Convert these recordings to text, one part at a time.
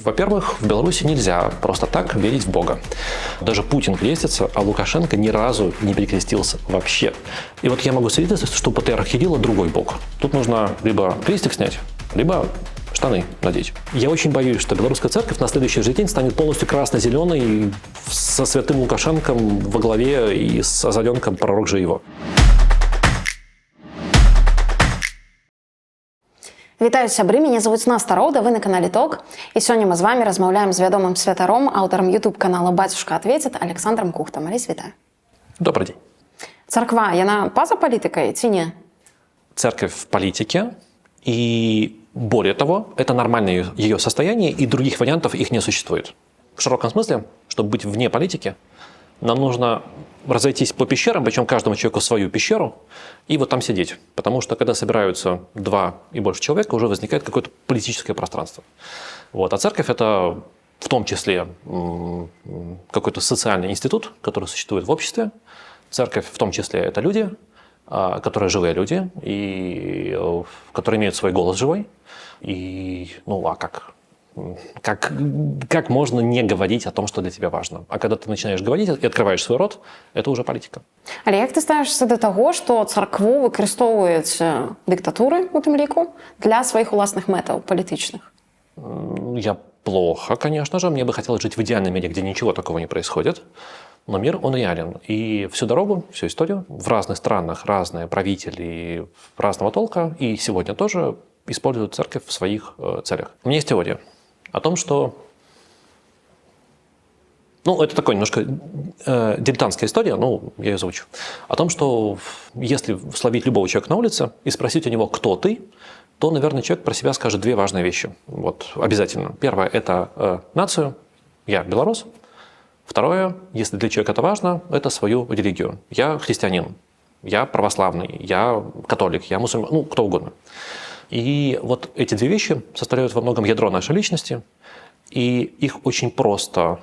Во-первых, в Беларуси нельзя просто так верить в Бога. Даже Путин крестится, а Лукашенко ни разу не перекрестился вообще. И вот я могу свидетельствовать, что у патриарха Кирилла другой Бог. Тут нужно либо крестик снять, либо штаны надеть. Я очень боюсь, что белорусская церковь на следующий же день станет полностью красно-зеленой со святым Лукашенком во главе и с озаренком пророк же его. Вітаю, сябры, мяне завуць Наста Роўда, вы на канале ТОК. І сёння мы з вами размаўляем з вядомым святаром, аўтарам YouTube-канала «Батюшка ответит» Александром Кухтам. Алесь, вітаю. Добрый день. Царква, яна па-за палітыкай ці не? Церковь в политике, и более того, это нормальное ее состояние, и других вариантов их не существует. В широком смысле, чтобы быть вне политики, нам нужно разойтись по пещерам, причем каждому человеку свою пещеру, и вот там сидеть. Потому что когда собираются 2 и больше человек, уже возникает какое-то политическое пространство. Вот. А церковь – это в том числе какой-то социальный институт, который существует в обществе. Церковь в том числе это люди, которые живые люди, и которые имеют свой голос живой. И, как можно не говорить о том, что для тебя важно? А когда ты начинаешь говорить и открываешь свой рот, это уже политика. Але як ты ставішся до того, што царкву выкарыстоўваюць дыктатуры, у тым ліку, для сваіх уласных мэтаў палітычных? Я плохо, конечно же. Мне бы хотелось жить в идеальном мире, где ничего такого не происходит. Но мир, он реален. И всю дорогу, всю историю в разных странах разные правители разного толка, и сегодня тоже используют церковь в своих целях. У меня есть теория о том, что... это такая немножко дилетантская история, я ее озвучу. О том, что если словить любого человека на улице и спросить у него, кто ты, то, наверное, человек про себя скажет 2 важные вещи. Вот, обязательно. Первое – это нацию. Я белорус. Второе, если для человека это важно, это свою религию. Я христианин, я православный, я католик, я мусульманин, кто угодно. И вот эти 2 вещи составляют во многом ядро нашей личности, и их очень просто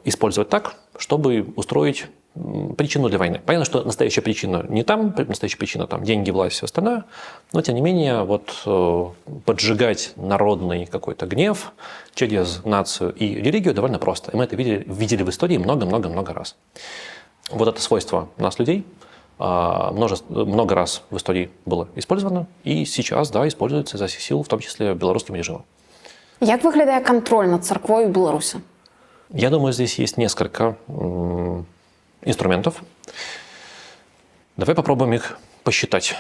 использовать так, чтобы устроить причину для войны. Понятно, что настоящая причина не там, настоящая причина там деньги, власть, все остальное, но тем не менее поджигать народный какой-то гнев через нацию и религию довольно просто. И мы это видели в истории много-много-много раз. Вот это свойство нас, людей, много раз в истории было использовано, и сейчас, используется за всех сил, в том числе белорусским режимом. Як выглядае контроль над царквой у Беларуси? Я думаю, здесь есть несколько инструментов. Давай попробуем их посчитать.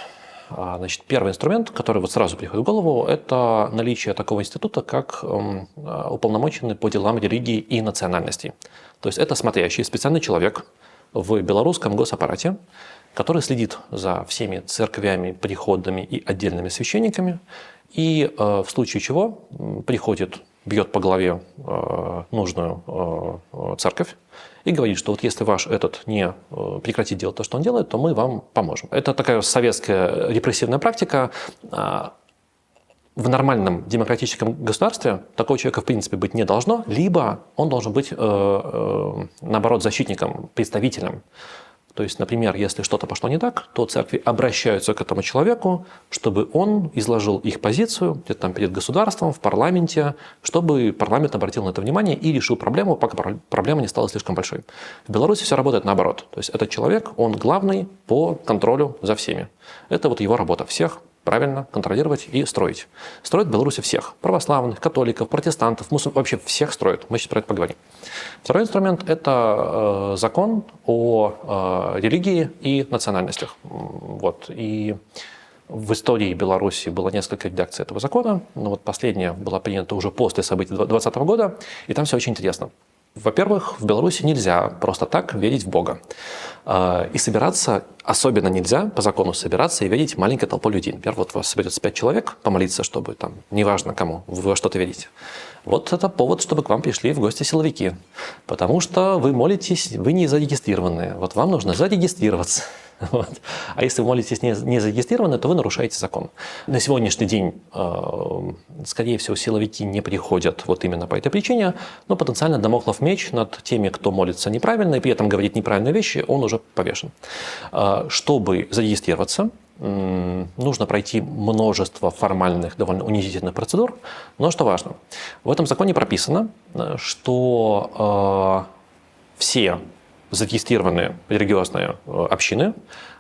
Значит, первый инструмент, который сразу приходит в голову, это наличие такого института, как уполномоченный по делам религии и национальностей. То есть это смотрящий специальный человек в белорусском госаппарате, который следит за всеми церквями, приходами и отдельными священниками, и в случае чего приходит, бьет по голове нужную церковь и говорит, что вот если ваш этот не прекратит делать то, что он делает, то мы вам поможем. Это такая советская репрессивная практика. В нормальном демократическом государстве такого человека в принципе быть не должно, либо он должен быть, наоборот, защитником, представителем. То есть, например, если что-то пошло не так, то церкви обращаются к этому человеку, чтобы он изложил их позицию где-то там перед государством, в парламенте, чтобы парламент обратил на это внимание и решил проблему, пока проблема не стала слишком большой. В Беларуси все работает наоборот. То есть этот человек, он главный по контролю за всеми. Это его работа. Всех правильно контролировать и строить. Строят в Беларуси всех. Православных, католиков, протестантов, вообще всех строят. Мы сейчас про это поговорим. Второй инструмент – это закон о религии и национальностях. И в истории Беларуси было несколько редакций этого закона, но последняя была принята уже после событий 2020 года, и там все очень интересно. Во-первых, в Беларуси нельзя просто так верить в Бога. И собираться особенно нельзя, по закону собираться и верить маленькой толпой людей. Например, вас соберется 5 человек помолиться, чтобы неважно кому, вы во что-то верите. Вот это повод, чтобы к вам пришли в гости силовики. Потому что вы молитесь, вы не зарегистрированные. Вам нужно зарегистрироваться. А если вы молитесь не зарегистрированно, то вы нарушаете закон. На сегодняшний день, скорее всего, силовики не приходят именно по этой причине, но потенциально дамоклов меч над теми, кто молится неправильно и при этом говорит неправильные вещи, он уже повешен. Чтобы зарегистрироваться, нужно пройти множество формальных, довольно унизительных процедур. Но что важно, в этом законе прописано, что все зарегистрированные религиозные общины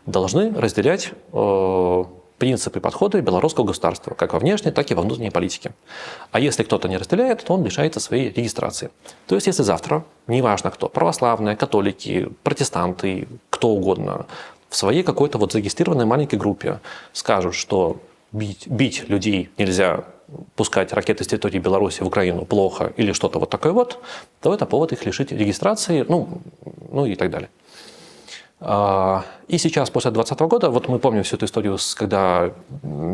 должны разделять принципы и подходы белорусского государства, как во внешней, так и во внутренней политике. А если кто-то не разделяет, то он лишается своей регистрации. То есть, если завтра, неважно кто, православные, католики, протестанты, кто угодно, в своей какой-то вот зарегистрированной маленькой группе скажут, что бить людей нельзя, пускать ракеты с территории Беларуси в Украину плохо или что-то вот такое вот, то это повод их лишить регистрации, ну и так далее. И сейчас, после 2020 года, вот мы помним всю эту историю, когда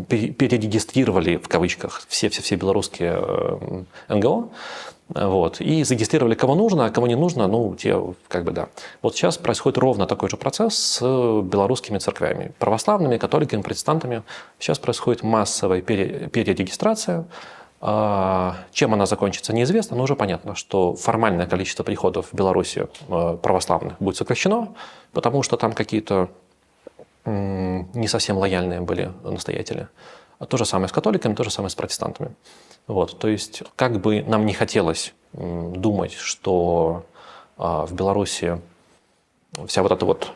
перерегистрировали, в кавычках, все белорусские НГО, вот, и зарегистрировали кого нужно, а кого не нужно, те как бы да. Вот сейчас происходит ровно такой же процесс с белорусскими церквями, православными, католиками, протестантами. Сейчас происходит массовая перерегистрация. Чем она закончится, неизвестно, но уже понятно, что формальное количество приходов в Беларуси православных будет сокращено, потому что там какие-то не совсем лояльные были настоятели. То же самое с католиками, то же самое с протестантами. Вот, то есть, как бы нам не хотелось думать, что в Беларуси вся вот эта вот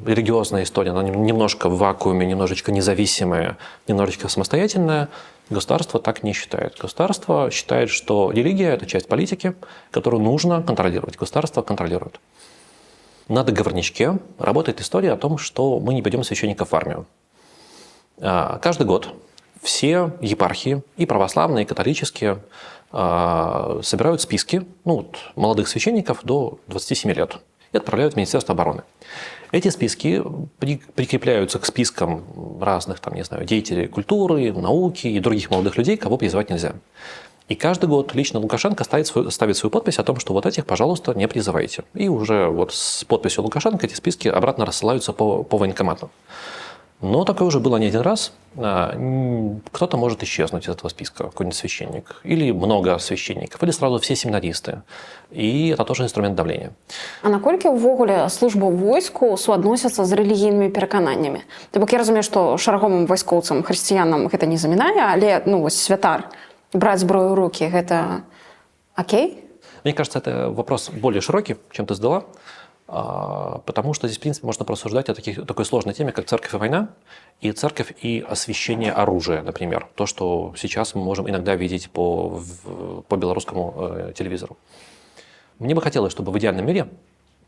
религиозная история, она немножко в вакууме, немножечко независимая, немножечко самостоятельная, государство так не считает. Государство считает, что религия – это часть политики, которую нужно контролировать. Государство контролирует. На договорничке работает история о том, что мы не пойдем священников в армию. Каждый год все епархии, и православные, и католические, собирают списки молодых священников до 27 лет и отправляют в Министерство обороны. Эти списки прикрепляются к спискам разных деятелей культуры, науки и других молодых людей, кого призывать нельзя. И каждый год лично Лукашенко ставит свою подпись о том, что вот этих, пожалуйста, не призывайте. И уже вот с подписью Лукашенко эти списки обратно рассылаются по военкомату. Но такое уже было не один раз. Кто-то может исчезнуть из этого списка, какой-нибудь священник, или много священников, или сразу все семинаристы. И это тоже инструмент давления. А наколькі ўвогуле служба ў войску суадносіцца з рэлігійнымі перакананнямі? То бок я разумею, што шараговым вайскоўцам, хрысціянам гэта не замінае, але святар, браць зброю ў рукі, гэта окей? Мне кажется, это вопрос более широкий, чем ты задала. Потому что здесь, в принципе, можно порассуждать о такой сложной теме, как церковь и война, и церковь и освящение оружия, например. То, что сейчас мы можем иногда видеть по белорусскому телевизору. Мне бы хотелось, чтобы в идеальном мире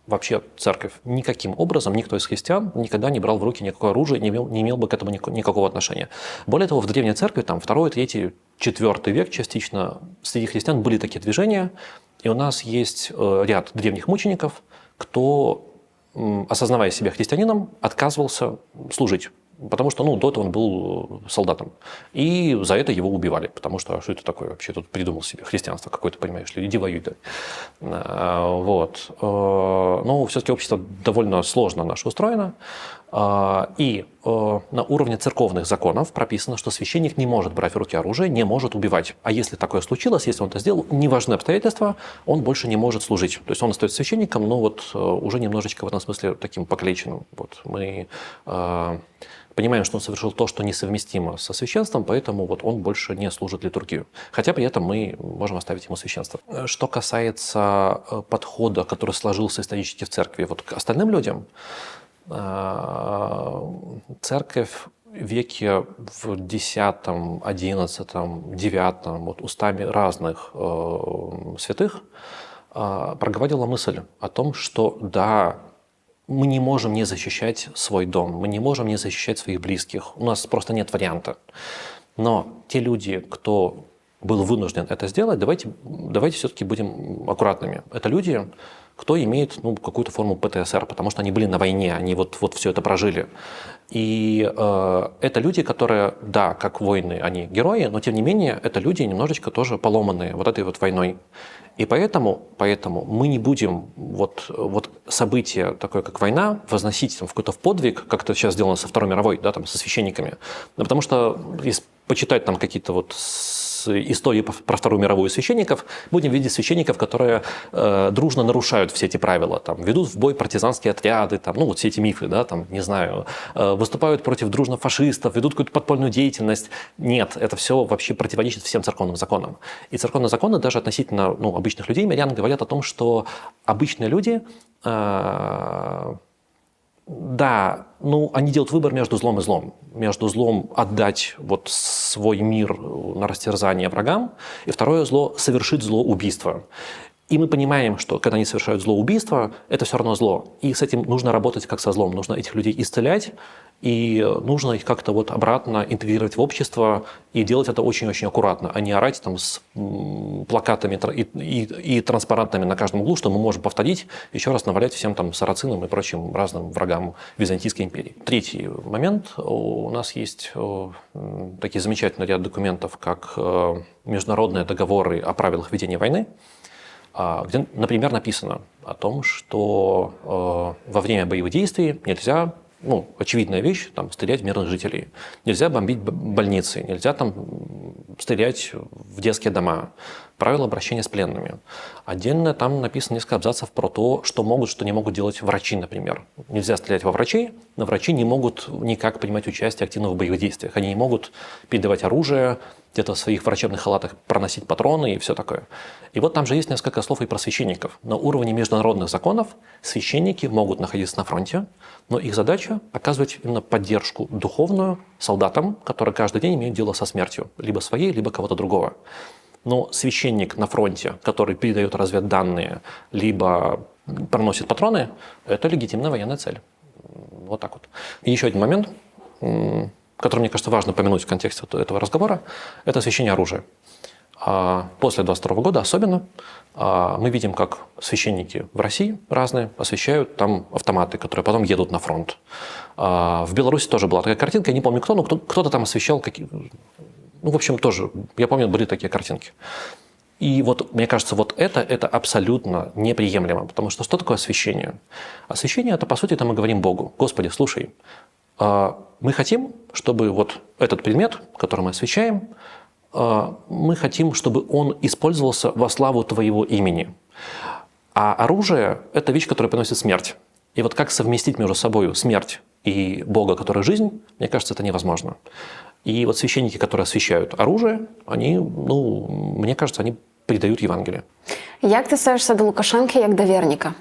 вообще церковь никаким образом, никто из христиан никогда не брал в руки никакое оружие, не имел бы к этому никакого отношения. Более того, в Древней Церкви, 2, 3, 4 век частично, среди христиан были такие движения, и у нас есть ряд древних мучеников, кто, осознавая себя христианином, отказывался служить. Потому что, до этого он был солдатом. И за это его убивали. Потому что, что это такое вообще? Тут придумал себе христианство какое-то, понимаешь ли, иди воюй. Да. Вот. Но все-таки общество довольно сложно наше устроено. И на уровне церковных законов прописано, что священник не может брать в руки оружие, не может убивать. А если такое случилось, если он это сделал, не важны обстоятельства, он больше не может служить. То есть он остается священником, но вот уже немножечко в этом смысле таким покалеченным. Вот мы понимаем, что он совершил то, что несовместимо со священством, поэтому вот он больше не служит литургию. Хотя при этом мы можем оставить ему священство. Что касается подхода, который сложился исторически в церкви, вот к остальным людям, церковь в веке в X, XI, IX, вот устами разных святых проговорила мысль о том, что да, мы не можем не защищать свой дом, мы не можем не защищать своих близких, у нас просто нет варианта. Но те люди, кто был вынужден это сделать, давайте все-таки будем аккуратными. Это люди, кто имеет какую-то форму ПТСР, потому что они были на войне, они вот все это прожили. И это люди, которые, да, как воины, они герои, но тем не менее, это люди немножечко тоже поломанные вот этой вот войной. И поэтому мы не будем вот событие такое, как война, возносить в какой-то подвиг, как это сейчас сделано со Второй мировой, да, со священниками. Потому что если почитать какие-то из истории про Вторую мировую священников, будем видеть священников, которые дружно нарушают все эти правила, там, ведут в бой партизанские отряды, там, ну, вот все эти мифы, да, там, не знаю, выступают против дружно фашистов, ведут какую-то подпольную деятельность. Нет, это все вообще противоречит всем церковным законам. И церковные законы даже относительно обычных людей, мирян, говорят о том, что обычные люди, да, они делают выбор между злом и злом. Между злом отдать вот свой мир на растерзание врагам, и второе зло – совершить злоубийство. И мы понимаем, что когда они совершают злоубийство, это все равно зло. И с этим нужно работать как со злом. Нужно этих людей исцелять, и нужно их как-то вот обратно интегрировать в общество и делать это очень-очень аккуратно, а не орать там с плакатами и транспарантами на каждом углу, что мы можем повторить, еще раз навалять всем там сарацинам и прочим разным врагам Византийской империи. Третий момент. У нас есть такие замечательный ряд документов, как международные договоры о правилах ведения войны, где, например, написано о том, что во время боевых действий нельзя, очевидная вещь, там, стрелять в мирных жителей, нельзя бомбить больницы, нельзя там стрелять в детские дома, правила обращения с пленными. Отдельно там написано несколько абзацев про то, что могут, что не могут делать врачи, например. Нельзя стрелять во врачей, но врачи не могут никак принимать участие активно в боевых действиях. Они не могут передавать оружие, где-то в своих врачебных халатах проносить патроны и все такое. И вот там же есть несколько слов и про священников. На уровне международных законов священники могут находиться на фронте, но их задача – оказывать именно поддержку духовную солдатам, которые каждый день имеют дело со смертью, либо своей, либо кого-то другого. Но священник на фронте, который передает разведданные, либо проносит патроны, это легитимная военная цель. Вот так вот. И еще один момент, который, мне кажется, важно упомянуть в контексте этого разговора, это освящение оружия. После 22 года особенно мы видим, как священники в России разные освящают там автоматы, которые потом едут на фронт. В Беларуси тоже была такая картинка, я не помню кто, но кто-то там освящал в общем, тоже, я помню, были такие картинки. И вот, мне кажется, вот это абсолютно неприемлемо, потому что такое освящение? Освящение – это, по сути, это мы говорим Богу: Господи, слушай, мы хотим, чтобы вот этот предмет, который мы освящаем, мы хотим, чтобы он использовался во славу Твоего имени. А оружие – это вещь, которая приносит смерть. И вот как совместить между собой смерть и Бога, который жизнь, мне кажется, это невозможно. И вот священники, которые освящают оружие, они, мне кажется, они предают Евангелие. Як ти ставишся до Лукашенка як до верника?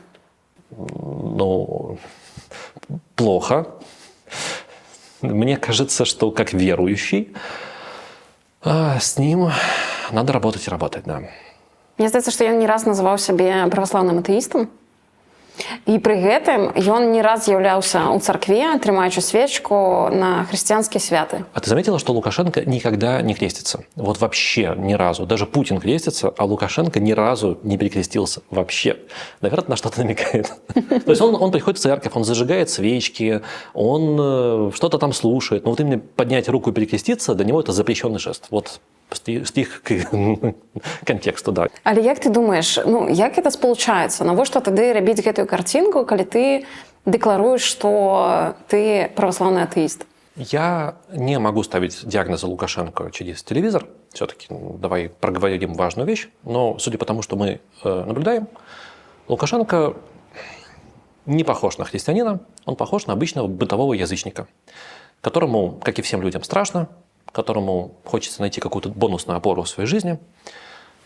Плохо. Мне кажется, что как верующий с ним надо работать и работать, да. Мне здаецца, што ён не раз называў сябе праваслаўным атэістам. І пры гэтым ён не раз з'яўляўся ў царкве, трымаючы свечку на хрысціянскія святы. А ты заметила, что Лукашенко никогда не крестится? Вот вообще ни разу. Даже Путин крестится, а Лукашенко ни разу не перекрестился. Вообще. Наверное, на что-то намекает. То есть он приходит в церковь, он зажигает свечки, он что-то там слушает. Но вот именно поднять руку и перекреститься, для него это запрещенный жест. Вот стих к контексту, да. Але як ты думаеш, як это спалучаецца? Навошта тады рабіць гэтую карцінку, калі ты дэкларуеш, што ты праваслаўны атэіст? Я не могу ставить диагнозы Лукашенко через телевизор. Все-таки давай проговорим важную вещь. Но судя по тому, что мы наблюдаем, Лукашенко не похож на христианина, он похож на обычного бытового язычника, которому, как и всем людям, страшно, которому хочется найти какую-то бонусную опору в своей жизни.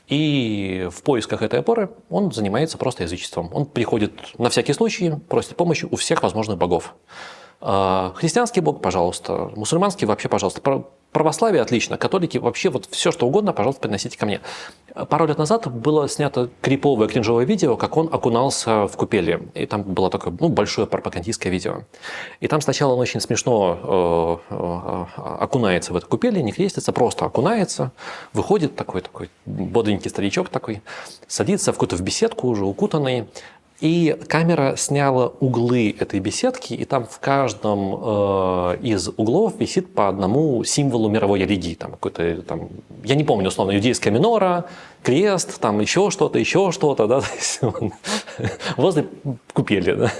И в поисках этой опоры он занимается просто язычеством. Он приходит на всякий случай, просит помощи у всех возможных богов. Христианский бог, пожалуйста. Мусульманский вообще, пожалуйста. Православие отлично. Католики вообще вот все, что угодно, пожалуйста, приносите ко мне. Пару лет назад было снято криповое, кринжовое видео, как он окунался в купели. И там было такое большое пропагандистское видео. И там сначала он очень смешно окунается в эту купель, не крестится, просто окунается, выходит такой бодренький старичок такой, садится в какую-то беседку уже укутанный. И камера сняла углы этой беседки, и там в каждом из углов висит по одному символу мировой религии. Там какой-то, я не помню, условно, иудейская минора, крест, там еще что-то, да, возле купели. Да.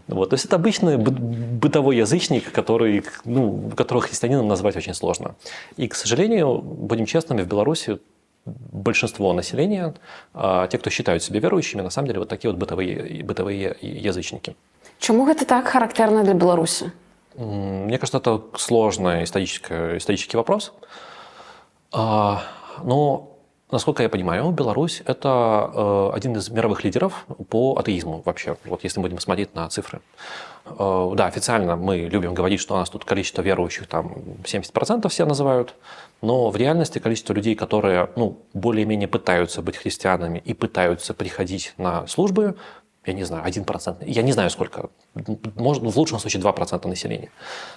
Вот. То есть это обычный бытовой язычник, которого христианином назвать очень сложно. И, к сожалению, будем честными, в Беларуси большинство населения, те, кто считают себя верующими, на самом деле вот такие вот бытовые язычники. Чому гэта так характерно для Беларуси? Мне кажется, это сложный исторический вопрос. Но, насколько я понимаю, Беларусь – это один из мировых лидеров по атеизму вообще, вот если мы будем смотреть на цифры. Да, официально мы любим говорить, что у нас тут количество верующих там 70% все называют, но в реальности количество людей, которые более-менее пытаются быть христианами и пытаются приходить на службы, я не знаю, 1%, я не знаю сколько, может, в лучшем случае 2% населения.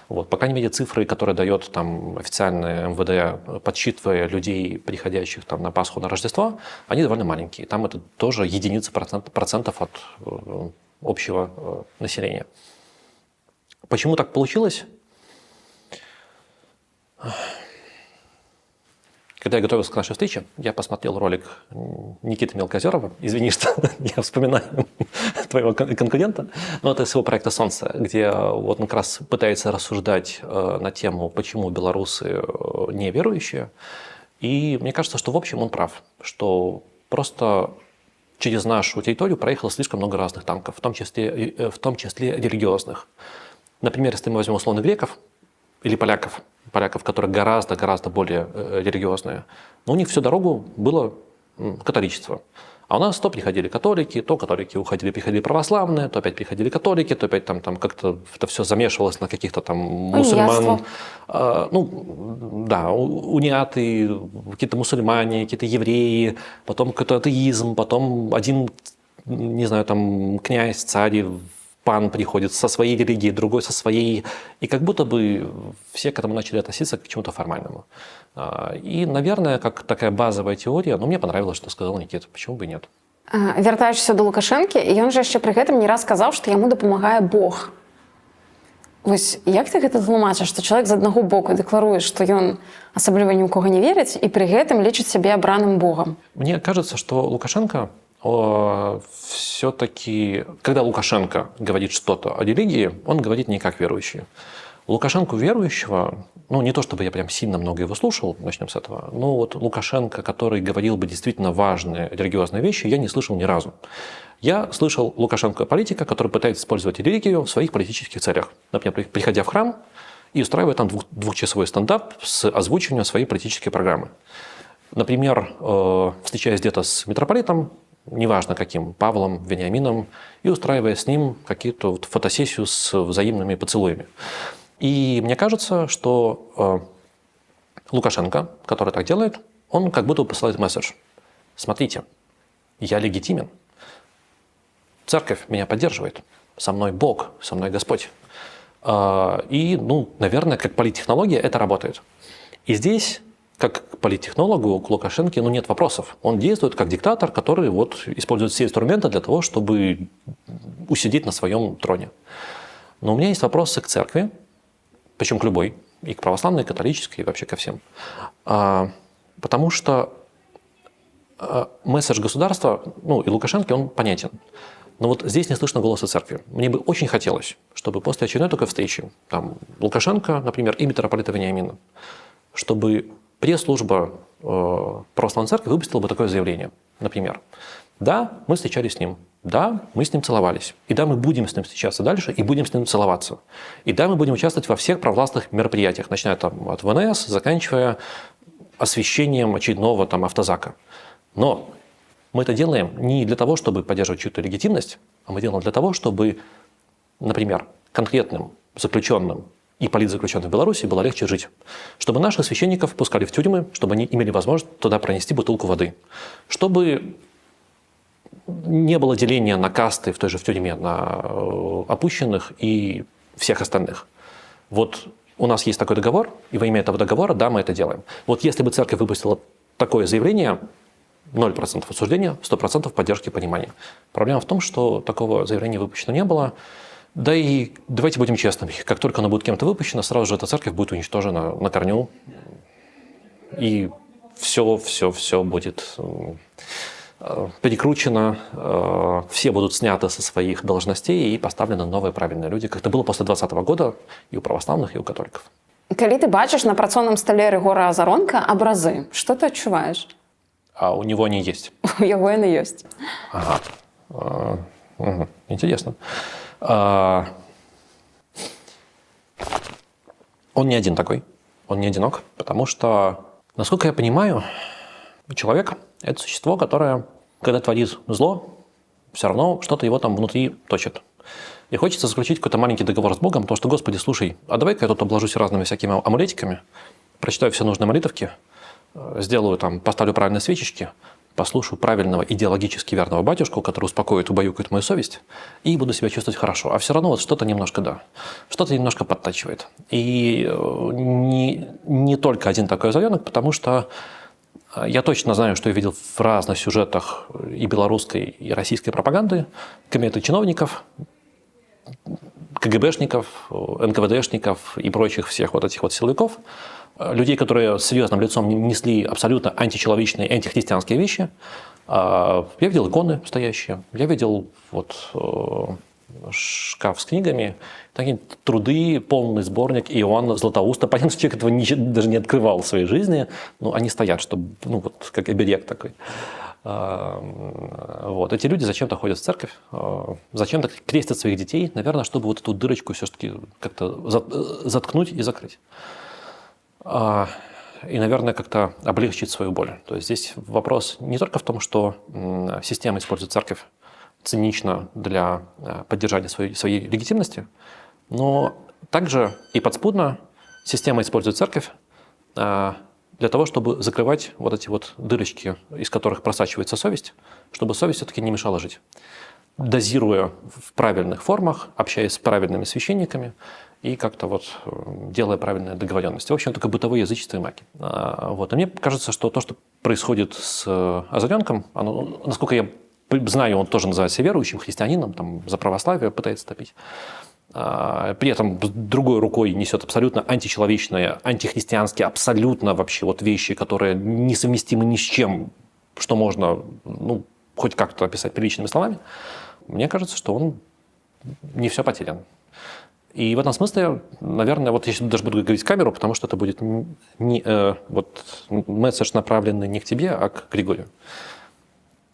Вот. По крайней мере, цифры, которые дает там официальное МВД, подсчитывая людей, приходящих там на Пасху, на Рождество, они довольно маленькие. Там это тоже единицы процентов от общего населения. Почему так получилось? Когда я готовился к нашей встрече, я посмотрел ролик Никиты Мелкозерова. Извини, что я вспоминаю твоего конкурента. Но это с его проекта «Солнце», где вот он как раз пытается рассуждать на тему, почему белорусы неверующие. И мне кажется, что в общем он прав, что просто через нашу территорию проехало слишком много разных танков, в том числе религиозных. Например, если мы возьмем условно греков или поляков, которые гораздо более религиозные, но у них всю дорогу было католичество. А у нас то приходили католики, то католики уходили, приходили православные, то опять приходили католики, то опять там как-то это все замешивалось на каких-то там мусульман. Униаты, какие-то мусульмане, какие-то евреи, потом какой-то атеизм, потом один, не знаю, там князь, царь, пан приходит со своей религией, другой со своей. И как будто бы все к этому начали относиться к чему-то формальному. И, наверное, как такая базовая теория, мне понравилось, что сказал Никита. Почему бы и нет? Вяртаючыся до Лукашэнкі, ён жа яшчэ пры гэтым не раз сказаў, што яму дапамагае Бог. Вось як ты гэта тлумачыш, што чалавек з аднаго боку дэкларуе, што ён асабліва ні ў кого не верыць, і пры гэтым лічыць сябе абраным Богом? Мне кажется, что Лукашенко все-таки, когда Лукашенко говорит что-то о религии, он говорит не как верующий. Лукашенко верующего, не то чтобы я прям сильно много его слушал, начнем с этого, но вот Лукашенко, который говорил бы действительно важные религиозные вещи, я не слышал ни разу. Я слышал Лукашенко политика, который пытается использовать религию в своих политических целях. Например, приходя в храм и устраивая там двухчасовой стендап с озвучиванием своей политической программы. Например, встречаясь где-то с митрополитом, неважно каким, Павлом, Вениамином, и устраивая с ним какие-то фотосессию с взаимными поцелуями. И мне кажется, что Лукашенко, который так делает, он как будто посылает месседж. Смотрите, я легитимен. Церковь меня поддерживает. Со мной Бог, со мной Господь. И, наверное, как политтехнология это работает. И здесь, как к политтехнологу, к Лукашенке, нет вопросов. Он действует как диктатор, который использует все инструменты для того, чтобы усидеть на своем троне. Но у меня есть вопросы к церкви, причем к любой, и к православной, и к католической, и вообще ко всем. Потому что месседж государства, и Лукашенко, он понятен. Но здесь не слышно голоса церкви. Мне бы очень хотелось, чтобы после очередной такой встречи, Лукашенко, например, и митрополита Вениамина, чтобы пресс-служба православной церкви выпустила бы такое заявление. Например, да, мы встречались с ним, да, мы с ним целовались, и да, мы будем с ним встречаться дальше, и будем с ним целоваться. И да, мы будем участвовать во всех провластных мероприятиях, начиная от ВНС, заканчивая освещением очередного автозака. Но мы это делаем не для того, чтобы поддерживать чью-то легитимность, а мы делаем для того, чтобы, например, конкретным заключенным и политзаключенным в Беларуси было легче жить. Чтобы наших священников пускали в тюрьмы, чтобы они имели возможность туда пронести бутылку воды. Чтобы не было деления на касты в той же в тюрьме, на опущенных и всех остальных. У нас есть такой договор, и во имя этого договора, да, мы это делаем. Если бы церковь выпустила такое заявление, 0% осуждения, 100% поддержки и понимания. Проблема в том, что такого заявления выпущено не было. Да и давайте будем честными, как только оно будет кем-то выпущено, сразу же эта церковь будет уничтожена на корню. И все будет перекручено, все будут сняты со своих должностей и поставлены новые правильные люди, как это было после 2020 года и у православных, и у католиков. Калі ты бачыш на працоўным стале Рыгора Азаронка абразы, што ты адчуваеш? А у него они есть. У яго яны ёсць. Ага. Интересно. Он не один такой. Он не одинок, потому что, насколько я понимаю, человек – это существо, которое, когда творит зло, все равно что-то его там внутри точит. И хочется заключить какой-то маленький договор с Богом, потому что, Господи, слушай, а давай-ка я тут обложусь разными всякими амулетиками, прочитаю все нужные молитовки, сделаю там, поставлю правильные свечечки, послушаю правильного идеологически верного батюшку, который успокоит, убаюкает мою совесть, и буду себя чувствовать хорошо. А все равно вот что-то немножко, да, что-то немножко подтачивает. И не только один такой озаренок, потому что я точно знаю, что я видел в разных сюжетах и белорусской, и российской пропаганды, кометы чиновников, КГБшников, НКВДшников и прочих всех вот этих вот силовиков, людей, которые с серьезным лицом несли абсолютно античеловечные, антихристианские вещи. Я видел иконы стоящие, я видел вот шкаф с книгами, такие труды, полный сборник Иоанна Златоуста. Понятно, что человек этого даже не открывал в своей жизни, но они стоят, чтобы, ну вот как оберег такой. Вот. Эти люди зачем-то ходят в церковь, зачем-то крестят своих детей, наверное, чтобы вот эту дырочку все-таки как-то заткнуть и закрыть. И, наверное, как-то облегчить свою боль. То есть здесь вопрос не только в том, что система использует церковь цинично для поддержания своей легитимности, но также и подспудно система использует церковь для того, чтобы закрывать вот эти вот дырочки, из которых просачивается совесть, чтобы совесть все-таки не мешала жить. Дозируя в правильных формах, общаясь с правильными священниками и как-то вот делая правильные договоренности. В общем, только бытовое язычество и магия. Вот. И мне кажется, что то, что происходит с Озаренком, оно, насколько я знаю, он тоже называет себя верующим христианином, там, за православие пытается топить. При этом другой рукой несет абсолютно античеловечные, антихристианские, абсолютно вообще вот вещи, которые несовместимы ни с чем, что можно, ну, хоть как-то описать приличными словами. Мне кажется, что он не все потерян. И в этом смысле, наверное, вот я сейчас даже буду говорить в камеру, потому что это будет не вот месседж, направленный не к тебе, а к Григорию.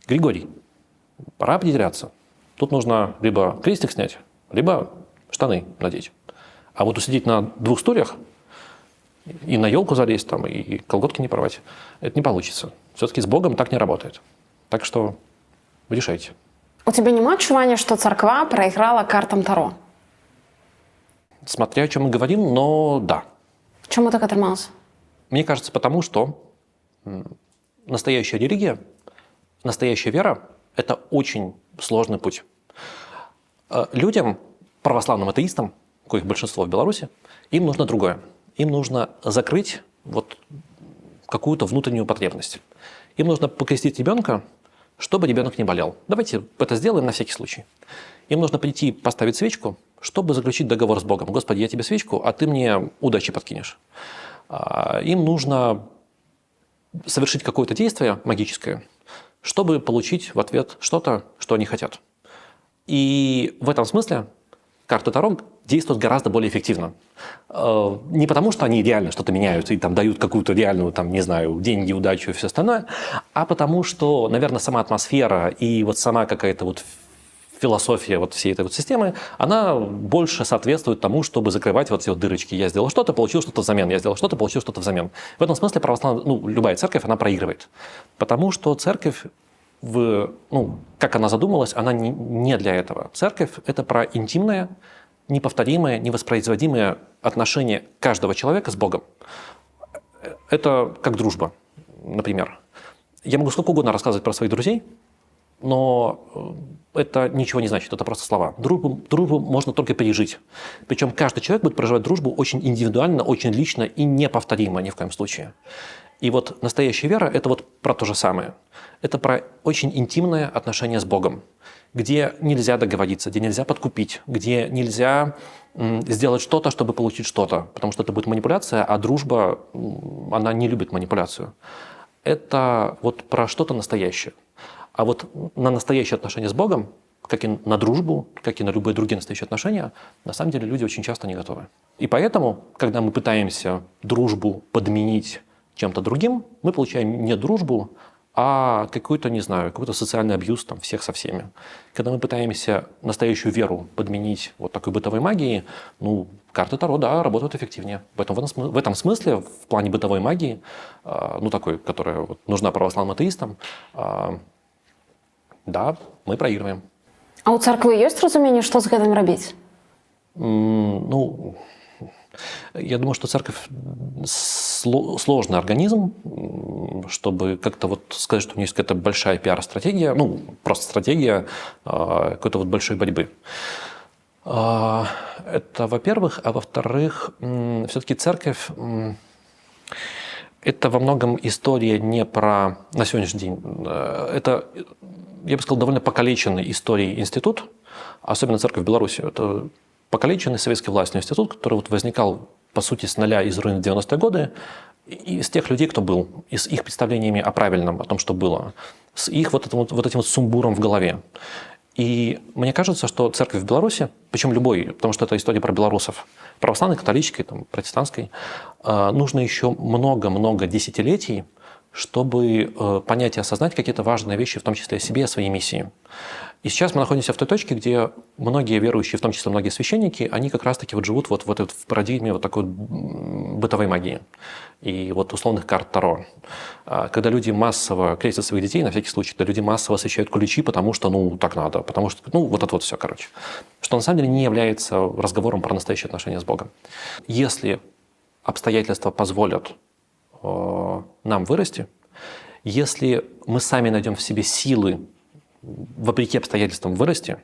Григорий, пора определяться. Тут нужно либо крестик снять, либо штаны надеть. А вот усидеть на двух стульях и на елку залезть, там, и колготки не порвать, это не получится. Все-таки с Богом так не работает. Так что решайте. У тебя нема адчування, што царква прайграла картам Таро? Смотря о чем мы говорим, но да. Чаму так атрымалася? Мне кажется, потому что настоящая религия, настоящая вера – это очень сложный путь. Людям, православным атеистам, коих большинство в Беларуси, им нужно другое. Им нужно закрыть вот какую-то внутреннюю потребность. Им нужно покрестить ребенка, чтобы ребенок не болел. Давайте это сделаем на всякий случай. Им нужно прийти поставить свечку, чтобы заключить договор с Богом. Господи, я тебе свечку, а ты мне удачи подкинешь. Им нужно совершить какое-то действие магическое, чтобы получить в ответ что-то, что они хотят. И в этом смысле карты Таро действуют гораздо более эффективно. Не потому, что они реально что-то меняют и там дают какую-то реальную, там, не знаю, деньги, удачу и все остальное, а потому что, наверное, сама атмосфера и вот сама какая-то вот философия вот всей этой вот системы, она больше соответствует тому, чтобы закрывать вот эти вот дырочки. Я сделал что-то, получил что-то взамен. Я сделал что-то, получил что-то взамен. В этом смысле православная, любая церковь, она проигрывает. Потому что церковь, как она задумалась, она не для этого. Церковь – это про интимное, неповторимое, невоспроизводимое отношение каждого человека с Богом. Это как дружба, например. Я могу сколько угодно рассказывать про своих друзей, но это ничего не значит, это просто слова. Дружбу можно только пережить. Причем каждый человек будет проживать дружбу очень индивидуально, очень лично и неповторимо ни в коем случае. И вот настоящая вера – это вот про то же самое. Это про очень интимное отношение с Богом, где нельзя договориться, где нельзя подкупить, где нельзя сделать что-то, чтобы получить что-то, потому что это будет манипуляция, а дружба, она не любит манипуляцию. Это вот про что-то настоящее. А вот на настоящие отношения с Богом, как и на дружбу, как и на любые другие настоящие отношения, на самом деле люди очень часто не готовы. И поэтому, когда мы пытаемся дружбу подменить чем-то другим, мы получаем не дружбу, а какой-то, не знаю, какой-то социальный абьюз там, всех со всеми. Когда мы пытаемся настоящую веру подменить вот такой бытовой магией, ну, карты Таро, да, работают эффективнее. Поэтому в этом смысле, в плане бытовой магии, ну, такой, которая вот нужна православным атеистам, да, мы проигрываем. А у царквы ёсць разуменне, што з гэтым рабіць? Ну, я думаю, что церковь сложный организм, чтобы как-то вот сказать, что у нее есть какая-то большая пиар-стратегия, ну, просто стратегия какой-то вот большой борьбы. Это во-первых. А во-вторых, все-таки церковь это во многом история не про на сегодняшний день. Это, я бы сказал, довольно покалеченный историей институт, особенно церковь в Беларуси. Это покалеченный советской властью институт, который вот возникал, по сути, с нуля из руин в 90-е годы, из тех людей, кто был, и с их представлениями о правильном, о том, что было, с их вот этим сумбуром в голове. И мне кажется, что церковь в Беларуси, причем любой, потому что это история про белорусов, православной, католической, там, протестантской, нужно еще много-много десятилетий, чтобы понять и осознать какие-то важные вещи, в том числе о себе, о своей миссии. И сейчас мы находимся в той точке, где многие верующие, в том числе многие священники, они как раз-таки вот живут вот в парадигме вот такой бытовой магии и вот условных карт Таро. Когда люди массово крестят своих детей, на всякий случай, когда люди массово освещают куличи, потому что, ну, так надо, потому что, ну, вот это вот все, короче. Что на самом деле не является разговором про настоящие отношения с Богом. Если обстоятельства позволят нам вырасти, если мы сами найдем в себе силы вопреки обстоятельствам вырасти,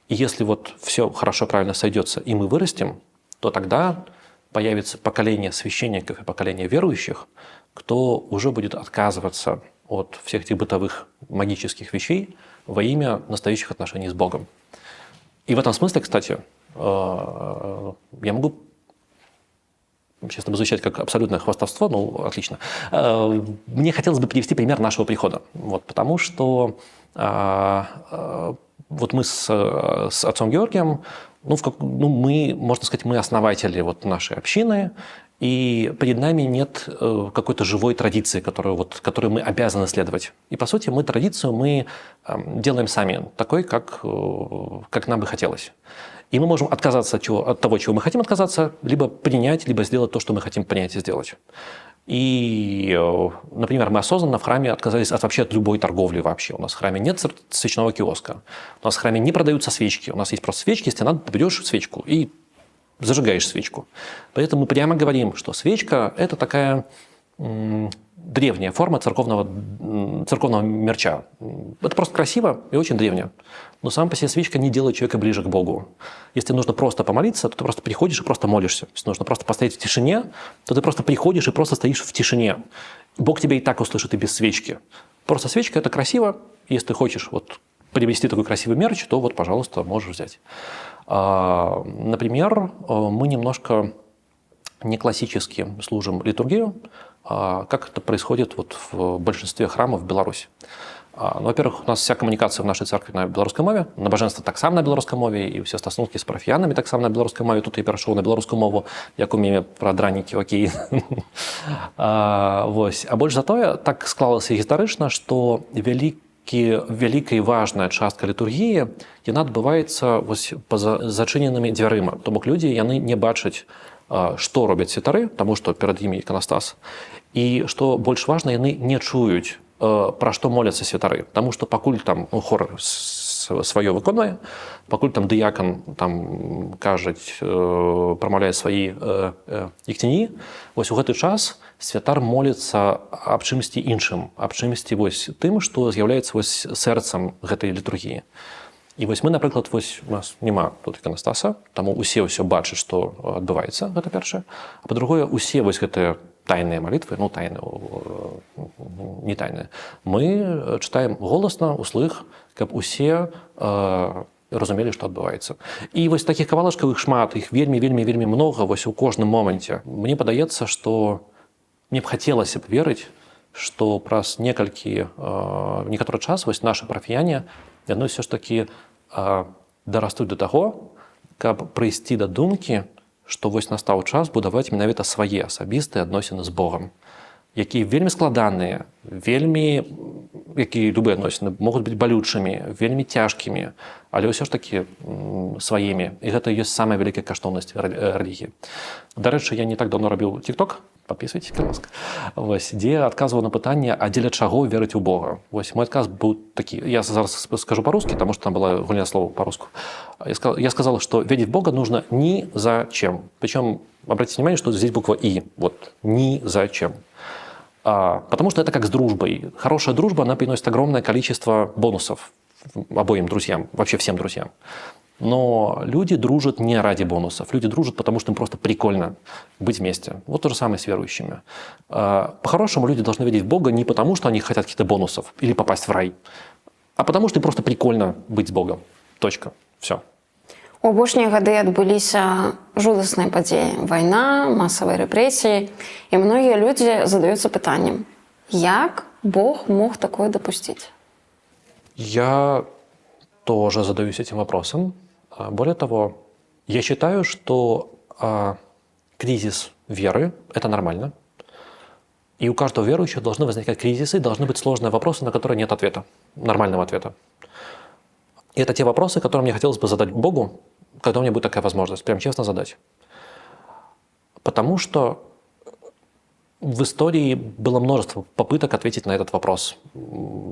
и если вот все хорошо, правильно сойдется, и мы вырастем, то тогда появится поколение священников и поколение верующих, кто уже будет отказываться от всех этих бытовых магических вещей во имя настоящих отношений с Богом. И в этом смысле, кстати, я могу, сейчас это звучать как абсолютное хвастовство, ну, отлично. Мне хотелось бы привести пример нашего прихода. Вот, потому что вот мы с отцом Георгием, мы, можно сказать, мы основатели вот нашей общины, и перед нами нет какой-то живой традиции, которой мы обязаны следовать. И, по сути, традицию мы делаем сами, такой, как нам бы хотелось. И мы можем отказаться от того, чего мы хотим отказаться, либо принять, либо сделать то, что мы хотим принять и сделать. И, например, мы осознанно в храме отказались вообще от любой торговли вообще. У нас в храме нет свечного киоска. У нас в храме не продаются свечки. У нас есть просто свечки, если надо, ты берешь свечку и зажигаешь свечку. Поэтому мы прямо говорим, что свечка – это такая древняя форма церковного мерча. Это просто красиво и очень древнее. Но сама по себе свечка не делает человека ближе к Богу. Если нужно просто помолиться, то ты просто приходишь и просто молишься. Если нужно просто постоять в тишине, то ты просто приходишь и просто стоишь в тишине. Бог тебя и так услышит и без свечки. Просто свечка – это красиво. Если ты хочешь вот приобрести такой красивый мерч, то вот, пожалуйста, можешь взять. Например, мы немножко не классически служим литургию, как это происходит вот в большинстве храмов в Беларуси. Во-первых, у нас вся коммуникация в нашей церкви на беларускай мове, набажэнства таксама на беларускай мове, і ўсе стасункі з парафіянамі таксама на беларускай мове. Тут я перайшоў на беларускую мову, як умею пра дранікі, окей. А больш за тое, так склалася гістарычна, што вялікая і важная частка літургіі, яна адбываецца па-за зачыненымі дзвярыма. То бок людзі, яны не бачаць, што робяць святары, таму што перад імі іканастас. І што больш важна, яны не чуюць, пра што моляцца святары. Таму што пакуль там хор сваё выконвае, пакуль там дыякан там кажуць, прамаўляе сваі ікціні, вось у гэты час святар моліцца аб чымсьці іншым, аб чымсьці вось тым, што з'яўляецца вось сэрцам гэтай літургіі. І вось мы, напрыклад, вось у нас няма тут іканастаса, таму усе ўсё бачаць, што адбываецца, гэта першае. А па-другое, усе вось гэтыя тайныя малітвы, ну, тайныя, не тайныя, мы чытаем голасна, услых, каб усе разумелі, што адбываецца. І вось такіх кавалачкавых шмат, іх вельмі многа вось у кожным моманце. Мне падаецца, што мне б хацелася б верыць, што праз некаторы час вось наша парафіяне яны ўсё ж такі дарастуць да таго, каб прыйсці да думкі, што вось настаў час будаваць менавіта свае асабістыя адносіны з Богам, якія вельмі складаныя, якія любыя адносіны могуць быць балючымі, вельмі цяжкімі, але ўсё ж такі сваімі. І гэта ёсць самая вялікая каштоўнасць рэлігіі. Дарэчы, я не так даўно рабіў TikTok, подписывайтесь, калі ласка, дзе адказваў на пытанне, а дзеля чаго верыць у Бога. Вось мой адказ быў такі, я зараз скажу по-русски, потому что там была гульня слова по-русски. Я сказал, что верить в Бога нужно ни за чем. Причем, обратите внимание, что здесь буква «и». Вот, ни за чем. Потому что это как с дружбой. Хорошая дружба, она приносит огромное количество бонусов обоим друзьям, вообще всем друзьям. Но люди дружат не ради бонусов. Люди дружат, потому что им просто прикольно быть вместе. Вот то же самое с верующими. По-хорошему, люди должны верить в Бога не потому, что они хотят каких-то бонусов или попасть в рай, а потому что им просто прикольно быть с Богом. Точка. Все. У апошнія гады адбыліся жудасныя падзеі. Вайна, масавыя рэпрэсіі. І многія людзі задаюцца пытаннем, як Бог мог такое допустить? Я тоже задаюсь этим вопросом. Более того, я считаю, что кризис веры – это нормально. И у каждого верующего должны возникать кризисы, должны быть сложные вопросы, на которые нет ответа, нормального ответа. И это те вопросы, которые мне хотелось бы задать Богу, когда у меня будет такая возможность, прям честно задать. Потому что в истории было множество попыток ответить на этот вопрос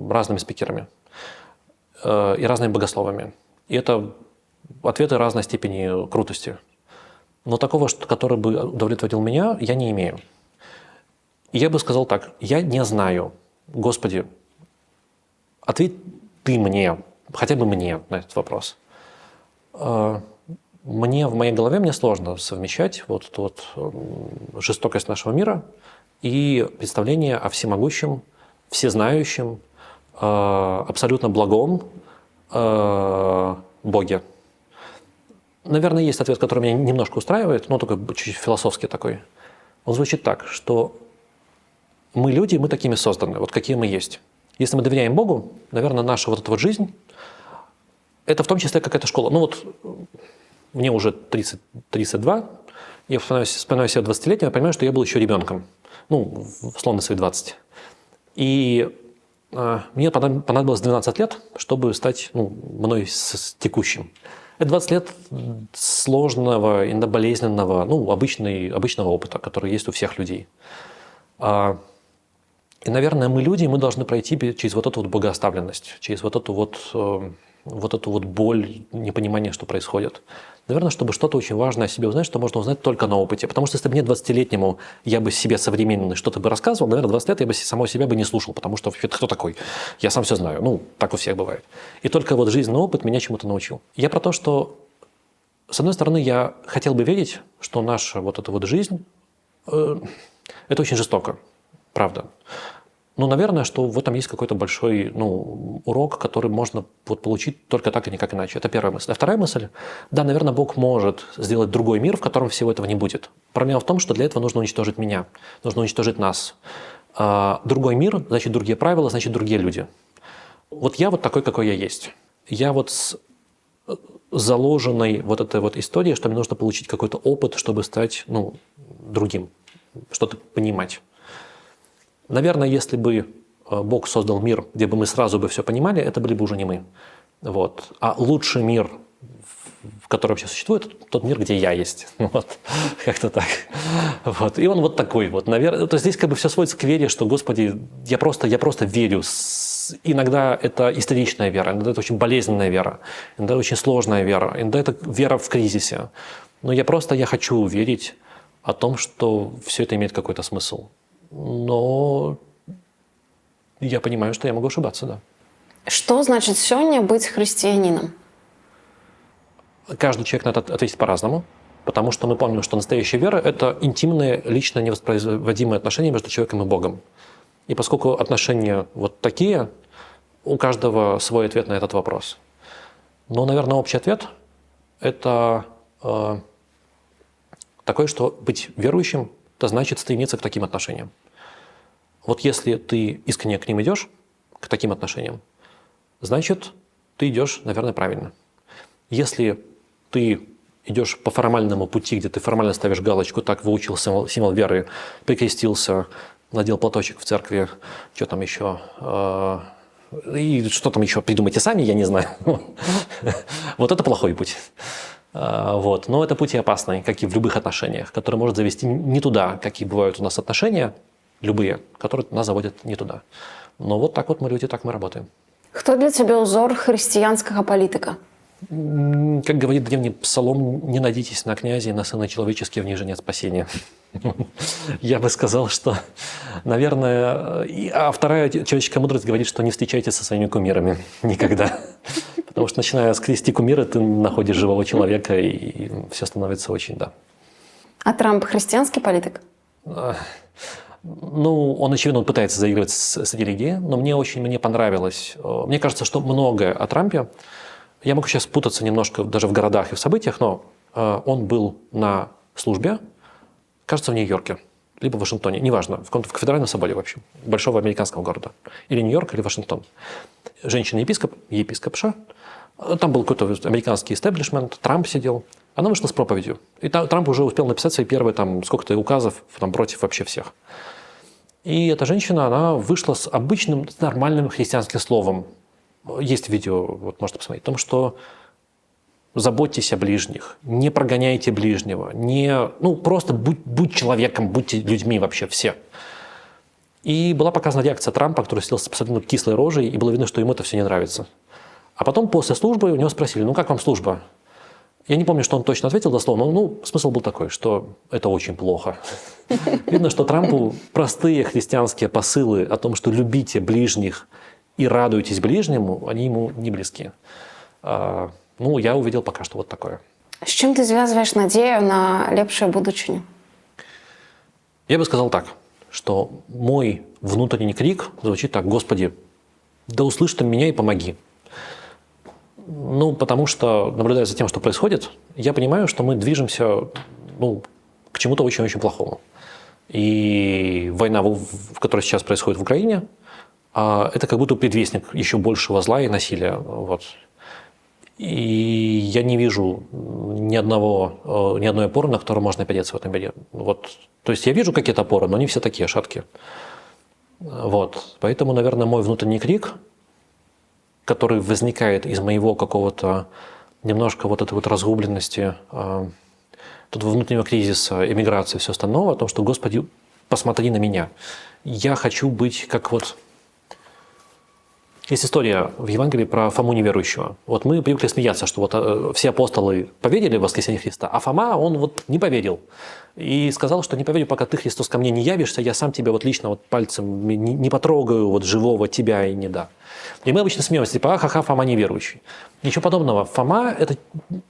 разными спикерами и разными богословами. И это ответы разной степени крутости. Но такого, который бы удовлетворил меня, я не имею. И я бы сказал так, я не знаю, Господи, ответь ты мне, хотя бы мне на этот вопрос. В моей голове мне сложно совмещать вот жестокость нашего мира и представление о всемогущем, всезнающем, абсолютно благом Боге. Наверное, есть ответ, который меня немножко устраивает, но только чуть-чуть философский такой. Он звучит так, что мы люди, мы такими созданы, вот какие мы есть. Если мы доверяем Богу, наверное, наша вот эта вот жизнь, это в том числе какая-то школа. Ну вот мне уже 32, я вспоминаю себя 20-летним, я понимаю, что я был еще ребенком, ну, условно, свои 20. И мне понадобилось 12 лет, чтобы стать мной текущим. Это 20 лет сложного, иногда болезненного, обычного опыта, который есть у всех людей. И, наверное, мы люди, мы должны пройти через вот эту вот богооставленность, через вот эту вот боль, непонимание, что происходит. Наверное, чтобы что-то очень важное о себе узнать, что можно узнать только на опыте. Потому что если бы мне 20-летнему я бы себе современный что-то бы рассказывал, наверное, 20 лет я бы самого себя бы не слушал, потому что вообще кто такой? Я сам все знаю. Так у всех бывает. И только вот жизненный опыт меня чему-то научил. Я про то, что, с одной стороны, я хотел бы верить, что наша вот эта вот жизнь, это очень жестоко, правда. Но, наверное, что в этом есть какой-то большой урок, который можно получить только так и никак иначе. Это первая мысль. А вторая мысль, да, наверное, Бог может сделать другой мир, в котором всего этого не будет. Проблема в том, что для этого нужно уничтожить меня, нужно уничтожить нас. Другой мир, значит, другие правила, значит, другие люди. Вот я вот такой, какой я есть. Я вот с заложенной вот этой вот историей, что мне нужно получить какой-то опыт, чтобы стать, другим, что-то понимать. Наверное, если бы Бог создал мир, где бы мы сразу бы все понимали, это были бы уже не мы. Вот. А лучший мир, в котором вообще существует, тот мир, где я есть. Как-то так. Вот. И он вот такой вот. Наверное, то здесь как бы все сводится к вере, что, Господи, я просто верю. Иногда это истеричная вера, иногда это очень болезненная вера, иногда очень сложная вера, иногда это вера в кризисе. Но я хочу верить о том, что все это имеет какой-то смысл. Но я понимаю, что я могу ошибаться, да. Что значит сегодня быть христианином? Каждый человек на это ответит по-разному, потому что мы помним, что настоящая вера – это интимные, лично невоспроизводимые отношения между человеком и Богом. И поскольку отношения вот такие, у каждого свой ответ на этот вопрос. Но, наверное, общий ответ – это такой, что быть верующим – это значит стремиться к таким отношениям. Вот если ты искренне к ним идешь, к таким отношениям, значит, ты идешь, наверное, правильно. Если ты идешь по формальному пути, где ты формально ставишь галочку, так выучил символ веры, прикрестился, надел платочек в церкви, что там еще, и что там еще придумайте сами, я не знаю. Вот это плохой путь. Вот. Но это путь и опасный, как и в любых отношениях, который может завести не туда, какие бывают у нас отношения, любые, которые нас заводят не туда. Но вот так вот мы люди, так мы работаем. Хто для цябе ўзор хрысціянскага палітыка? Как говорит древний псалом, не надейтесь на князя и на сына человеческие, в них же нет спасения. Я бы сказал, что, наверное... А вторая человеческая мудрость говорит, что не встречайтесь со своими кумирами никогда. Потому что, начиная скрести кумира, ты находишь живого человека, и все становится очень, да. А Трамп хрысціянскі палітык? Ну, он, очевидно, пытается заигрывать с религией, но мне понравилось. Мне кажется, что многое о Трампе. Я могу сейчас путаться немножко даже в городах и в событиях, но он был на службе, кажется, в Нью-Йорке, либо в Вашингтоне, неважно, в федеральном соборе вообще, большого американского города. Или Нью-Йорк, или Вашингтон. Женщина-епископ, епископша. Там был какой-то американский истеблишмент, Трамп сидел. Она вышла с проповедью. И Трамп уже успел написать свои первые там сколько-то указов там, против вообще всех. И эта женщина, она вышла с обычным, нормальным христианским словом. Есть видео, вот можете посмотреть, о том, что заботьтесь о ближних, не прогоняйте ближнего, просто будь человеком, будьте людьми вообще все. И была показана реакция Трампа, который сидел с абсолютно кислой рожей, и было видно, что ему это все не нравится. А потом после службы у него спросили, как вам служба? Я не помню, что он точно ответил дословно, но смысл был такой, что это очень плохо. Видно, что Трампу простые христианские посылы о том, что любите ближних и радуйтесь ближнему, они ему не близки. Я увидел пока что вот такое. З чым ты звязваеш надзею на лепшую будучыню? Я бы сказал так, что мой внутренний крик звучит так: «Господи, да услышь ты меня и помоги». Потому что, наблюдая за тем, что происходит, я понимаю, что мы движемся к чему-то очень-очень плохому. И война, которая сейчас происходит в Украине, это как будто предвестник еще большего зла и насилия. Вот. И я не вижу ни одной опоры, на которую можно опереться в этом мире. Вот. То есть я вижу какие-то опоры, но они все такие шаткие. Вот. Поэтому, наверное, мой внутренний крик, который возникает из моего какого-то немножко вот этой вот разгубленности, тут внутреннего кризиса, эмиграции и все остальное, о том, что, Господи, посмотри на меня. Я хочу быть как вот... Есть история в Евангелии про Фому неверующего. Вот мы привыкли смеяться, что вот все апостолы поверили в воскресение Христа, а Фома, он вот не поверил. И сказал, что не поверю, пока ты, Христос, ко мне не явишься, я сам тебя вот лично вот пальцем не потрогаю вот живого тебя и не да. И мы обычно смеемся, типа, ха-ха, Фома неверующий. Ничего подобного. Фома – это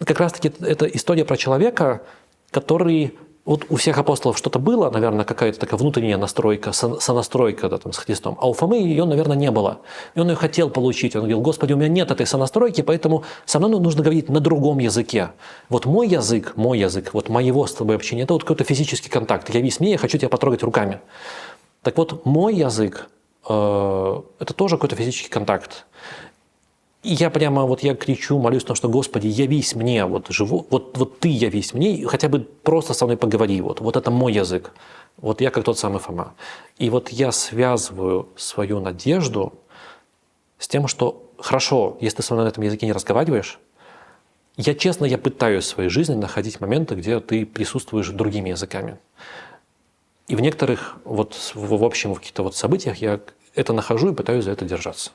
как раз-таки это история про человека, который... Вот у всех апостолов что-то было, наверное, какая-то такая внутренняя настройка, сонастройка с Христом, а у Фомы ее, наверное, не было. И он ее хотел получить. Он говорил: Господи, у меня нет этой сонастройки, поэтому со мной нужно говорить на другом языке. Вот мой язык, вот моего с тобой общения, это вот какой-то физический контакт. Явись мне, я хочу тебя потрогать руками. Так вот, мой язык это тоже какой-то физический контакт. И я кричу, молюсь о том, что, Господи, явись мне, вот ты явись мне, и хотя бы просто со мной поговори, вот это мой язык, вот я как тот самый Фома. И вот я связываю свою надежду с тем, что хорошо, если ты со мной на этом языке не разговариваешь, я пытаюсь в своей жизни находить моменты, где ты присутствуешь другими языками. И в некоторых, в общем, в каких-то событиях я это нахожу и пытаюсь за это держаться.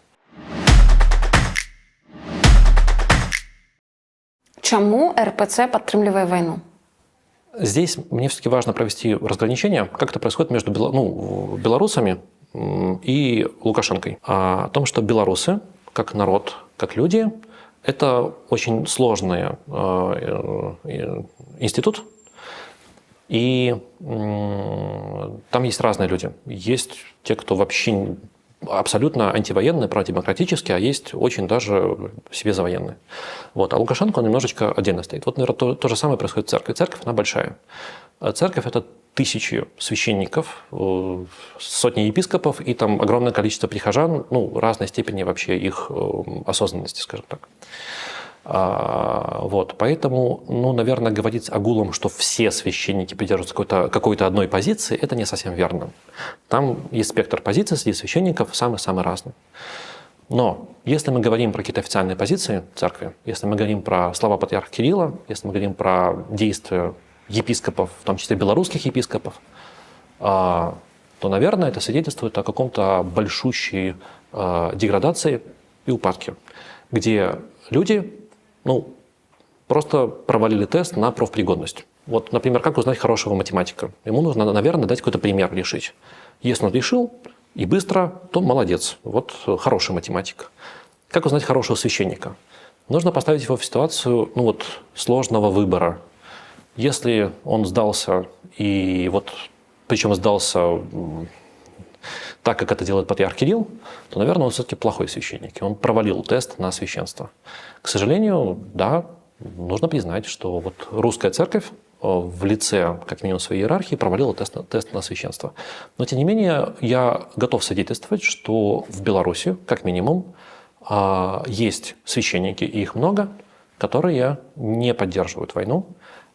Чему РПЦ поддерживает войну? Здесь мне все-таки важно провести разграничение, как это происходит между белорусами и Лукашенкой. О том, что белорусы, как народ, как люди, это очень сложный институт. И там есть разные люди. Есть те, кто вообще абсолютно антивоенные, продемократические, а есть очень даже себе за военные. Вот. А Лукашенко, он немножечко отдельно стоит. Вот, наверное, то же самое происходит в церкви. Церковь, она большая. Церковь – это тысячи священников, сотни епископов и там огромное количество прихожан, разной степени вообще их осознанности, скажем так. Вот, поэтому, наверное, говорить огулом, что все священники придерживаются какой-то одной позиции, это не совсем верно. Там есть спектр позиций среди священников самый-самый разный. Но если мы говорим про какие-то официальные позиции церкви, если мы говорим про слова патриарха Кирилла, если мы говорим про действия епископов, в том числе белорусских епископов, то, наверное, это свидетельствует о каком-то большущей деградации и упадке, где люди просто провалили тест на профпригодность. Вот, например, как узнать хорошего математика? Ему нужно, наверное, дать какой-то пример решить. Если он решил и быстро, то молодец. Вот хороший математик. Как узнать хорошего священника? Нужно поставить его в ситуацию сложного выбора. Если он сдался, причем сдался так, как это делает патриарх Кирилл, то, наверное, он все-таки плохой священник. И он провалил тест на священство. К сожалению, да, нужно признать, что русская церковь в лице, как минимум, своей иерархии провалила тест на священство. Но, тем не менее, я готов свидетельствовать, что в Беларуси, как минимум, есть священники, и их много, которые не поддерживают войну,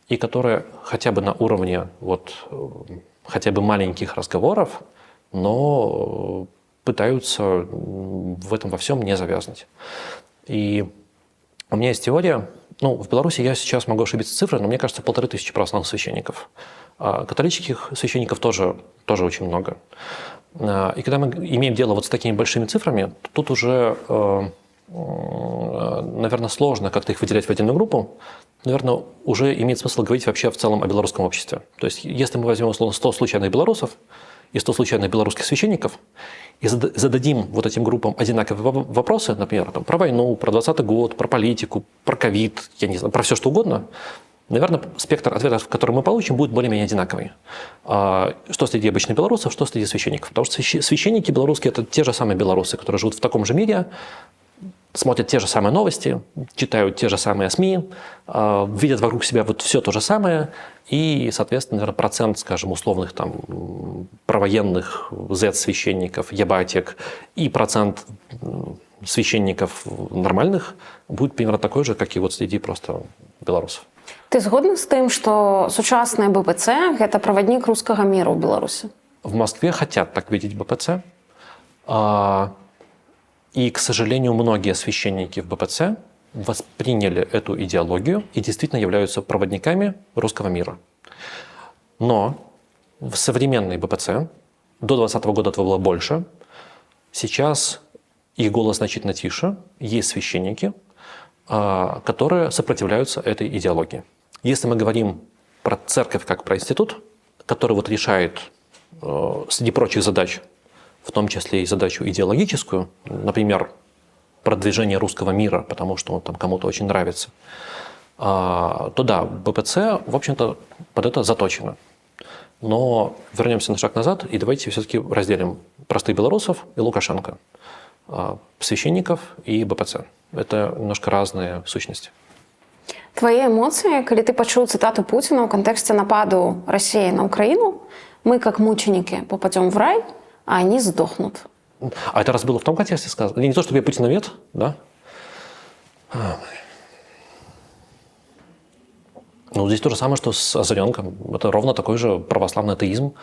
и которые хотя бы на уровне хотя бы маленьких разговоров, но пытаются в этом во всем не завязнуть. И у меня есть теория, в Беларуси я сейчас могу ошибиться цифрой, но мне кажется, 1500 православных священников. Католических священников тоже очень много. И когда мы имеем дело с такими большими цифрами, тут уже, наверное, сложно как-то их выделять в отдельную группу. Наверное, уже имеет смысл говорить вообще в целом о белорусском обществе. То есть, если мы возьмем, условно, 100 случайных белорусов и 100 случайных белорусских священников и зададим этим группам одинаковые вопросы, например, про войну, про 2020 год, про политику, про ковид, я не знаю, про все что угодно, наверное, спектр ответов, который мы получим, будет более-менее одинаковый. Что среди обычных белорусов, что среди священников. Потому что священники белорусские – это те же самые белорусы, которые живут в таком же мире, смотрят те же самые новости, читают те же самые СМИ, видят вокруг себя все то же самое, и, соответственно, наверное, процент, скажем, условных провоенных Z-священников, ебатек, и процент священников нормальных будет примерно такой же, как и среди просто белорусов. Ты згодны з тым, што сучасная БПЦ – гэта праваднік рускага міру ў Беларусі? В Москве хотят так видеть БПЦ. И, к сожалению, многие священники в БПЦ восприняли эту идеологию и действительно являются проводниками русского мира. Но в современной БПЦ, до 2020 года этого было больше, сейчас их голос значительно тише, есть священники, которые сопротивляются этой идеологии. Если мы говорим про церковь как про институт, который решает среди прочих задач, в том числе и задачу идеологическую, например, продвижение русского мира, потому что он кому-то очень нравится, то да, БПЦ, в общем-то, под это заточено. Но вернемся на шаг назад и давайте все-таки разделим простых белорусов и Лукашенко, священников и БПЦ. Это немножко разные сущности. Твои эмоции, когда ты почуў цитату Путина в контексте нападу России на Украину, мы, как мученики, попадем в рай, а они сдохнут. А это раз было в том контексте сказано? Не то, чтобы я путиновед, да? Здесь то же самое, что с Озаренком. Это ровно такой же православный атеизм,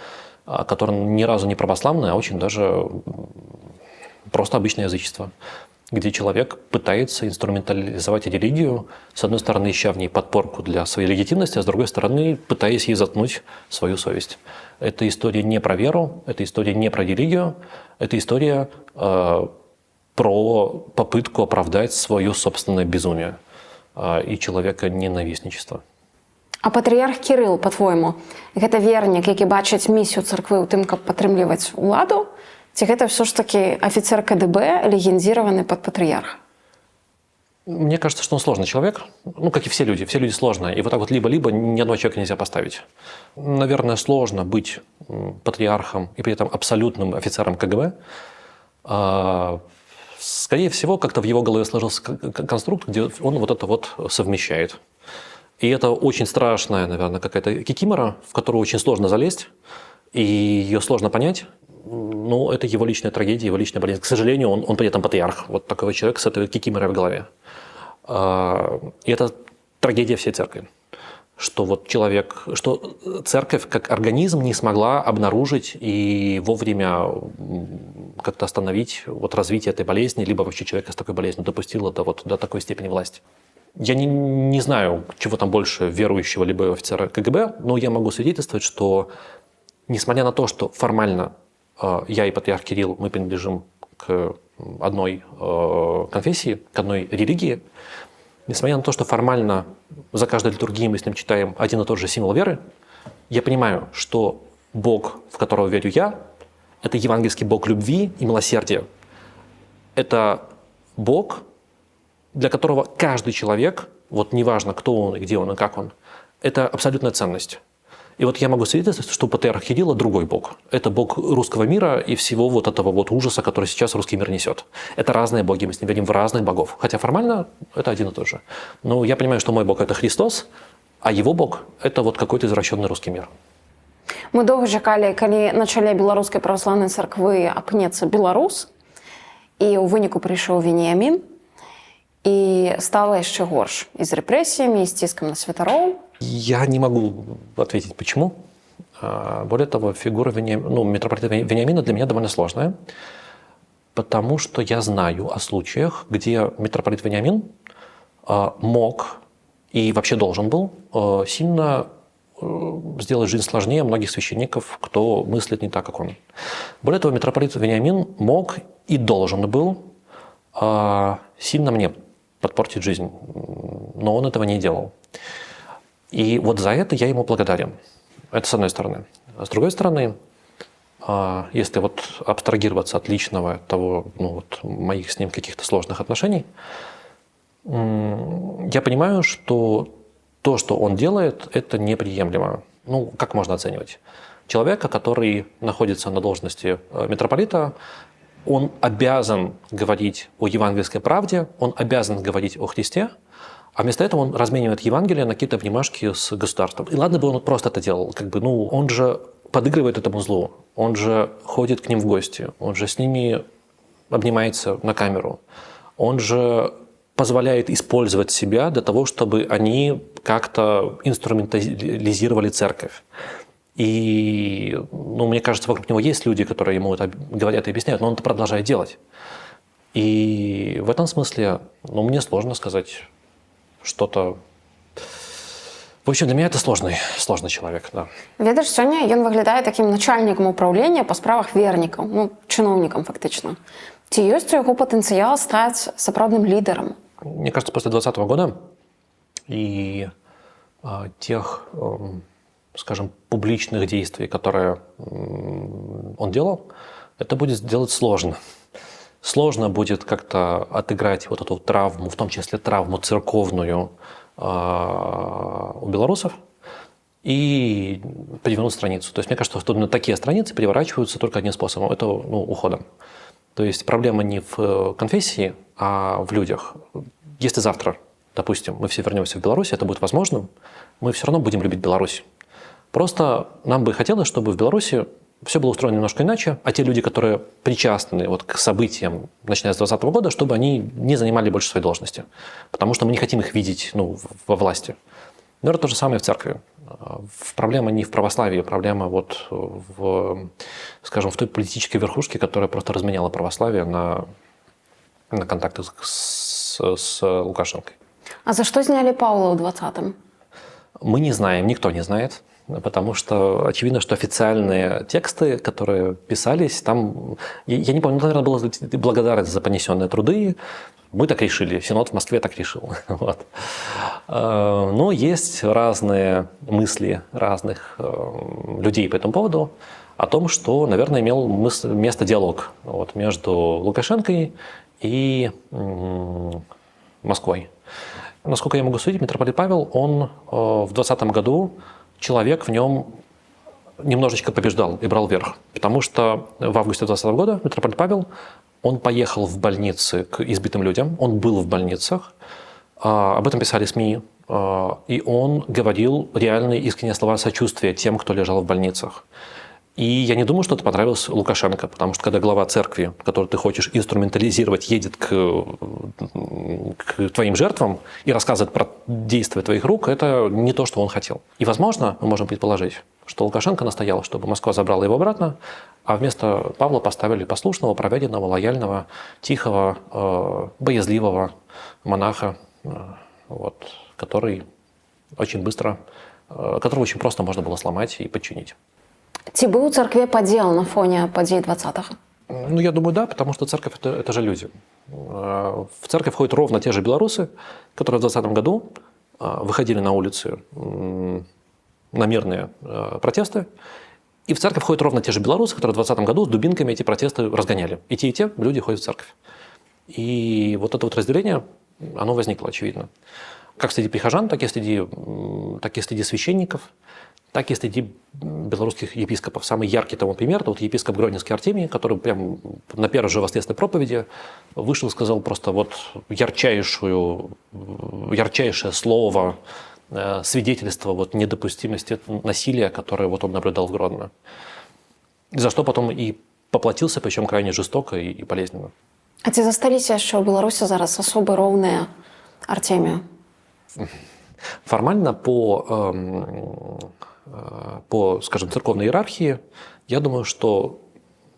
который ни разу не православный, а очень даже просто обычное язычество, где человек пытается инструментализовать религию, с одной стороны, ища в ней подпорку для своей легитимности, а с другой стороны, пытаясь ей заткнуть свою совесть. Это история не про веру, это история не про религию, это история про попытку оправдать свое собственное безумие и человека-ненавистничество. А патрыярх Кірыл, па-твойму, гэта вернік, які бачыць місію царквы ў тым, каб падтрымліваць уладу, ці гэта все ж таки офицер КДБ, легендированный под патриарха? Мне кажется, что он сложный человек, как и все люди сложные, и так либо-либо ни одного человека нельзя поставить. Наверное, сложно быть патриархом и при этом абсолютным офицером КГБ. Скорее всего, как-то в его голове сложился конструкт, где он это совмещает. И это очень страшная, наверное, какая-то кикимора, в которую очень сложно залезть, и ее сложно понять. Но это его личная трагедия, его личная болезнь. К сожалению, он при этом патриарх. Вот такой человек с этой кикиморой в голове. И это трагедия всей церкви. Что вот человек, что церковь как организм не смогла обнаружить и вовремя как-то остановить вот развитие этой болезни, либо вообще человека с такой болезнью допустил это вот до такой степени власти. Я не знаю, чего там больше, верующего либо офицера КГБ, но я могу свидетельствовать, что несмотря на то, что формально я и патриарх Кирилл, мы принадлежим к одной конфессии, к одной религии, несмотря на то, что формально за каждой литургией мы с ним читаем один и тот же символ веры, я понимаю, что Бог, в которого верю я, это евангельский Бог любви и милосердия. Это Бог, для которого каждый человек, вот неважно, кто он, и где он, и как он, это абсолютная ценность. И вот я могу свидетельствовать, что у патриарха Кирилла другой Бог. Это Бог русского мира и всего вот этого вот ужаса, который сейчас русский мир несет. Это разные боги, мы с ним верим в разных богов. Хотя формально это один и тот же. Но я понимаю, что мой Бог – это Христос, а его Бог – это вот какой-то извращенный русский мир. Мы долго чакалі, калі на чале беларускай праваслаўнай царквы апнецца беларус, і ў выніку прыйшоў Веніямін, і стала яшчэ горш. І з рэпрэсіямі, і з ціскам на святароў. Я не могу ответить, почему. Более того, фигура митрополита Вениамина для меня довольно сложная, потому что я знаю о случаях, где митрополит Вениамин мог и вообще должен был сильно сделать жизнь сложнее многих священников, кто мыслит не так, как он. Более того, митрополит Вениамин мог и должен был сильно мне подпортить жизнь, но он этого не делал. И вот за это я ему благодарен. Это с одной стороны. А с другой стороны, если вот абстрагироваться от личного того, моих с ним каких-то сложных отношений, я понимаю, что то, что он делает, это неприемлемо. Как можно оценивать? Человека, который находится на должности митрополита, он обязан говорить о евангельской правде, он обязан говорить о Христе, а вместо этого он разменивает Евангелие на какие-то обнимашки с государством. И ладно бы он просто это делал. Он же подыгрывает этому злу. Он же ходит к ним в гости. Он же с ними обнимается на камеру. Он же позволяет использовать себя для того, чтобы они как-то инструментализировали церковь. И, мне кажется, вокруг него есть люди, которые ему это говорят и объясняют, но он это продолжает делать. И в этом смысле, мне сложно сказать что-то. В общем, для меня это сложный человек, да. Ведаеш, сёння ён выглядае таким начальником управления по справах вернікаў, чыноўнікам фактычна. Ці ёсць у яго патэнцыял стаць сапраўдным лідерам? Мне кажется, после 2020 года и тех, скажем, публичных действий, которые он делал, это будет сделать сложно. Сложно будет как-то отыграть вот эту травму, в том числе травму церковную у белорусов, и перевернуть страницу. То есть мне кажется, что на такие страницы переворачиваются только одним способом – это уходом. То есть проблема не в конфессии, а в людях. Если завтра, допустим, мы все вернемся в Беларусь, это будет возможным, мы все равно будем любить Беларусь. Просто нам бы хотелось, чтобы в Беларуси все было устроено немножко иначе, а те люди, которые причастны к событиям, начиная с 2020 года, чтобы они не занимали больше своей должности. Потому что мы не хотим их видеть во власти. Наверное, то же самое в церкви. Проблема не в православии, проблема скажем, в той политической верхушке, которая просто разменяла православие на контакты с Лукашенкой. А за что сняли Павла в 20-м? Мы не знаем, никто не знает. Потому что очевидно, что официальные тексты, которые писались, там, я не помню, наверное, была благодарность за понесенные труды. Мы так решили, Синод в Москве так решил. Вот. Но есть разные мысли разных людей по этому поводу о том, что, наверное, имел место диалог между Лукашенко и Москвой. Насколько я могу судить, митрополит Павел, он в 2020 году человек в нем немножечко побеждал и брал верх. Потому что в августе 2020 года митрополит Павел, он поехал в больницы к избитым людям, он был в больницах, об этом писали СМИ, и он говорил реальные искренние слова сочувствия тем, кто лежал в больницах. И я не думаю, что это понравилось Лукашенко, потому что когда глава церкви, которую ты хочешь инструментализировать, едет к твоим жертвам и рассказывает про действия твоих рук, это не то, что он хотел. И, возможно, мы можем предположить, что Лукашенко настоял, чтобы Москва забрала его обратно, а вместо Павла поставили послушного, проверенного, лояльного, тихого, боязливого монаха, который очень быстро, которого очень просто можно было сломать и подчинить. Ці быў у царкве падзел на фоне падзей 20-го? Ну, я думаю, да, потому что церковь – это же люди. В церковь входят ровно те же белорусы, которые в 2020 году выходили на улицы на мирные протесты. И в церковь входят ровно те же белорусы, которые в 2020 году с дубинками эти протесты разгоняли. И те люди ходят в церковь. И вот это вот разделение, оно возникло, очевидно. Как среди прихожан, так и среди священников, так и среди белорусских епископов. Самый яркий тому пример – это вот епископ Гродненский Артемий, который прямо на первой же воскресной проповеди вышел и сказал просто вот ярчайшее слово, свидетельство вот недопустимости насилия, которое вот он наблюдал в Гродно. За что потом и поплатился, причем крайне жестоко и болезненно. А ці засталіся яшчэ ў Беларусі зараз асобы роўныя Артемію? Формально по, скажем, церковной иерархии, я думаю, что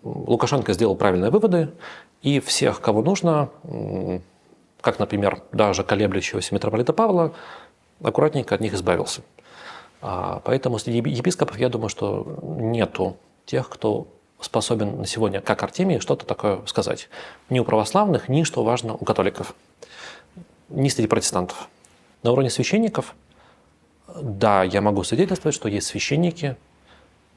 Лукашенко сделал правильные выводы, и всех, кого нужно, как, например, даже колеблющегося митрополита Павла, аккуратненько от них избавился. Поэтому среди епископов, я думаю, что нету тех, кто способен на сегодня, как Артемий, что-то такое сказать. Ни у православных, ни, что важно, у католиков, ни среди протестантов. На уровне священников, да, я могу свидетельствовать, что есть священники,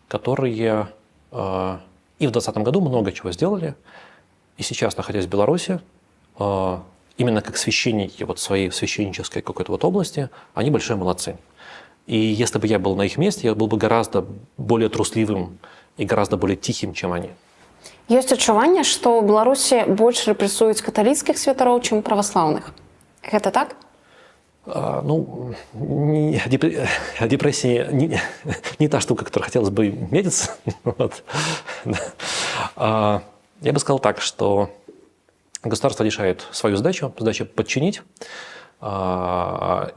которые и в 2020 году много чего сделали, и сейчас, находясь в Беларуси, именно как священники вот своей священнической какой-то вот области, они большие молодцы. И если бы я был на их месте, я был бы гораздо более трусливым и гораздо более тихим, чем они. Ёсць адчуванне, што ў Беларусі больш рэпрэсуюць каталіцкіх святароў, чым праваслаўных. Гэта так? Депрессия не та штука, которой хотелось бы мериться. Вот. Я бы сказал так, что государство решает свою задачу подчинить.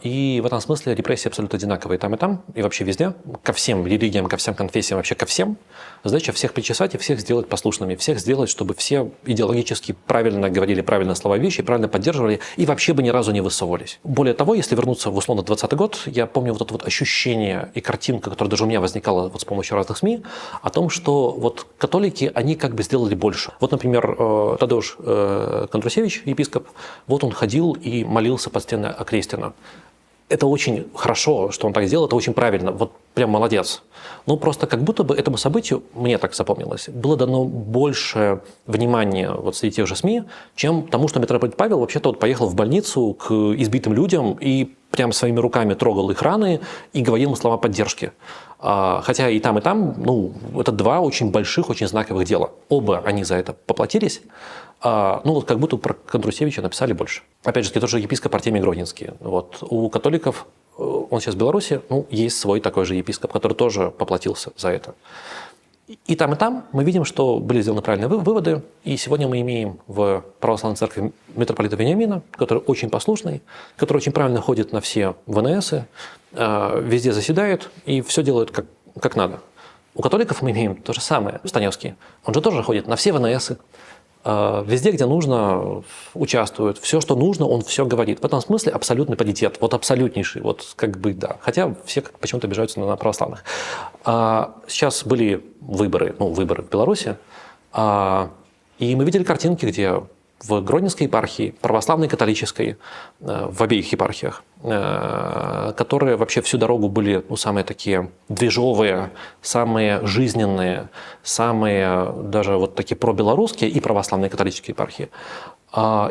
И в этом смысле репрессии абсолютно одинаковые там, и вообще везде, ко всем религиям, ко всем конфессиям, вообще ко всем. Задача всех причесать и всех сделать послушными, всех сделать, чтобы все идеологически правильно говорили правильные слова вещи, правильно поддерживали и вообще бы ни разу не высовывались. Более того, если вернуться в условно 20 год, я помню вот это вот ощущение и картинка, которая даже у меня возникала вот с помощью разных СМИ, о том, что вот католики, они как бы сделали больше. Вот, например, Тадеуш Кондрусевич, епископ, вот он ходил и молился под стеной Окрестина. Это очень хорошо, что он так сделал, это очень правильно, вот прям молодец. Но просто как будто бы этому событию, мне так запомнилось, было дано больше внимания вот среди тех же СМИ, чем тому, что митрополит Павел вообще-то вот поехал в больницу к избитым людям и прям своими руками трогал их раны и говорил им слова поддержки. Хотя и там, это два очень больших, очень знаковых дела. Оба они за это поплатились. Вот как будто про Кондрусевича написали больше. Опять же, тот же епископ Артемий Гродненский. Вот. У католиков, он сейчас в Беларуси, есть свой такой же епископ, который тоже поплатился за это. И там мы видим, что были сделаны правильные выводы. И сегодня мы имеем в православной церкви митрополита Вениамина, который очень послушный, который очень правильно ходит на все ВНСы, везде заседает и все делает как надо. У католиков мы имеем то же самое. Станевский, он же тоже ходит на все ВНСы, везде, где нужно, участвует. Все, что нужно, он все говорит. В этом смысле абсолютный паритет. Вот абсолютнейший. Вот как бы да. Хотя все почему-то обижаются на православных. Сейчас были выборы в Беларуси. И мы видели картинки, где в Гродненской епархии, православной, католической, в обеих епархиях, которые вообще всю дорогу были самые такие движовые, самые жизненные, самые даже вот такие пробелорусские и православные католические епархии.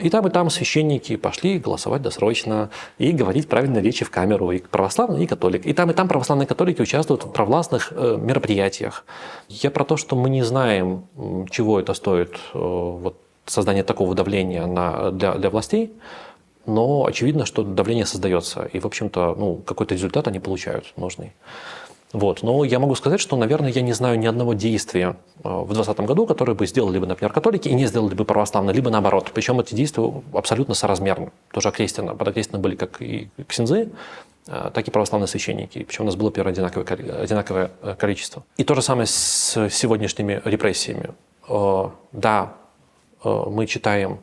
И там священники пошли голосовать досрочно и говорить правильные речи в камеру, и православные, и католик. И там православные католики участвуют в провластных мероприятиях. Я про то, что мы не знаем, чего это стоит, вот, создание такого давления для властей. но очевидно, что давление создается, и, в общем-то, ну, какой-то результат они получают нужный. Вот. Но я могу сказать, что, наверное, я не знаю ни одного действия в 2020 году, которое бы сделали бы, например, католики и не сделали бы православные, либо наоборот. Причем эти действия абсолютно соразмерны. Тоже окрестенно. Подокрестенно были как и ксензы, так и православные священники. Причем у нас было примерно одинаковое количество. И то же самое с сегодняшними репрессиями. Да, мы читаем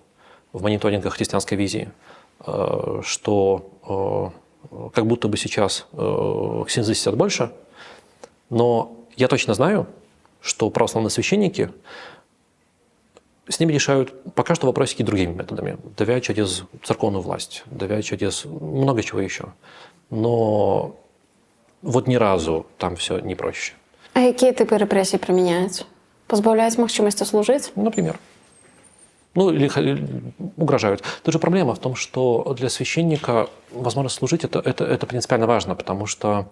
в мониторингах христианской визии, что как будто бы сейчас ксензы сидят больше, но я точно знаю, что православные священники с ними решают пока что вопросики другими методами, давя через церковную власть, давя через много чего еще. Но вот ни разу там все не проще. А какие типы репрессий применяются? Позбавляют махчимости служить? Например. Ну, или угрожают. Тут же проблема в том, что для священника возможность служить это принципиально важно, потому что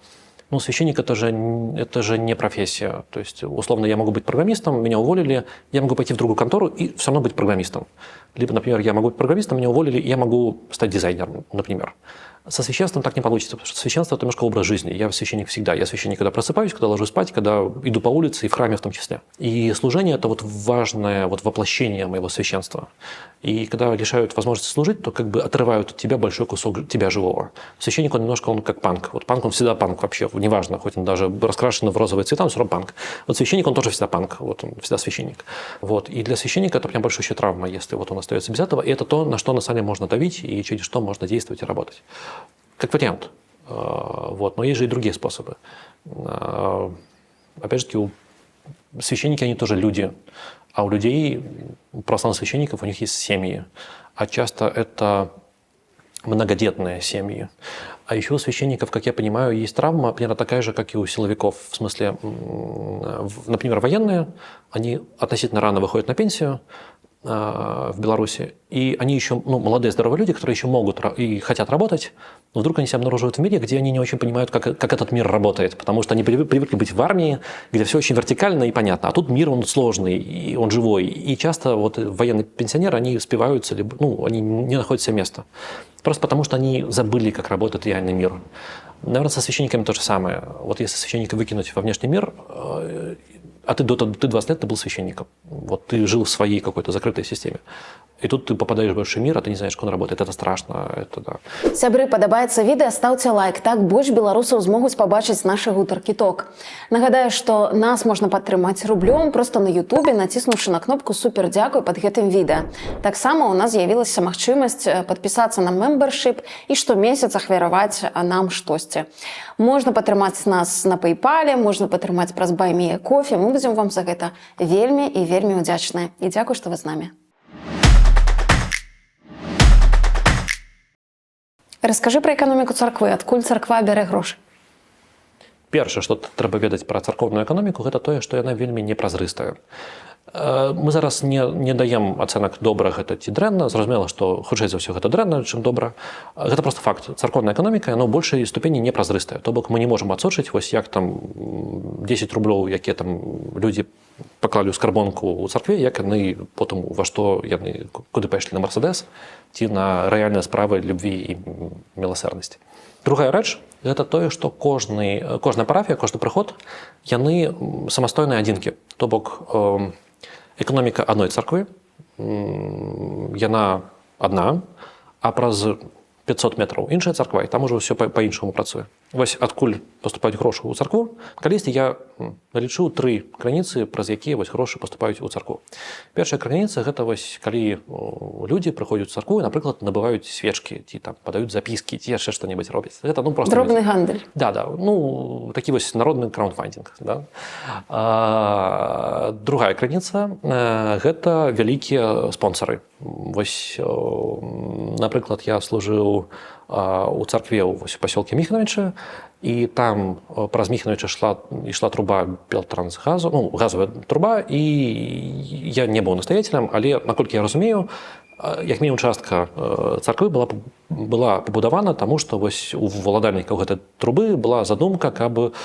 ну, священник это же не профессия. То есть, условно, я могу быть программистом, меня уволили, я могу пойти в другую контору и все равно быть программистом. Либо, например, я могу быть программистом, меня уволили, и я могу стать дизайнером, например. Со священством так не получится, потому что священство – это немножко образ жизни. Я священник всегда. Я священник, когда просыпаюсь, когда ложусь спать, когда иду по улице и в храме в том числе. И служение – это вот важное вот воплощение моего священства. И когда лишают возможности служить, то как бы отрывают от тебя большой кусок тебя живого. Священник, он немножко как панк. Вот панк, он всегда панк вообще, неважно, хоть он даже раскрашен в розовые цвета, он все равно панк. Вот священник, он тоже всегда панк, вот он всегда священник. Вот. И для священника это прям большая еще травма, если вот он остается без этого. И это то, на что на самом деле можно давить, и через что можно действовать и работать. Как вариант. Вот. Но есть же и другие способы. Опять же, священники, они тоже люди. А у людей, у православных священников, у них есть семьи. А часто это многодетные семьи. А еще у священников, как я понимаю, есть травма, примерно такая же, как и у силовиков. В смысле, например, военные, они относительно рано выходят на пенсию в Беларуси, и они еще молодые, здоровые люди, которые еще могут и хотят работать, но вдруг они себя обнаруживают в мире, где они не очень понимают, как этот мир работает, потому что они привыкли быть в армии, где все очень вертикально и понятно, а тут мир, он сложный, и он живой, и часто вот военные пенсионеры, они спиваются, либо, они не находят себе места, просто потому что они забыли, как работает реальный мир. Наверное, со священниками то же самое. Вот если священника выкинуть во внешний мир, а ты 20 лет ты был священником. Вот ты жил в своей какой-то закрытой системе. И тут ты попадаешь в большой мир, а ты не знаешь, как он работает. Это страшно. Это да. Сябры, падабаецца відэа, стаўце лайк. Так больш беларусаў змогуць пабачыць нашы гутаркі ток. Нагадаю, што нас можна падтрымаць рублём проста на Ютубе, націснуўшы на кнопку «Супер дзякуй» пад гэтым відэа. Таксама ў нас з'явілася магчымасць падпісацца на мембершып і штомесяц ахвяраваць нам штосьці. Можна падтрымаць нас на PayPal, можна падтрымаць праз Buy Me a Coffee. Мы будзем вам за гэта вельмі і вельмі ўдзячныя. І дзякуй, што вы з намі. Раскажы пра эканоміку царквы, адкуль царква бярэ грошы? Першае, што трэба ведаць пра царкоўную эканоміку, гэта тое, што яна вельмі непразрыстая. Мы зараз не даем ацэнак добра гэта ці дрэнна. Зразумела, што хутчэй за ўсё гэта дрэнна, чым добра. Гэта просто факт. Царкоўная эканоміка, яна ў большай ступені непразрыстая. То бок мы не можам адсочыць, вось як там 10 рублёў, якія там людзі паклалі ў скарбонку ў царкве, як яны потым во што яны куды пайшлі, на Мерседес ці на рэальныя справы любві і міласэрнасці. Другая рэч гэта тое, што кожная парафія, кожны прыход, яны самастойныя адзінкі. То бок эканоміка адной царквы, яна адна, а праз 500 метраў іншая царква, і там ужо ўсё па-іншаму працуе. Вось адкуль паступаюць грошы ў царкву. Калісьці я налічыў 3 крыніцы, праз якія вось грошы паступаюць у царкву. Першая крыніца гэта вось калі людзі прыходзяць у царкву і, напрыклад, набываюць свечкі, ці там падаюць запіскі, ці яшчэ што-небудзь робяць. Гэта просто дробны гандаль. Да, такі вось народны краундфандинг, да. Другая крыніца гэта вялікія спонсары. Вось, напрыклад, я служыў у царкве у пасёлке Міхановича, і там праз Міхановича ішла труба Белтрансгазу, газовая труба, і я не быў настаятелем, але, наколькі я разумею, як мінімум частка царквы была пабудавана, таму што вось у ўладальнікаў гэтай трубы была задумка, каб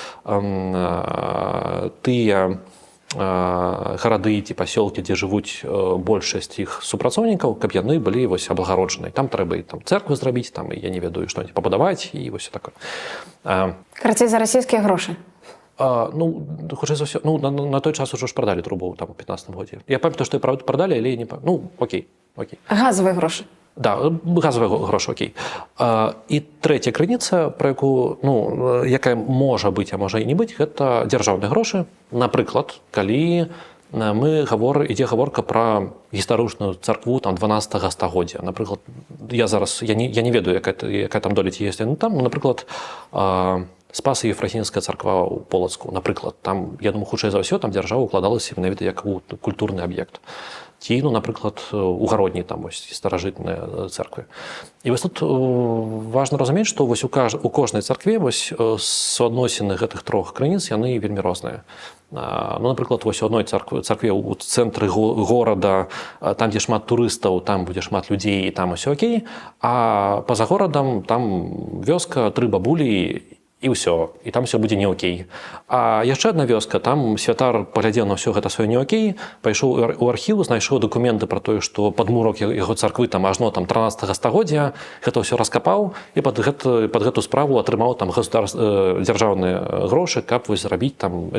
тыя гарады ці пасёлкі, дзе жывуць большасць іх супрацоўнікаў, каб яны былі вось аблагароджаныя. Там трэба і там цэрквы зрабіць, там я не ведаю, што пабудаваць і вось такое. Карацей, за расійскія грошы. Ну, хутчэй за ўсё, ну, на той час ужо ж прадалі трубу там у 15-м годзе. Я памятаю, што і прадалі, але не памятаю. Ну, окей. Газавыя грошы. Да, газовые грошы, окей. І трэця крыніца, пра якую, ну, якая можа быць, а можа і не быць, гэта дзяржаўныя грошы. Напрыклад, калі ідзе гаворка пра гістарычную царкву там 12-го стагоддзя. Напрыклад, я не ведаю, якая там доля ці ёсць там, напрыклад, Спаса-Єфросінська царква у Полацку, напрыклад, там, я думаю, хутчэй за ўсё, там дзяржава ўкладалася менавіта як культурны аб'ект. Ці, ну, напрыклад, у Гародні, там вось старажытныя цэрквы. І вось тут важна разумець, што вось у кожнай царкве вось суадносіны гэтых трох крыніц, яны вельмі розныя. Ну, напрыклад, вось у адной царкве ў цэнтры горада, там, дзе шмат турыстаў, там будзе шмат людзей, і там усё окей, а па-за горадам там вёска, 3 бабулі, і ўсё, і там усё будзе не окей. А яшчэ адна вёска, там святар паглядзеў на ўсё гэта сваё не окей, пайшоў у архіў, знайшоў дакументы пра тое, што падмурок яго царквы там ажно там 13-го стагоддзя, гэта ўсё раскапаў і пад гэту справу атрымаў там дзяржаўныя грошы, каб вось зрабіць там,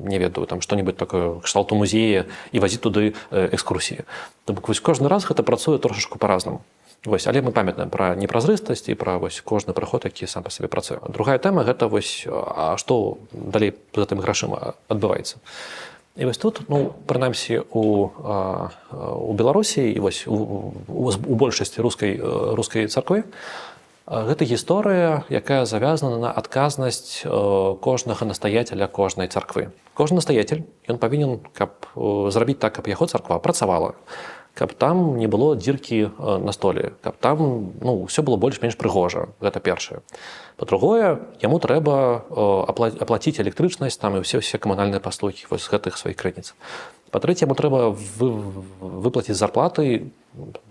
не ведаю, там што-небудзь такое кшталту музея і вазіць туды экскурсіі. То бок вось кожны раз гэта працуе трошачку па-разнаму. Вось, але мы памятаем пра непразрыстасць і пра вось кожны прыход, які сам па сабе працуе. Другая тэма гэта вось, а што далей з гэтымі грашыма адбываецца. І вось тут, ну, прынамсі у Беларусі і вось у большасці рускай царквы гэта гісторыя, якая завязана на адказнасць кожнага настаяцеля кожнай царквы. Кожны настаяцель, ён павінен, каб зрабіць так, каб яго царква працавала, каб там не было дзіркі на столе, каб там, ну, ўсё было больш-менш прыгожа, гэта першае. Па-другое, яму трэба аплаціць электрычнасць там і ўсе камунальныя паслугі вось з гэтых сваіх крыніц. Па-трэцяе, яму трэба выплаціць зарплаты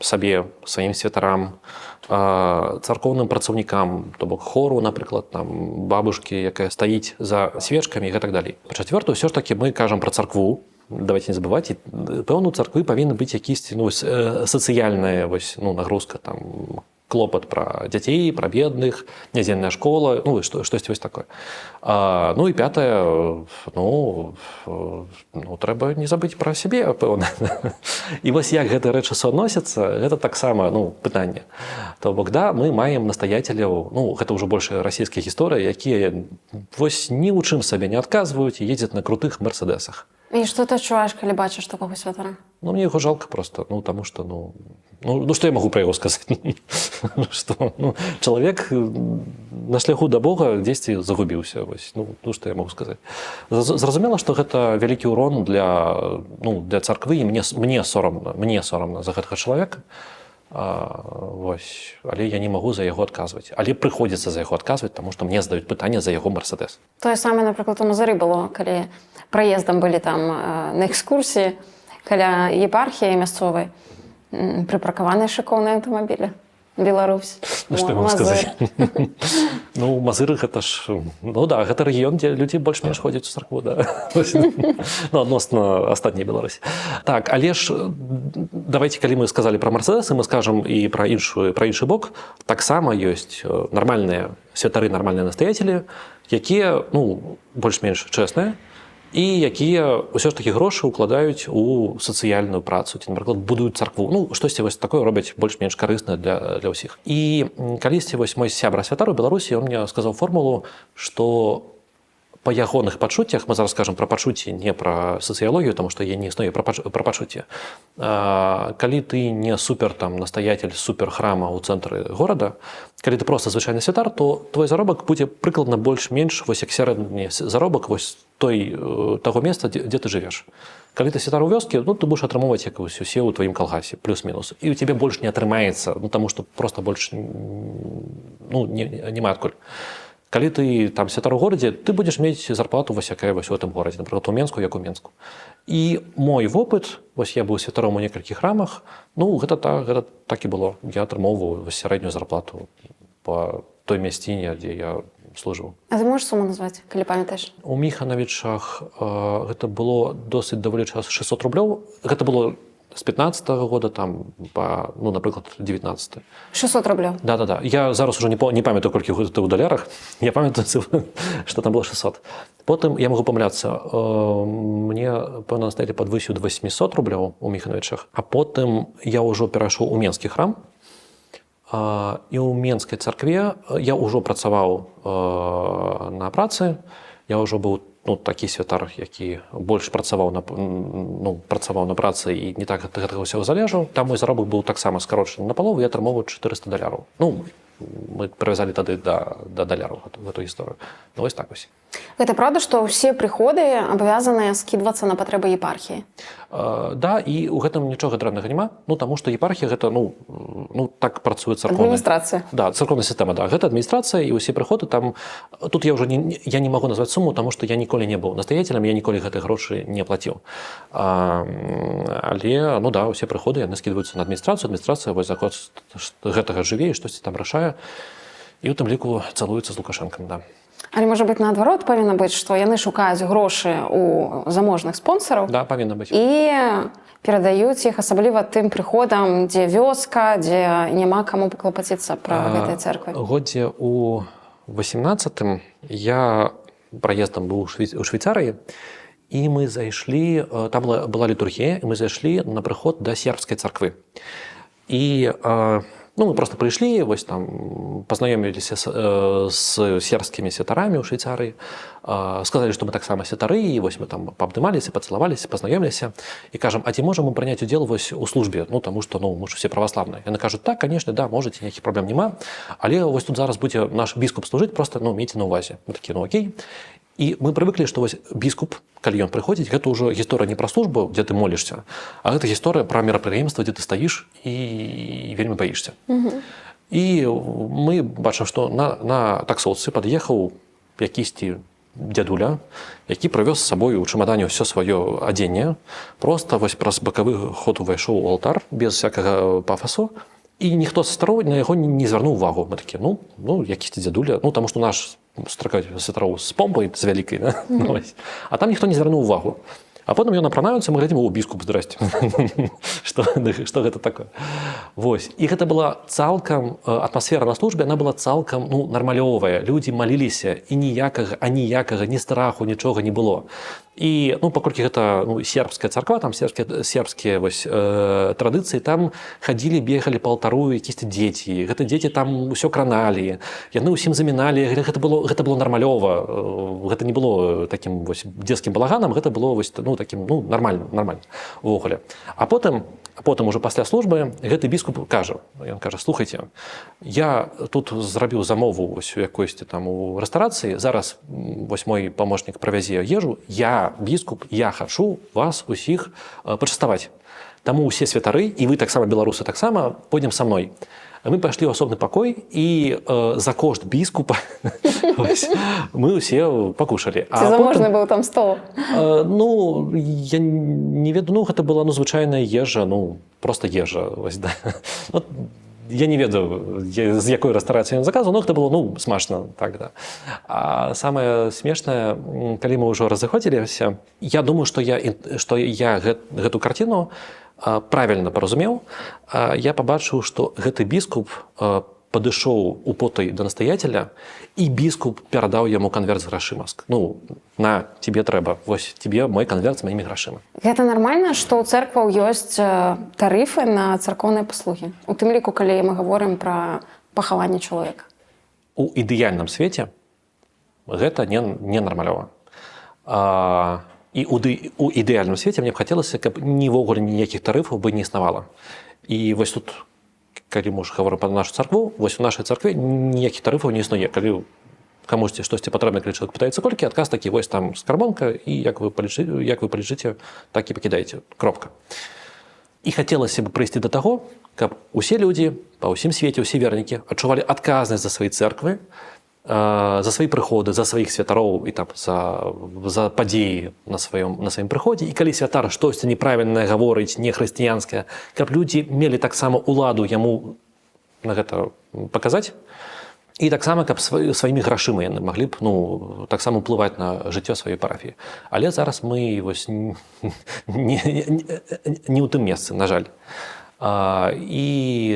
сабе, сваім святарам, царкоўным працаўнікам, то бок хору, напрыклад, там бабушкі, якая стаіць за свечкамі і гэтак далей. Па-чацвёртае, ўсё ж такі мы кажам пра царкву. Давайте не забываць, пэўна, у царквы павінны быць якісьці, ну, сацыяльная вось, ну, нагрузка, там, клопат пра дзяцей, пра бедных, нядзельная школа, ну, штосьці вось такое. Ну і пятае, ну, трэба не забыць пра сябе, пэўна. І вось як гэтыя рэчы суадносяцца, гэта таксама, ну, пытанне. То бок, да, мы маем настаяцеляў, ну, гэта ўжо больш расійскія гісторыі, якія вось ні ў чым сабе не адказваюць і ездзяць на крутых мерседесах. І што ты адчуваеш, калі бачыш такога святара? Ну, мне яго жалко просто, ну, таму што, ну, што я магу пра яго сказаць? Што, ну, чалавек на шляху да Бога дзесьці загубіўся, вось, ну, што я магу сказаць? Зразумела, што гэта вялікі ўрон для царквы, і мне сорамна за гэтага чалавека. Вось, але я не магу за яго адказваць. Але прыходзіцца за яго адказваць, таму што мне задаюць пытанне за яго мерседес. Тое самае, напрыклад, у Мазыры было, калі праездам былі там на экскурсіі каля епархіі мясцовай прыпаркаваныя шыкоўныя аўтамабілі. Беларусь. Што я магу сказаць? Ну, Мазыры гэта ж... Ну да, гэта рэгіён, дзе людзі больш-менш ходзяць у царкву, да. Ну, адносна астатняй Беларусі. Так, але ж, давайте, калі мы сказалі пра мерседесы, мы скажам і пра іншы бок. Таксама ёсць нармальныя святары, нармальныя настаяцелі, якія, ну, больш-менш чэсныя, і якія ўсё ж такі грошы ўкладаюць у сацыяльную працу, ці, напрыклад, будуюць царкву. Ну, штосьці вось такое робяць больш-менш карыснае для ўсіх. І калісьці вось мой сябра святар у Беларусі, ён мне сказаў формулу, што па ягоных пачуццях, мы зараз скажам пра пачуцці, не пра сацыялогію, таму што я не існуе пра пачуцці. Калі ты не супер там настаяцель супер храма ў цэнтры горада, калі ты проста звычайны святар, то твой заробак будзе прыкладна больш-менш вось як сярэдні заробак вось таго месца, дзе ты жывеш. Калі ты святар у вёскі, ну, ты будзеш атрымоўваць як усе ў тваім калгасе, плюс-мінус. І ў цябе больш не атрымаецца, ну, таму што проста больш, ну, няма адкуль. Калі ты там святар у горадзе, ты будзеш мець зарплату вось якая вось у гэтым горадзе, напрыклад, у Менску, як у Менску. І мой вопыт, вось я быў святаром у некалькіх храмах, ну, гэта так і было. Я атрымоўваў сярэднюю зарплату па той мясціне, дзе я служыў. А ты можаш суму назваць, калі памятаеш? У Міханавічах гэта было досыць даволі час 600 рублёў. Гэта было з 15-го года там па, ну, напрыклад, 19. 600 рублёў. Да. Я зараз уже не памятаю, колькі гэта ў далярах. Я памятаю, што там было 600. Потым я магу памыляцца. Мне, пэўна, сталі падвысіў до 800 рублёў у Міханавічах, а потым я ўжо перайшоў у Менскі храм. І ў Менскай царкве я ўжо працаваў на працы. Я ўжо быў, ну, такі святар, які больш працаваў на працы і не так гэтага ўсяго залежаў. Там мой заробак быў таксама скарочаны на палову, я атрымоўваў 400 даляраў. Ну, мы прывязалі тады да даляраў гэту гісторыю. Ну, вось так вось. Гэта правда, што ўсе прыходы абавязаныя скідвацца на патрэбы епархіі? Да, і ў гэтым нічога дрэннага няма. Ну, таму што епархія гэта, ну так працуе царкоўная. Адміністрацыя. Да, царкоўная сістэма, да. Гэта адміністрацыя, і ўсе прыходы там... Тут я ўжо я не магу назваць суму, таму што я ніколі не быў настаятелем, я ніколі гэтых грошай не плаціў. Але, ну да, усе прыходы, яны скідваюцца на адміністрацыю. Адміністрацыя вось за кошт гэтага жыве і штосьці там рашае. І ў тым ліку цалуецца з Лукашэнкам, да. Але, можа быць, наадварот павінна быць, што яны шукаюць грошы ў заможных спонсараў. Да, павінна быць. І перадаюць іх асабліва тым прыходам, дзе вёска, дзе няма каму паклапаціцца пра гэтыя цэрквы. Годзе ў 18-м я праездам быў у Швейцарыі, і мы зайшлі, там была літургія, і мы зайшлі на прыход да сербскай царквы. І мы просто прыйшлі, вось там пазнаёміліся з сербскімі святарамі ў Швейцарыі, сказалі, што мы таксама святары, і вось мы там паабдымаліся, пацалаваліся, пазнаёміліся і кажам, а ці можам мы прыняць удзел вось у службе, ну таму што мы ж усе праваслаўныя. Яны кажуць, так, канешне, да, можаце, ніякіх праблем няма, але вось тут зараз будзе наш біскуп служыць, просто мейце на ўвазе. Мы такі, окей. І мы прывыклі, што вось біскуп, калі ён прыходзіць, гэта ўжо гісторыя не пра службу, дзе ты молішся, а гэта гісторыя пра мерапрыемства, дзе ты стаіш і вельмі баішся. І мы бачым, што на таксоўцы пад'ехаў якісьці дзядуля, які прывёз з сабой у чамадане ўсё сваё адзенне, проста вось праз бакавы ход увайшоў у алтар без всякага пафасу, і ніхто са староў на яго не звярнуў увагу. Мы такі, якісьці дзядуля, таму што наш стракаць святароў з помпай, з вялікай, да? А там ніхто не звярнуў увагу. А потым ён апранаецца, мы глядзім, біскуп, здрасце. Што гэта такое? Вось. І гэта была цалкам, атмасфера на службе, она была цалкам нармалёвая. Людзі маліліся, і ніякага, ні страху, нічога не было. І, паколькі гэта сербская царква, там сербскія традыцыі, там хадзілі, бегалі па алтару якісь дзеці. Гэта дзеці там усё краналі, яны ўсім заміналі, гэта было нармалёва, гэта не было такім дзецкім балаганам, гэта было такім нармальна увогуле. А потым уже пасля службы гэты біскуп кажа, ён кажа, слухайце, я тут зрабіў замову у якойсьці там у рэстарацыі, зараз мой памочнік правязе ежу, я біскуп, я хачу вас усіх пачаставаць. Таму усе святары, і вы таксама беларусы таксама, пойдзем са мной. Мы пайшлі ў асобны пакой, і за кошт біскупа мы ўсе пакушалі. Ці заможны быў там стол? Я не ведаю, гэта была звычайная ежа, проста ежа. Я не ведаю, з якой рэстарацыі ён заказваў, но гэта было, смачна. Так, да. А самае смешнае, калі мы ўжо разыходзіліся, я думаю, што я гэту карціну правільна паразумеў. Я пабачыў, што гэты біскуп падышоў у потай да настаятеля, і біскуп перадаў яму канверт з грашыма. На, тебе трэба, вось тебе мой канверт з маімі грашыма. Гэта нармальна, што ў цэркваў ёсць тарыфы на царкоўныя паслугі? У тым ліку, калі мы гаворым пра пахаванне чалавека. У ідэальным свеце гэта не нармалёва. І у ідэальным свеце мне б хацелася, каб нівогуле ніякіх тарыфаў бы не існавала. І вось тут, калі мы гаворым пра нашу царкву, вось у нашай царкве ніякіх тарыфаў не існуе. Калі камусьці штосьці патрэбна, калі чалавек пытаецца колькі, адказ такі, вось там скарбонка, і як вы палічыце, так і пакідаеце. Кропка. І хацелася б прыйсці да таго, каб усе людзі па ўсім свеце, усе вернікі адчувалі адказнасць за свае цэрквы, за свае прыходы, за сваіх святароў і там за падзеі на сваім прыходзе. І калі святар штосьці неправільнае гаворыць, не хрысціянскае, каб людзі мелі таксама ўладу яму на гэта паказаць, І таксама, каб сваімі грашыма яны маглі б таксама ўплываць на жыццё сваёй парафіі. Але зараз мы вось не ў тым месцы, на жаль. І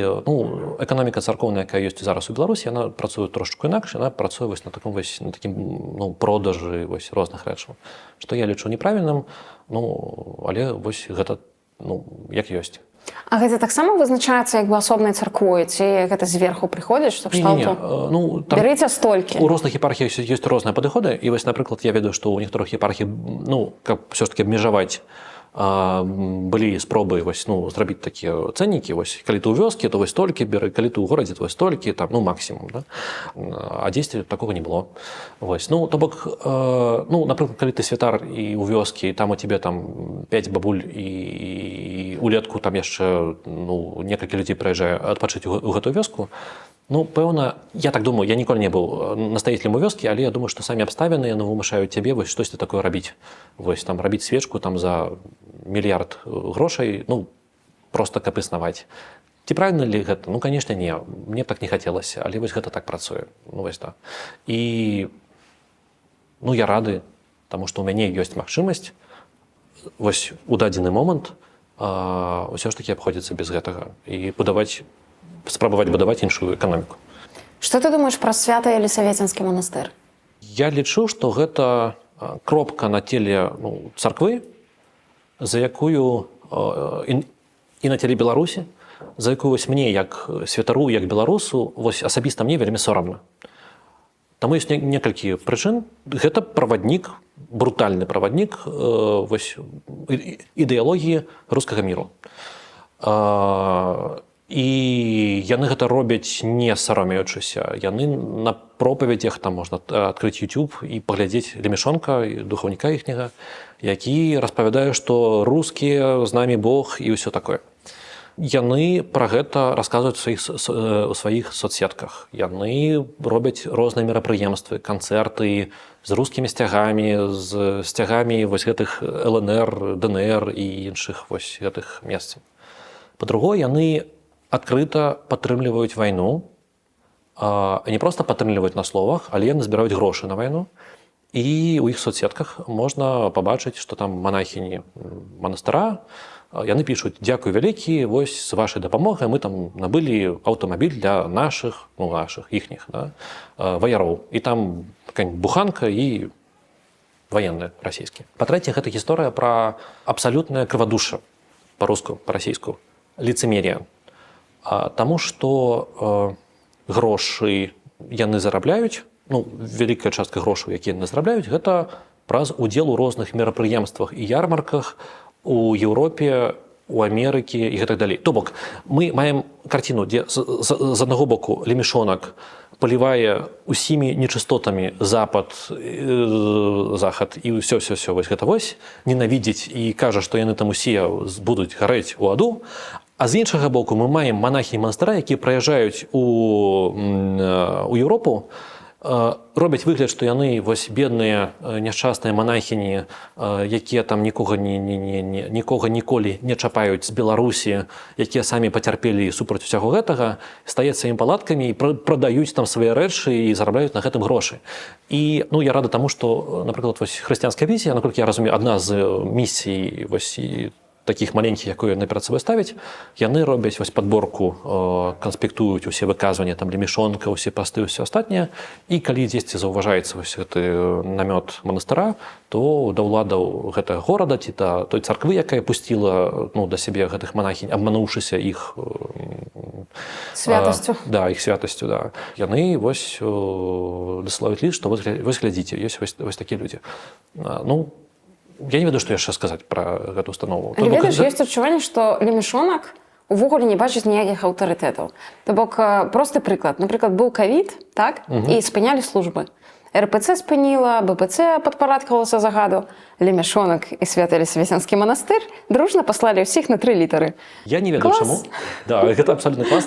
эканоміка царкоўная, якая ёсць зараз у Беларусі, яна працуе трошку інакш, яна працуе вось на такім продажы розных рэчаў, што я лічу неправільным, але вось гэта як ёсць. А гэта таксама вызначаецца як бы асобнай царквой, ці гэта зверху прыходзіць, што кшталту бярыце столькі? У розных епархіях ёсць розныя падыходы, і вось, напрыклад, я ведаю, што ў некаторых епархій, каб ўсё ж такі абмежаваць, былі спробы зрабіць такія цэннікі, калі ты ў вёскі, то вось столькі бяры, калі ты ў горадзе, то вось столькі, максімум, да? А дзесьці такога не было. То бок, напрыклад, калі ты святар і ў вёскі, і там у тебе 5 бабуль, і улетку там яшчэ некалькі людзей прыязджае адпачыць у гэтую вёску, пэўна, я так думаю, я ніколі не быў настаіцелем у вёскі, але я думаю, што самі абставіны яны вымушаюць цябе штосьці такое рабіць. Там рабіць свечку за мільярд грошай, проста каб існаваць. Ці правільна ли гэта? Канешне, не. Мне так не хацелася, але гэта так працуе. І я рады, таму што ў мяне ёсць магчымасць у дадзены момант ўсё ж такі абходзіцца без гэтага і спрабаваць будаваць іншую эканоміку. Што ты думаеш пра Свята-Елісаветинскі манастыр? Я лічу, што гэта кропка на теле царквы, за якую і на теле Беларусі, за якую мне як святару, як беларусу, асабіста мне вельмі сорамна. Таму ёсць некалькі прычын. Гэта праваднік, брутальны праваднік ідэалогіі рускага міру. І яны гэта робяць не саромеючыся. Яны на пропаведзях, там можна адкрыць YouTube і паглядзець Лемешонка, духоўніка іхняга, які распавядае, што рускія, з намі Бог і ўсё такое. Яны пра гэта расказваюць у сваіх соцсетках. Яны робяць розныя мерапрыемствы, канцэрты з рускімі сцягамі, з сцягамі гэтых ЛНР, ДНР і іншых гэтых месцаў. Па-другое, яны адкрыта падтрымліваюць вайну, не проста падтрымліваюць на словах, але яны збіраюць грошы на вайну. І ў іх соцсетках можна пабачыць, што там монахіні манастыра, яны пішуць: «Дзякуй вялікі, з вашай дапамогай мы там набылі аўтамабіль для нашых, іхніх, ваяроў». І там буханка і ваенны расійскі. Па-трэцяе, гэта гісторыя пра абсалютнае крывадушша, па-руску, па-расійску, лицемерие. Таму што грошы яны зарабляюць, вялікая частка грошаў, якія яны зарабляюць, гэта праз удзел у розных мерапрыемствах і ярмарках у Еўропе, у Амерыкі і гэтак далей. То бок, мы маем карціну, дзе з аднаго боку Лемешонак палівае усімі нечыстотамі захад і ўсё гэта ненавідзець і кажа, што яны там усе будуць гарэць у аду. А з іншага боку мы маем монахі манастыра, якія прыязджаюць у Еўропу, робяць выгляд, што яны бедныя няшчасныя монахіні, якія там нікога ніколі не чапаюць з Беларусі, якія самі пацярпелі супраць усяго гэтага, стаяць сваімі палаткамі і прадаюць там свае рэчы і зарабляюць на гэтым грошы. І я рада таму, што, напрыклад, хрысціянская візія, наколькі я разумею, адна з місій такіх маленькіх, якую яны перад сабой ставяць, яны робяць падборку, канспектуюць усе выказванні Лемешонка, усе пасты, ўсё астатняе, і калі дзесьці заўважаецца гэты намёт манастыра, то да ўладаў гэтага горада ці да той царквы, якая пусціла да сябе гэтых монахінь, абмануўшыся іх святасцю. Іх святасцю, да. Яны дасылаюць ліст, што глядзіце, ёсць такія людзі. Я не ведаю, што яшчэ сказаць пра гэту установу. Але ведаеш, ёсць адчуванне, што Лемешонак увогуле не бачыць ніякіх аўтарытэтаў. То бок, просты прыклад. Напрыклад, быў ковід, так? І спынялі службы. РПЦ спыніла, БПЦ падпарадкавалася загаду. Лемешонак і Свята-Елісаветинскі манастыр дружна паслалі ўсіх на 3 літары. Я не ведаю, чаму. Да, гэта абсолютно клас.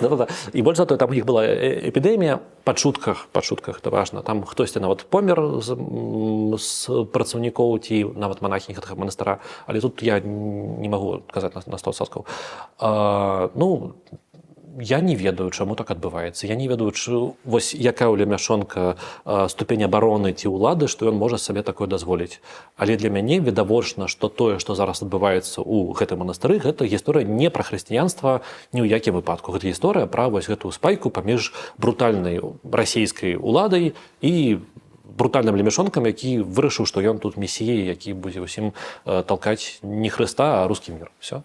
І больш за тое, там у іх была эпідэмія па чутках, это важна. Там хтосьці нават помер з працаўнікоў ці нават монахінь гэтага манастыра, але тут я не магу казаць на 100%. Я не ведаю, чаму так адбываецца. Я не ведаю, вось якая ў Лемяшонка ступень абароны ці ўлады, што ён можа сабе такое дазволіць. Але для мяне відавочна, што тое, што зараз адбываецца ў гэтым манастыры, гэта гісторыя не пра хрысціянства ні ў якім выпадку. Гэта гісторыя пра вось гэтую спайку паміж брутальнай расійскай уладай і брутальным Лемяшонкам, які вырашыў, што ён тут месія, які будзе ўсім талкаць не Хрыста, а рускі мір. Все.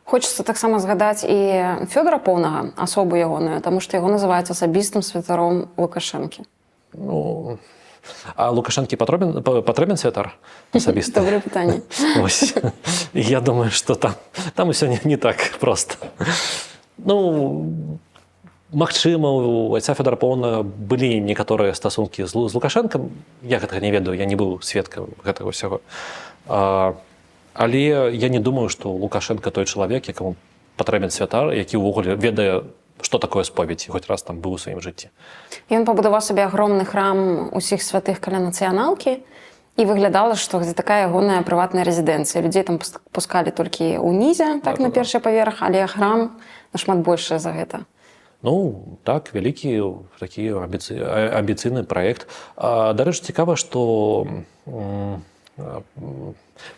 Хочацца таксама згадаць і Фёдора Поўнага, асобу ягоную, таму што яго называюць асабістым святаром Лукашэнкі. Ну, а Лукашэнкі патрэбен святар асабісты? Добрае пытанне. Я думаю, што там усё не так проста. Ну, магчыма, у айца Фёдора Поўнага былі некаторыя стасункі з Лукашэнкам. Я гэтага не ведаю, я не быў сведкам гэтага ўсяго. Але я не думаю, што Лукашенко той чалавек, якому патрэбен святар, які ўвогуле ведае, што такое споведь, хоць раз там быў у сваім жыцці. Ён пабудаваў сабе агромны храм усіх святых каля нацыяналкі, і выглядала, што гэта такая ягоная прыватная рэзідэнцыя. Людзей там пускалі толькі ўнізе, так, на першы паверх, але храм нашмат большая за гэта. Ну, так, вялікі такі амбіцыйны праект. Дарэчы, цікава, што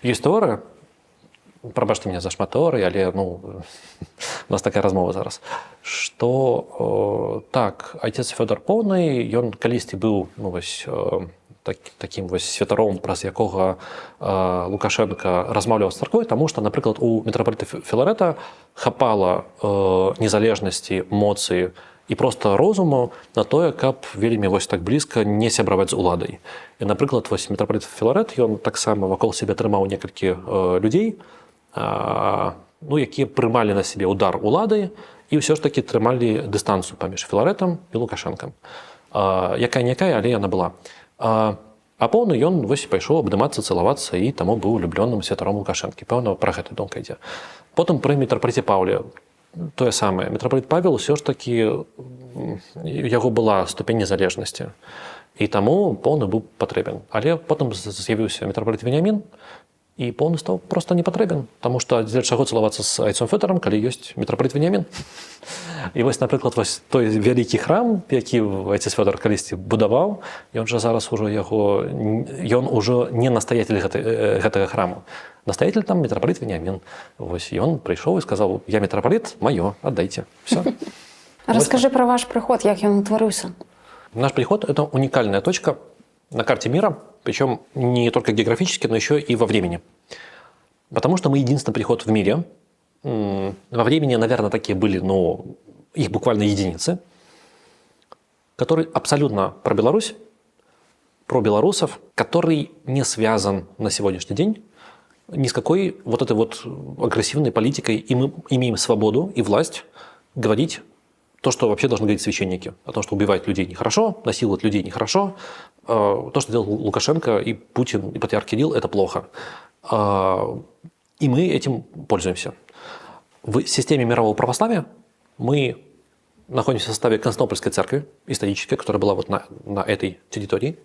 ёсць тэорыя, прабачце мяне за шмат тэорый, але у нас такая размова зараз, што так, айцец Фёдор Поўны, ён калісьці быў такім святаром, праз якога Лукашенко размаўляў з царквой, таму што, напрыклад, у мітрапаліта Філарэта хапала незалежнасці, моцы і проста розуму на тое, каб вельмі так блізка не сябраваць з уладай. І, напрыклад, мітрапаліт Філарэт, ён таксама вакол сябе трымаў некалькі людзей, якія прымалі на сябе удар улады і ўсё ж такі трымалі дыстанцыю паміж Філарэтам і Лукашэнкам. Якая-някая, але яна была. А Поўны ён пайшоў абдымацца, цалавацца і таму быў улюблёным святаром Лукашэнкі. Пэўна, пра гэта думка ідзе. Потым пры мітрапаліце Паўле тое самае. Мітрапаліт Павел ўсё ж такі яго была ступень незалежнасці. І таму Поўны быў патрэбен. Але потым з'явіўся мітрапаліт Веніамін, і Поўны стаў проста не патрэбен, таму што для чаго цалавацца з айцом Фёдорам, калі ёсць мітрапаліт Веніамін. І напрыклад, той вялікі храм, які айцец Фёдор калісьці будаваў, ён ужо не настаятель гэтага храму. Настаятель там мітрапаліт Веніамін. Ён прыйшоў і сказаў: я мітрапаліт, маё, аддайце. Раскажы пра ваш прыход, як ён утварыўся. Наш приход – это уникальная точка на карте мира, причем не только географически, но еще и во времени. Потому что мы единственный приход в мире. Во времени, наверное, такие были, но их буквально единицы, который абсолютно про Беларусь, про белорусов, который не связан на сегодняшний день ни с какой этой агрессивной политикой, и мы имеем свободу и власть говорить то, что вообще должны говорить священники, о том, что убивать людей нехорошо, насиловать людей нехорошо, то, что делал Лукашенко и Путин, и патриарх Кирилл, это плохо. И мы этим пользуемся. В системе мирового православия мы находимся в составе Константинопольской церкви, исторической, которая была на этой территории.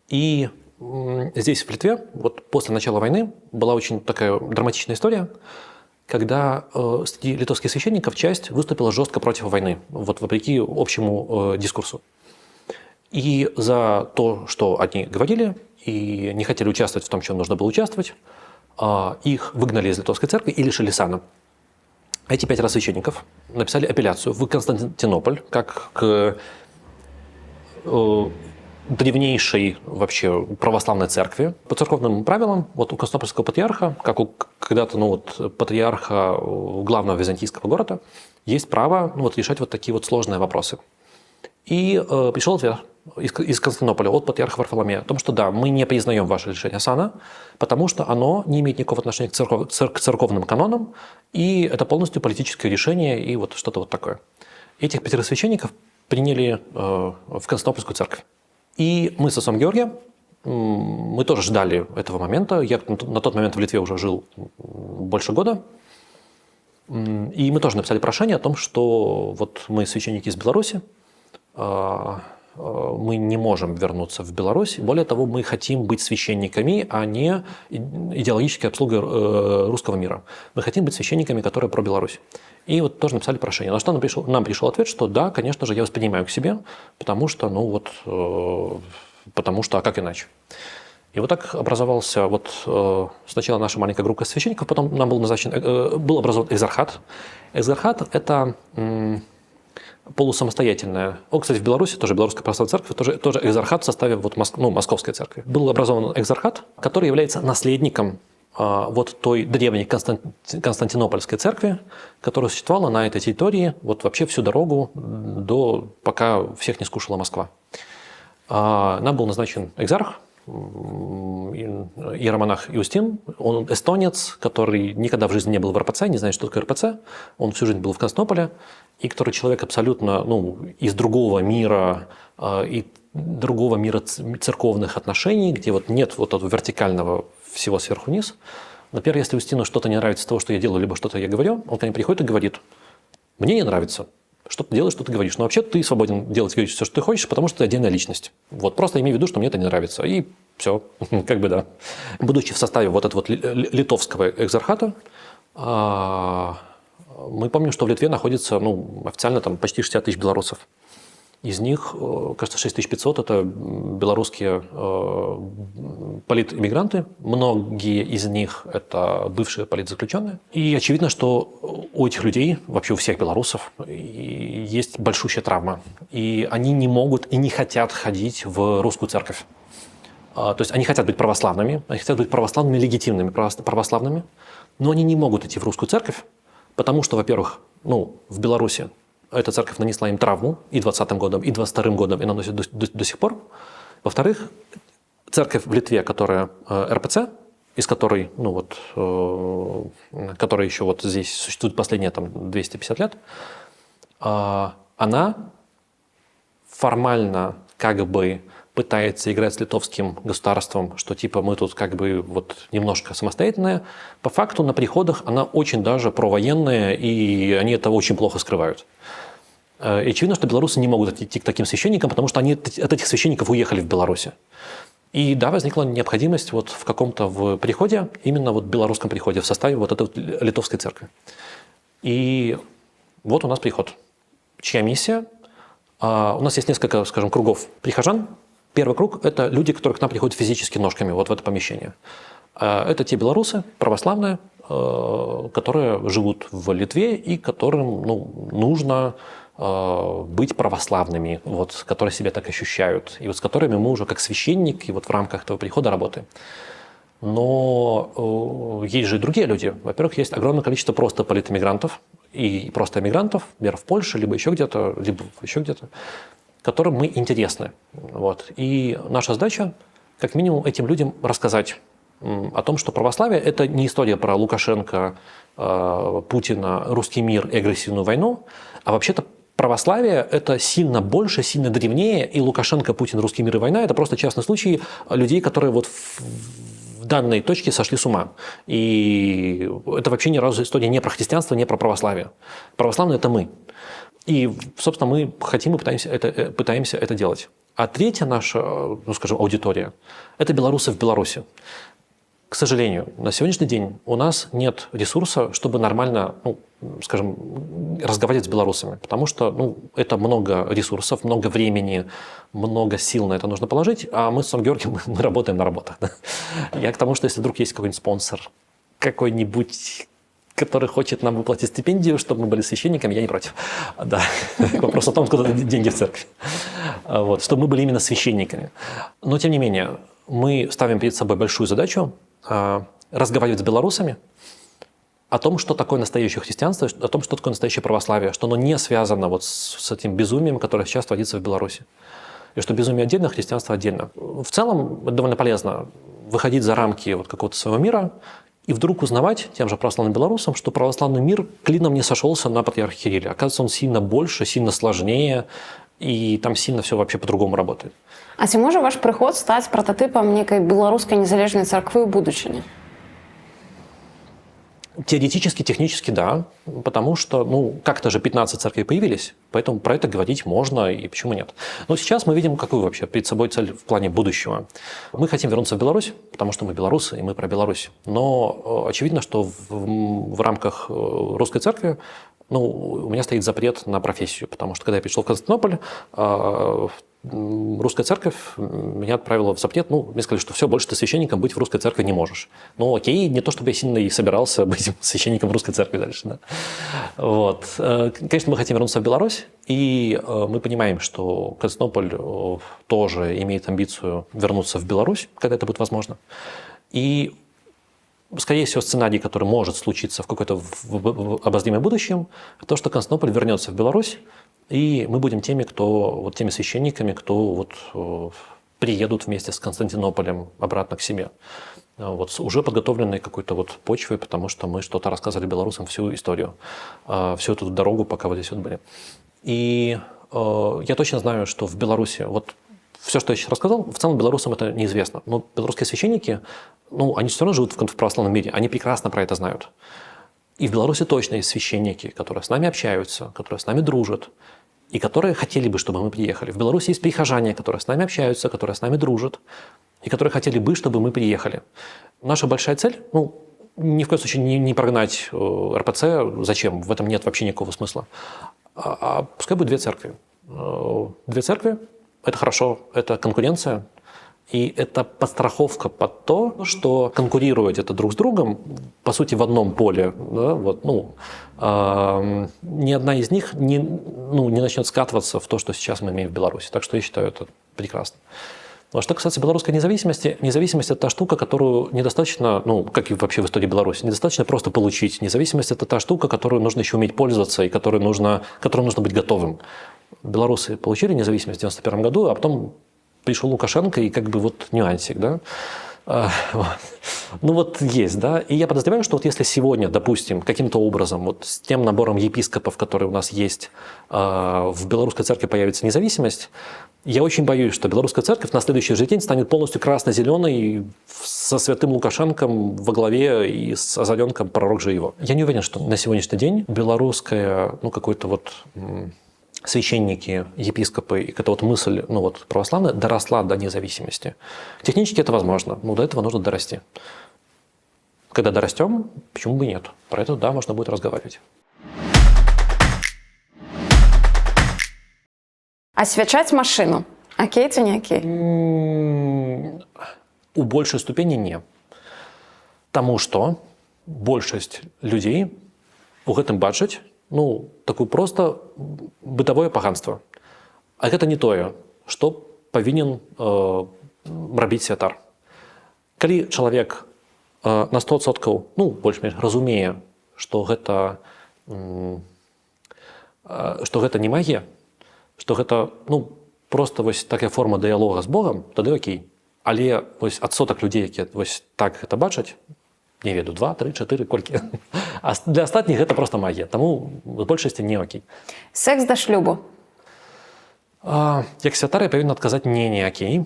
И здесь, в Литве, после начала войны, была очень такая драматичная история, когда среди литовских священников часть выступила жестко против войны, вопреки общему дискурсу. И за то, что они говорили и не хотели участвовать в том, чем нужно было участвовать, их выгнали из литовской церкви и лишили сана. Эти 5 священников написали апелляцию в Константинополь, как к древнейшей вообще православной церкви. По церковным правилам, у Константинопольского патриарха, как у когда-то патриарха главного византийского города, есть право решать такие сложные вопросы. И пришел ответ из Константинополя от патриарха Варфоломея о том, что да, мы не признаем ваше лишение сана, потому что оно не имеет никакого отношения к церковным канонам, и это полностью политическое решение и что-то такое. Этих 5 священников приняли в Константинопольскую церковь. И мы с отцом Георгием, мы тоже ждали этого момента. Я на тот момент в Литве уже жил больше года. И мы тоже написали прошение о том, что мы священники из Беларуси, мы не можем вернуться в Беларусь. Более того, мы хотим быть священниками, а не идеологической обслугой русского мира. Мы хотим быть священниками, которые про Беларусь. И вот тоже написали прошение. На что нам пришел ответ, что да, конечно же, я воспринимаю к себе, потому что, а как иначе? И вот так образовался сначала наша маленькая группа священников, потом нам был образован экзархат. Экзархат – это полусамостоятельная. Кстати, в Беларуси тоже Белорусская православная церковь, тоже экзархат в составе Московской церкви. Был образован экзархат, который является наследником той древней Константинопольской церкви, которая существовала на этой территории вообще всю дорогу, пока всех не скушала Москва. Нам был назначен экзарх, иеромонах Иустин. Он эстонец, который никогда в жизни не был в РПЦ, не знает, что такое РПЦ. Он всю жизнь был в Константинополе, и который человек абсолютно из другого мира, и другого мира церковных отношений, где нет этого вертикального всего сверху вниз. Например, если Иустину что-то не нравится того, что я делаю, либо что-то я говорю, он ко мне приходит и говорит: мне не нравится, что ты делаешь, что ты говоришь. Но вообще ты свободен делать и говорить все, что ты хочешь, потому что ты отдельная личность. Просто имей в виду, что мне это не нравится. И все, да. Будучи в составе этого литовского экзархата, мы помним, что в Литве находится официально почти 60 тысяч белорусов. Из них, кажется, 6500 – это белорусские политэмигранты. Многие из них – это бывшие политзаключенные. И очевидно, что у этих людей, вообще у всех белорусов, есть большущая травма. И они не могут и не хотят ходить в русскую церковь. То есть они хотят быть православными, они хотят быть православными, легитимными православными, но они не могут идти в русскую церковь, потому что, во-первых, в Беларуси эта церковь нанесла им травму и 2020 годом, и 2022 годом, и наносит до сих пор. Во-вторых, церковь в Литве, которая РПЦ, из которой, которая еще здесь существует последние 250 лет, она формально пытается играть с литовским государством, что мы тут немножко самостоятельные. По факту на приходах она очень даже провоенная, и они это очень плохо скрывают. И очевидно, что белорусы не могут идти к таким священникам, потому что они от этих священников уехали в Беларусь. И да, возникла необходимость в каком-то приходе, именно белорусском приходе, в составе этой литовской церкви. И у нас приход. Чья миссия? У нас есть несколько, кругов прихожан. Первый круг – это люди, которые к нам приходят физически ножками в это помещение. Это те белорусы, православные, которые живут в Литве и которым нужно быть православными, которые себя так ощущают, и с которыми мы уже как священник и в рамках этого прихода работаем. Но есть же и другие люди. Во-первых, есть огромное количество просто политэмигрантов и просто эмигрантов, например, в Польше, либо еще где-то, которым мы интересны. И наша задача, как минимум, этим людям рассказать о том, что православие – это не история про Лукашенко, Путина, русский мир и агрессивную войну, а вообще-то православие – это сильно больше, сильно древнее, и Лукашенко, Путин, русский мир и война – это просто частный случай людей, которые в данной точке сошли с ума. И это вообще ни разу история не про христианство, не про православие. Православные – это мы. И, собственно, мы хотим и пытаемся это делать. А третья наша, аудитория – это белорусы в Беларуси. К сожалению, на сегодняшний день у нас нет ресурса, чтобы нормально, разговаривать с белорусами. Потому что, это много ресурсов, много времени, много сил на это нужно положить. А мы с Георгием, мы работаем на работах. Да? Я к тому, что если вдруг есть какой-нибудь спонсор, какой-нибудь, который хочет нам выплатить стипендию, чтобы мы были священниками, я не против. Да. Вопрос о том, откуда деньги в церкви. Чтобы мы были именно священниками. Но, тем не менее, мы ставим перед собой большую задачу разговаривать с белорусами о том, что такое настоящее христианство, о том, что такое настоящее православие, что оно не связано с этим безумием, которое сейчас творится в Беларуси. И что безумие отдельно, христианство отдельно. В целом, это довольно полезно выходить за рамки какого-то своего мира и вдруг узнавать тем же православным белорусам, что православный мир клином не сошелся на патриарха Кирилля. Оказывается, он сильно больше, сильно сложнее, и там сильно все вообще по-другому работает. А ці може ваш приход стаць прататыпам некай беларускай незалежнай царквы ў будучыні? Теоретически, технически, да, потому что, ну, как-то же 15 церквей появились, поэтому про это говорить можно, и почему нет. Но сейчас мы видим, какую вообще перед собой цель в плане будущего. Мы хотим вернуться в Беларусь, потому что мы белорусы, и мы про Беларусь. Но очевидно, что в рамках русской церкви, ну, у меня стоит запрет на профессию, потому что когда я пришел в Константинополь, русская церковь меня отправила в запрет. Ну, мне сказали, что все, больше ты священником быть в русской церкви не можешь. Ну, окей, не то чтобы я сильно и собирался быть священником в русской церкви дальше. Да. Вот. Конечно, мы хотим вернуться в Беларусь, и мы понимаем, что Константинополь тоже имеет амбицию вернуться в Беларусь, когда это будет возможно. И скорее всего, сценарий, который может случиться в какое-то обозримое будущем, то, что Константинополь вернется в Беларусь, и мы будем теми священниками, кто приедут вместе с Константинополем обратно к себе. Вот, с уже подготовленной какой-то почвой, потому что мы что-то рассказывали белорусам всю историю, всю эту дорогу, пока вот здесь были. И я точно знаю, что в Беларуси, все, что я сейчас рассказал, в целом белорусам это неизвестно. Но белорусские священники, они все равно живут в православном мире, они прекрасно про это знают. И в Беларуси точно есть священники, которые с нами общаются, которые с нами дружат, и которые хотели бы, чтобы мы приехали. В Беларуси есть прихожане, которые с нами общаются, которые с нами дружат, и которые хотели бы, чтобы мы приехали. Наша большая цель, ни в коем случае не прогнать РПЦ, зачем, в этом нет вообще никакого смысла. А пускай будет 2 церкви. 2 церкви – это хорошо, это конкуренция, и это подстраховка под то, что конкурируя где-то друг с другом, по сути, в одном поле, да, ни одна из них не начнет скатываться в то, что сейчас мы имеем в Беларуси. Так что я считаю это прекрасно. А что касается белорусской независимости, независимость – это та штука, которую недостаточно, как и вообще в истории Беларуси, недостаточно просто получить. Независимость – это та штука, которую нужно еще уметь пользоваться и которой нужно быть готовым. Белорусы получили независимость в 1991 году, а потом пришел Лукашенко и нюансик, да. Есть, да. И я подозреваю, что если сегодня, допустим, каким-то образом с тем набором епископов, который у нас есть, в белорусской церкви появится независимость, я очень боюсь, что белорусская церковь на следующий же день станет полностью красно-зеленой со святым Лукашенком во главе и с Озаренком пророк же его. Я не уверен, что на сегодняшний день белорусская, священники, епископы, и эта мысль, православная, доросла до независимости. Технически это возможно, но до этого нужно дорасти. Когда дорастем, почему бы и нет? Про это, да, можно будет разговаривать. Освячать машину. Окей, ці не окей? У большей ступени не. Тому что большасць людзей у гэтым бачаць такое просто бытавое паганство. А гэта не тое, што павінен рабіць святар. Калі чалавек на 100%, больш-менш разумее, што гэта не магія, што гэта просто такая форма дыялога з Богам, тады окей. Але адсотак людзей, якія так гэта бачаць, не ведаю, 2, 3, 4, колькі. А для астатніх гэта просто магія. Таму в большасці не окей. Секс да шлюбу. Як святар я павінен адказаць не окей.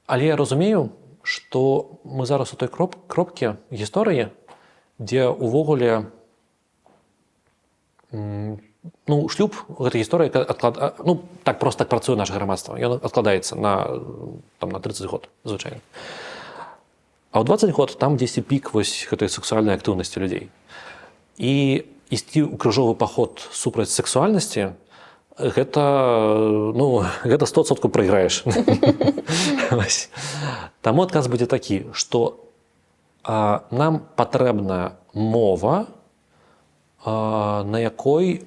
Але я разумею, што мы зараз у той кропкі гісторыі, дзе увогуле шлюб гэта гісторыя так проста працуе наше грамадства. Ён адкладаецца на 30 год звычайна. А ў 20 год там дзесьці пік гэтай сексуальнай актыўнасці людзей. І ісці ў крыжовы паход супраць сексуальнасці гэта 100% прайграеш. Таму адказ будзе такі, што нам патрэбна мова, на якой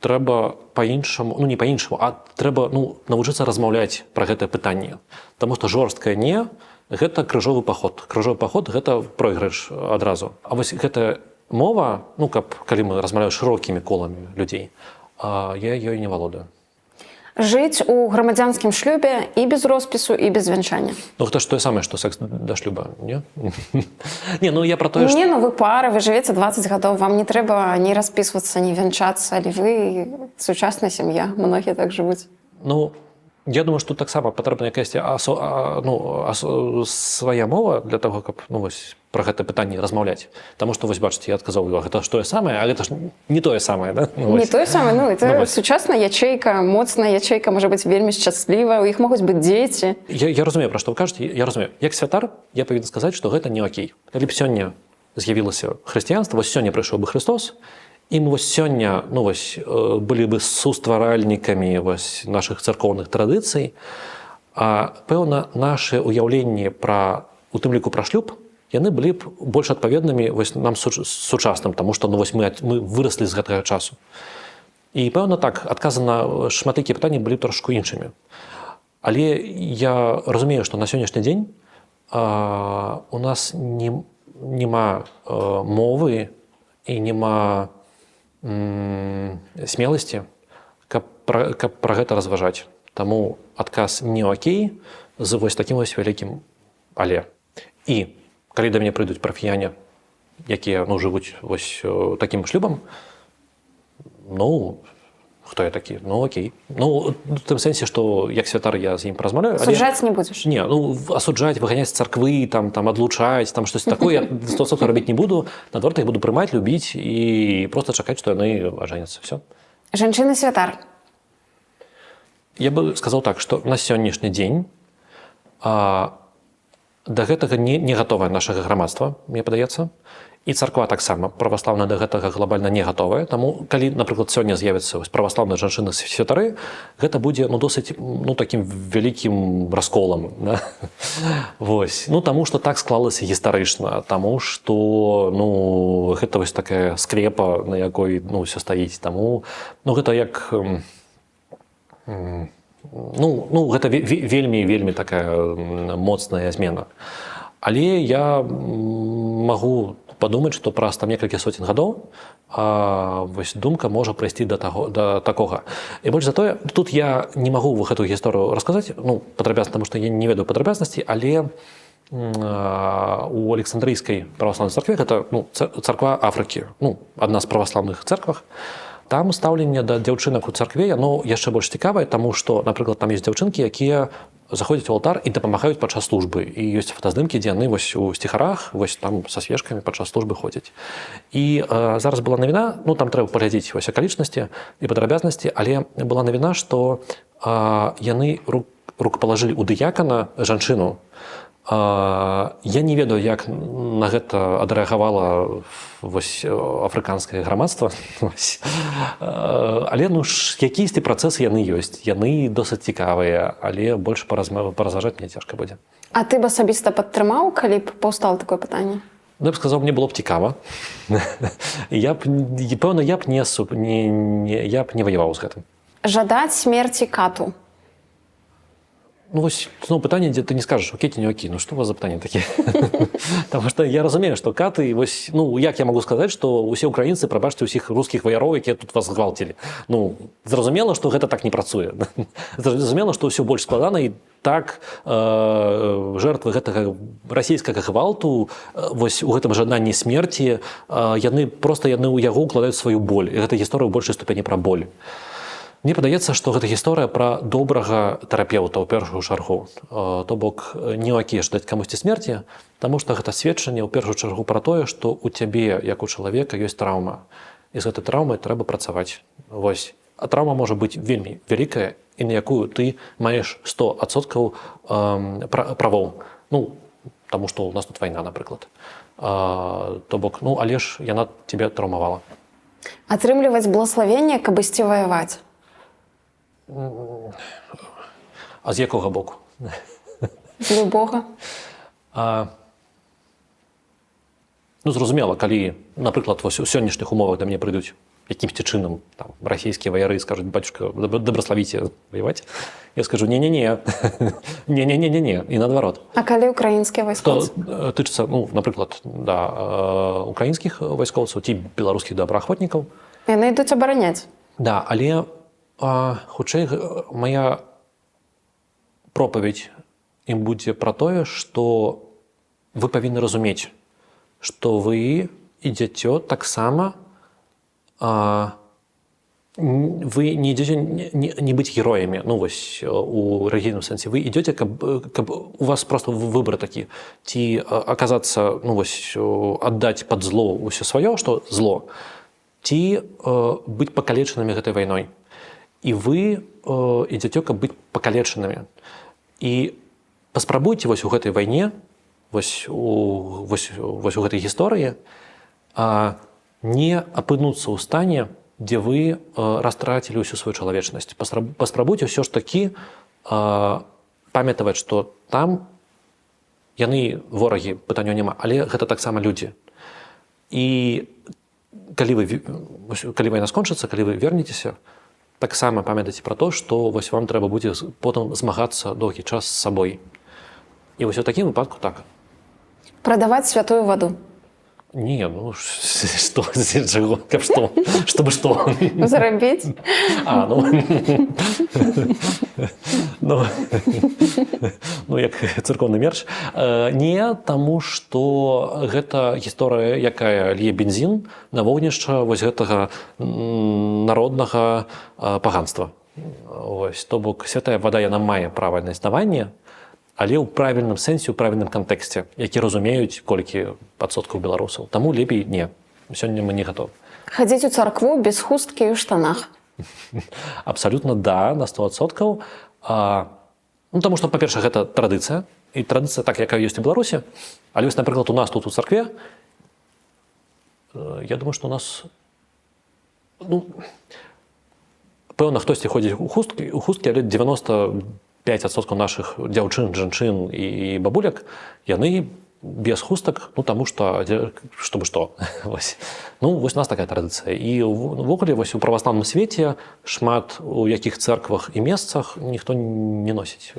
трэба па-іншаму, не па-іншаму, а трэба навучыцца размаўляць пра гэтае пытанне. Таму што жорсткае не гэта крыжовы паход. Крыжовы паход гэта пройгрыш адразу. А гэтая мова, калі мы размаўляем шырокімі коламі людзей, я ёй не валодаю. Жыць у грамадзянскім шлюбе і без роспісу, і без вянчання. Гэта ж тое самае, што секс да шлюба, не? Я пра тое, што... вы пара, вы жывеце 20 гадоў, вам не трэба ні распісвацца, ні вянчацца, але вы сучасная сям'я, многія так жывуць. Я думаю, што таксама патрэбна якасьці свая мова для таго, каб пра гэта пытанне размаўляць. Таму што вось бачыце, я адказаў, гэта ж тое самае, а гэта ж не тое самае, да? Не тое самае, ну это сучасная ячейка, моцная ячейка, можа быць вельмі шчаслівая, у іх могуць быць дзеці. Я разумею, пра што вы кажаце, я разумею. Як святар, я павінен сказаць, што гэта не окей. Калі б сёння з'явілася хрысціянства, вось сёння прыйшоў бы Христос, і мы вось сёння, ну вось, былі бы сустваральнікамі вось нашых царкоўных традыцый, а пэўна, нашы ўяўленні у тым ліку пра шлюб, яны былі б больш адпаведнымі вось нам сучасным, таму што ну, вось мы выраслі з гэтага часу. І пэўна так, адказы на шматлікія пытанні былі трошку іншымі. Але я разумею, што на сённяшні дзень у нас нема мовы і нема смеласці, каб пра гэта разважаць. Таму адказ не окей з вось такім вось вялікім але. І калі да мяне прыйдуць парафіяне, якія ну, жывуць вось такім шлюбам, ну, хто я такі? Ну, окей. Ну, в тым сэнсе, што як святар я з ім паразмаўляю. Асуджаць не будзеш? Не, ну, асуджаць, выганяць з царквы, там адлучаць, там штось такое, я 100% рабіць не буду. Наадварот, іх буду прымаць, любіць і проста чакаць, што яны ажэняцца. Всё. Жанчына-святар. Я бы сказаў так, што на сённяшні дзень да гэтага не гатовае нашага грамадства, мне падаецца. І царква таксама праваслаўная да гэтага глобальна не гатовая. Таму, калі, напрыклад, сёння з'явіцца праваслаўная жанчына-святары, гэта будзе ну, досыць ну, такім вялікім расколам. Да? Вось. Ну, таму, што так склалася гістарычна, таму, што ну, гэта вось такая скрепа, на якой ну, ўсё стаіць. Таму ну, гэта як... Ну, гэта вельмі такая моцная змена. Але я магу падумаць, што праз там некалькі соцень гадоў вось думка можа прыйсці да такога. І больш за тое, тут я не магу гэтую гісторыю расказаць, ну, падрабязна, таму што я не ведаю падрабязнасці, але у Александрыйскай праваслаўнай царкве, гэта ну, царква Афрыкі, ну, адна з праваслаўных царквах, там стаўленне да дзяўчынак у царкве, яно яшчэ больш цікавае, таму што, напрыклад, там ёсць дзяўчынкі, якія заходзяць у алтар і дапамагаюць падчас службы. І ёсць фотаздымкі, дзе яны вось у сціхарах, вось там са свечкамі падчас службы ходзяць. І зараз была навіна, ну там трэба паглядзець вось акалічнасці і падрабязнасці, але была навіна, што яны рукапалажылі ў дыякана жанчыну. Я не ведаю, як на гэта адрэагавала вось афрыканскае грамадства. Але ну ж якісьці працэсы яны ёсць. Яны досыць цікавыя, але больш паразважаць мне цяжка будзе. А ты б асабіста падтрымаў, калі б паўстала такое пытанне? Ну, я б сказаў, мне было б цікава. Пэўна, я б не ваяваў з гэтым. Жадаць смерці кату. Ну, вось, зноў пытанне, дзе ты не скажаш, окей ці не окей, ну што у вас за пытанне такія? Таму што я разумею, што каты, вось, ну, як я магу сказаць, што ўсе ўкраінцы, прабачце, ўсіх рускіх ваяроў, якія тут вас гвалцілі. Ну, зразумела, што гэта так не працуе. Зразумела, што ўсё больш складана, і так жертвы гэтага расійскага гвалту, вось у гэтым жаданні смерці, яны ў яго ўкладаюць сваю боль. І гэта гісторыя ў большай ступені пра боль. Мне падаецца, што гэта гісторыя пра добрага тэрапеўта ў першую чаргу. То бок не окей ждаць камусьці смерці, таму што гэта сведчанне ў першую чаргу пра тое, што ў цябе, як у чалавека, ёсць траўма. І з гэтай траўмай трэба працаваць. Вось. А траўма можа быць вельмі вялікая, і на якую ты маеш 100% правоў. Ну, таму што ў нас тут вайна, напрыклад. То бок, ну, але ж яна цябе траўмавала. Атрымліваць благаславенне, каб ісці ваяваць. А з якога боку? З любога. Ну, зразумела, калі, напрыклад, вось у сённяшніх умовах да мяне прыйдуць якімсьці чынам там расійскія ваяры скажуць: бацюшка, добраславіце ваяваць, я скажу: не-не-не, не-не-не-не, і наадварот. А калі ўкраінскія вайскоўцы? Тычыцца, ну, напрыклад, да, украінскіх вайскоўцаў ці беларускіх добраахвотнікаў. Яны ідуць абараняць. Да, але хутчэй моя пропаведь ім будзе пра тое, што вы павінны разумець, што вы і дзіцё таксама Вы не идете не быть героями, ну вось у рэлігійным сэнсе. Вы идете, каб у вас просто выбор такі, ці оказаться, ну вось аддаць пад зло ўсё сваё, што зло, ці быць пакалечанымі гэтай вайной. І вы ідзеце, каб быць пакалечанымі. І паспрабуйце вось у гэтай вайне, вось у гэтай гісторыі не апынуцца ў стане, дзе вы растрацілі ўсю сваю чалавечнасць. Паспрабуйце ўсё ж такі памятаваць, што там яны ворагі, пытанняў няма, але гэта таксама людзі. І калі вайна скончыцца, калі вы вернецеся, таксама памятайце пра то, што вось вам трэба будзе потым змагацца доўгі час з сабой. І вось у такім выпадку так. Прадаваць святую ваду. Не, ну что, каб што? Чтобы што? Зарабіць? Ну, як цыркоўны мерч. Не, таму што гэта гісторыя, якая лье бензін на вогнішча вось гэтага народнага паганства. То бок святая вада, яна мае права на існаванне, але ў правільным сэнсе, ў правільным кантэксце, які разумеюць колькі адсоткаў беларусаў. Таму лепей не. Сёння мы не гатовы. Хадзіць у царкву без хусткі і ў штанах. Абсалютна да, на 100%. Ну, таму што, па-першае, гэта традыцыя. І традыцыя так, якая ёсць у Беларусі. Але вось, напрыклад, у нас тут у царкве, я думаю, што у нас, ну, пэўна, хтосьці ходзіць у хусткі, але 95% наших дзяўчын, жанчын і бабуляк, яны без хустак, ну, таму што, чтобы што. Ну, вось у нас такая традыцыя. І ўвогуле, вось у праваслаўным свеце шмат у якіх цэрквах і месцах ніхто не носіць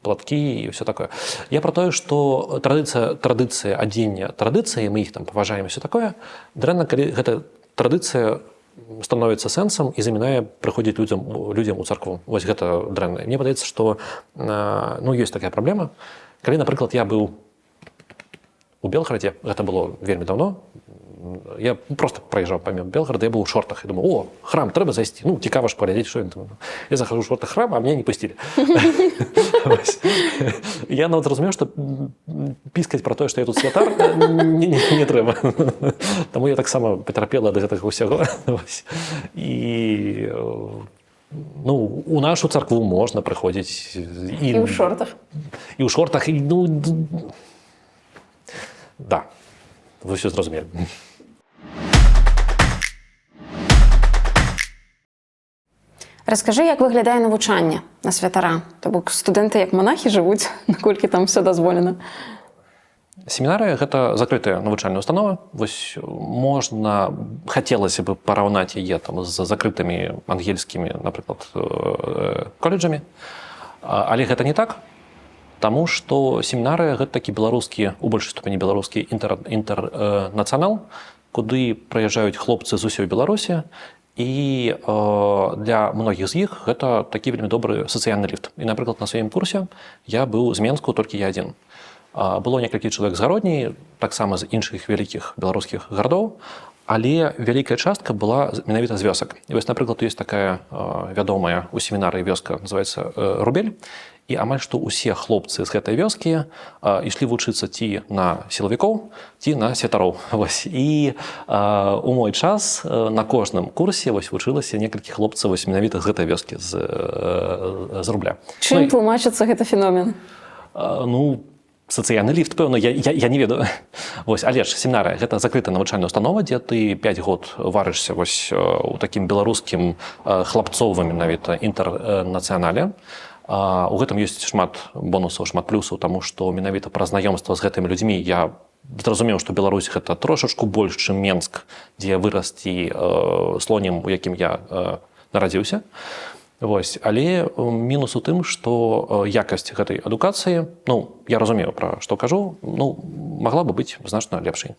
платкі і ўсё такое. Я пра тое, што традыцыя адзення традыцыі, мы іх там паважаем, ўсё такое, дрэнна, калі гэта традыцыя становіцца сэнсам і замінае прыходзіць людзям у царкву. Вось гэта дрэнна. Мне падаецца, што ёсць такая праблема. Калі, напрыклад, я быў у Белгарадзе, гэта было вельмі даўно, я просто праезжаў паміж Белгарада, я быў у шортах і думаю, о, храм, трэба зайсці. Ну, цікава ж паглядзець, што ён. Я захожу ў шортах храма, а мяне не пусцілі. Я нават разумеў, што піскаць пра тое, што я тут святар, не трэба. Таму я таксама пацярпела ад гэтага ўсяго. І у нашу царкву можна прыходзіць. І ў шортах. І ў шортах, і, ну, да, вы ўсё зразумелі. Раскажы, як выглядае навучанне на святара? То бок студэнты як манахі жывуць, наколькі там все дазволена? Семінарыя – гэта закрытая навучальная установа. Вось можна, хацелася бы параўнаць яе там з закрытымі ангельскімі, напрыклад, коледжамі. Але гэта не так, таму што семінарыя – гэта такі беларускі, у большай ступені беларускі інтэрнацыянал, куды прыязджаюць хлопцы з усёй Беларусі. І для многіх з іх гэта такі вельмі добры сацыяльны ліфт. І, напрыклад, на сваім курсе я быў з Менску, толькі я адзін. Было некалькі чалавек з гародні, таксама з іншых вялікіх беларускіх гарадоў, але вялікая частка была менавіта з вёсак. І вось, напрыклад, ёсць такая вядомая ў семінарыі вёска, называецца Рубель. І амаль што ўсе хлопцы з гэтай вёскі ішлі вучыцца ці на сілавікоў, ці на святароў. І у мой час на кожным курсе вучылася некалькі хлопцаў менавіта з гэтай вёскі, з Рубля. Чым тлумачыцца гэты феномен? Ну, сацыяльны ліфт, пэўна, я не ведаю. Але ж семінарыя – гэта закрытая навучальная установа, дзе ты 5 год варышся у такім беларускім хлапцовым менавіта інтэрнацыянале. У гэтым ёсць шмат бонусаў, шмат плюсаў, таму што менавіта пра знаёмства з гэтымі людзьмі я зразумеў, што Беларусь гэта трошачку больш, чым Менск, дзе вырас ці слонем, у якім я нарадзіўся. Але мінус у тым, што якасць гэтай адукацыі, ну, я разумею, пра што кажу, ну, магла бы быць значна лепшай.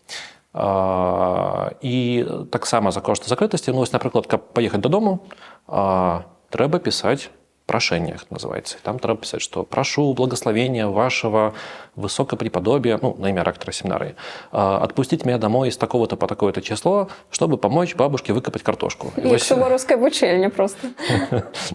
І таксама за кошт закрытасці, ну, напрыклад, каб паехаць дадому, трэба пісаць прошение называется. Там треба писать, что прошу благословения вашего высокопреподобия, ну, на имя ректора семинарии, отпустить меня домой из такого-то по такое-то число, чтобы помочь бабушке выкопать картошку. Як суворовская вучэльня просто.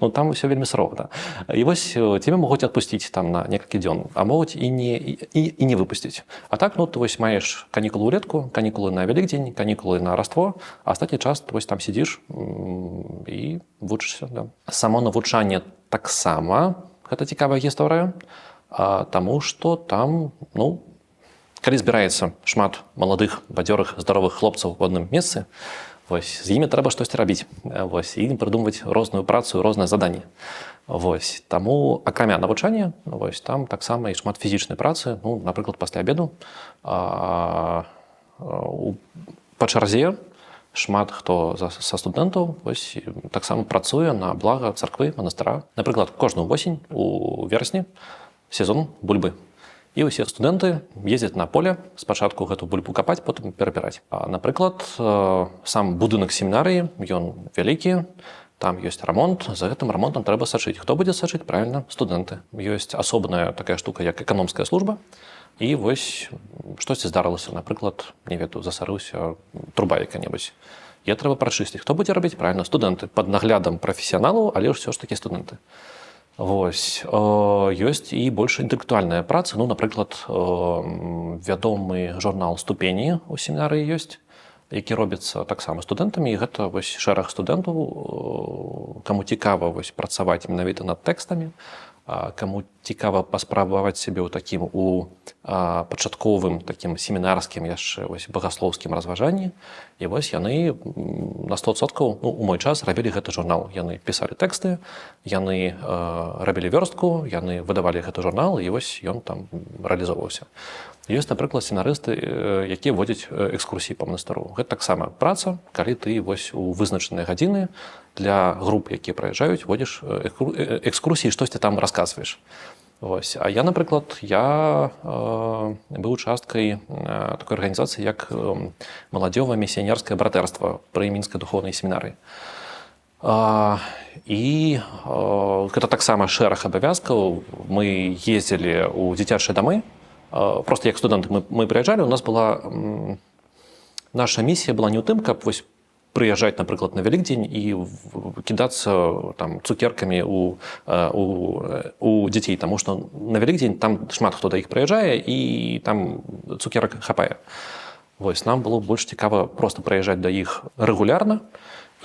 Ну, там все вельмі сурова. И вот тебе могут отпустить там на несколько дён, а могут и не выпустить. А так, ну, ты вот маешь каникулы улетку, каникулы на Великдень, каникулы на Рождество, а остатний час ты вот там сидишь и вучишься. Да. Само навучанне таксама гэта цікавая гісторыя, таму што там, ну, калі збіраецца шмат маладых, бадзёрых, здаровых хлопцаў у адным месцы, вось, з імі трэба штосьці рабіць, вось, і ім прыдумваць розную працу, розныя заданні. Вось, таму акрамя навучання, вось, там таксама і шмат фізічнай працы, ну, напрыклад, пасля абеду па чарзе шмат хто са студэнтаў вось таксама працуе на блага царквы, манастыра. Напрыклад, кожную восень у верасні сезон бульбы. І ўсе студэнты ездзяць на поле, спачатку гэту бульбу капаць, потым перабіраць. Напрыклад, сам будынак семінарыі, ён вялікі, там ёсць рамонт, за гэтым рамонтам трэба сачыць. Хто будзе сачыць? Правільна, студэнты. Ёсць асобная такая штука, як эканомская служба. І вось штосьці здарылася, напрыклад, не ведаю, засарыўся труба яка-небудзь. Я трэба прачысціць. Хто будзе рабіць? Правільна, студэнты. Пад наглядам прафесіяналаў, але ўсё ж такі студэнты. Вось. Ёсць і больш інтэлектуальная праца. Ну, напрыклад, вядомы журнал «Ступені» у семінарыі ёсць, які робіцца таксама студэнтамі. І гэта вось шэраг студэнтаў, каму цікава вось працаваць менавіта над тэкстамі, каму цікава паспрабаваць сябе ў такім у пачатковым такім семінарскім яшчэ вось багаслоўскім разважанні. І вось яны на 100%, ну, у мой час рабілі гэты журнал. Яны пісалі тэксты, яны рабілі вёрстку, яны выдавалі гэты журнал, і вось ён там рэалізоўваўся. Ёсць, напрыклад, семінарысты, якія водзяць экскурсіі па манастыру. Гэта таксама праца, калі ты вось у вызначаныя гадзіны для груп, якія праязджаюць, водзіш экскурсіі, штосьці там расказваеш. Вось. А я, напрыклад, быў часткай такой арганізацыі, як маладзёвае місіянерскае братэрства пры мінскай духоўнай семінарыі. І гэта таксама шэраг абавязкаў. Мы ездзілі ў дзіцячыя дамы. Просто як студэнты мы прыязджалі, у нас была... Наша місія была не ў тым, каб вось прыязджаць, напрыклад, на Великдень і кідацца там цукеркамі у дзяцей, таму што на Великдень там шмат хто да іх прыязджае і там цукерак хапае. Вось, нам было больш цікава проста прыязджаць да іх рэгулярна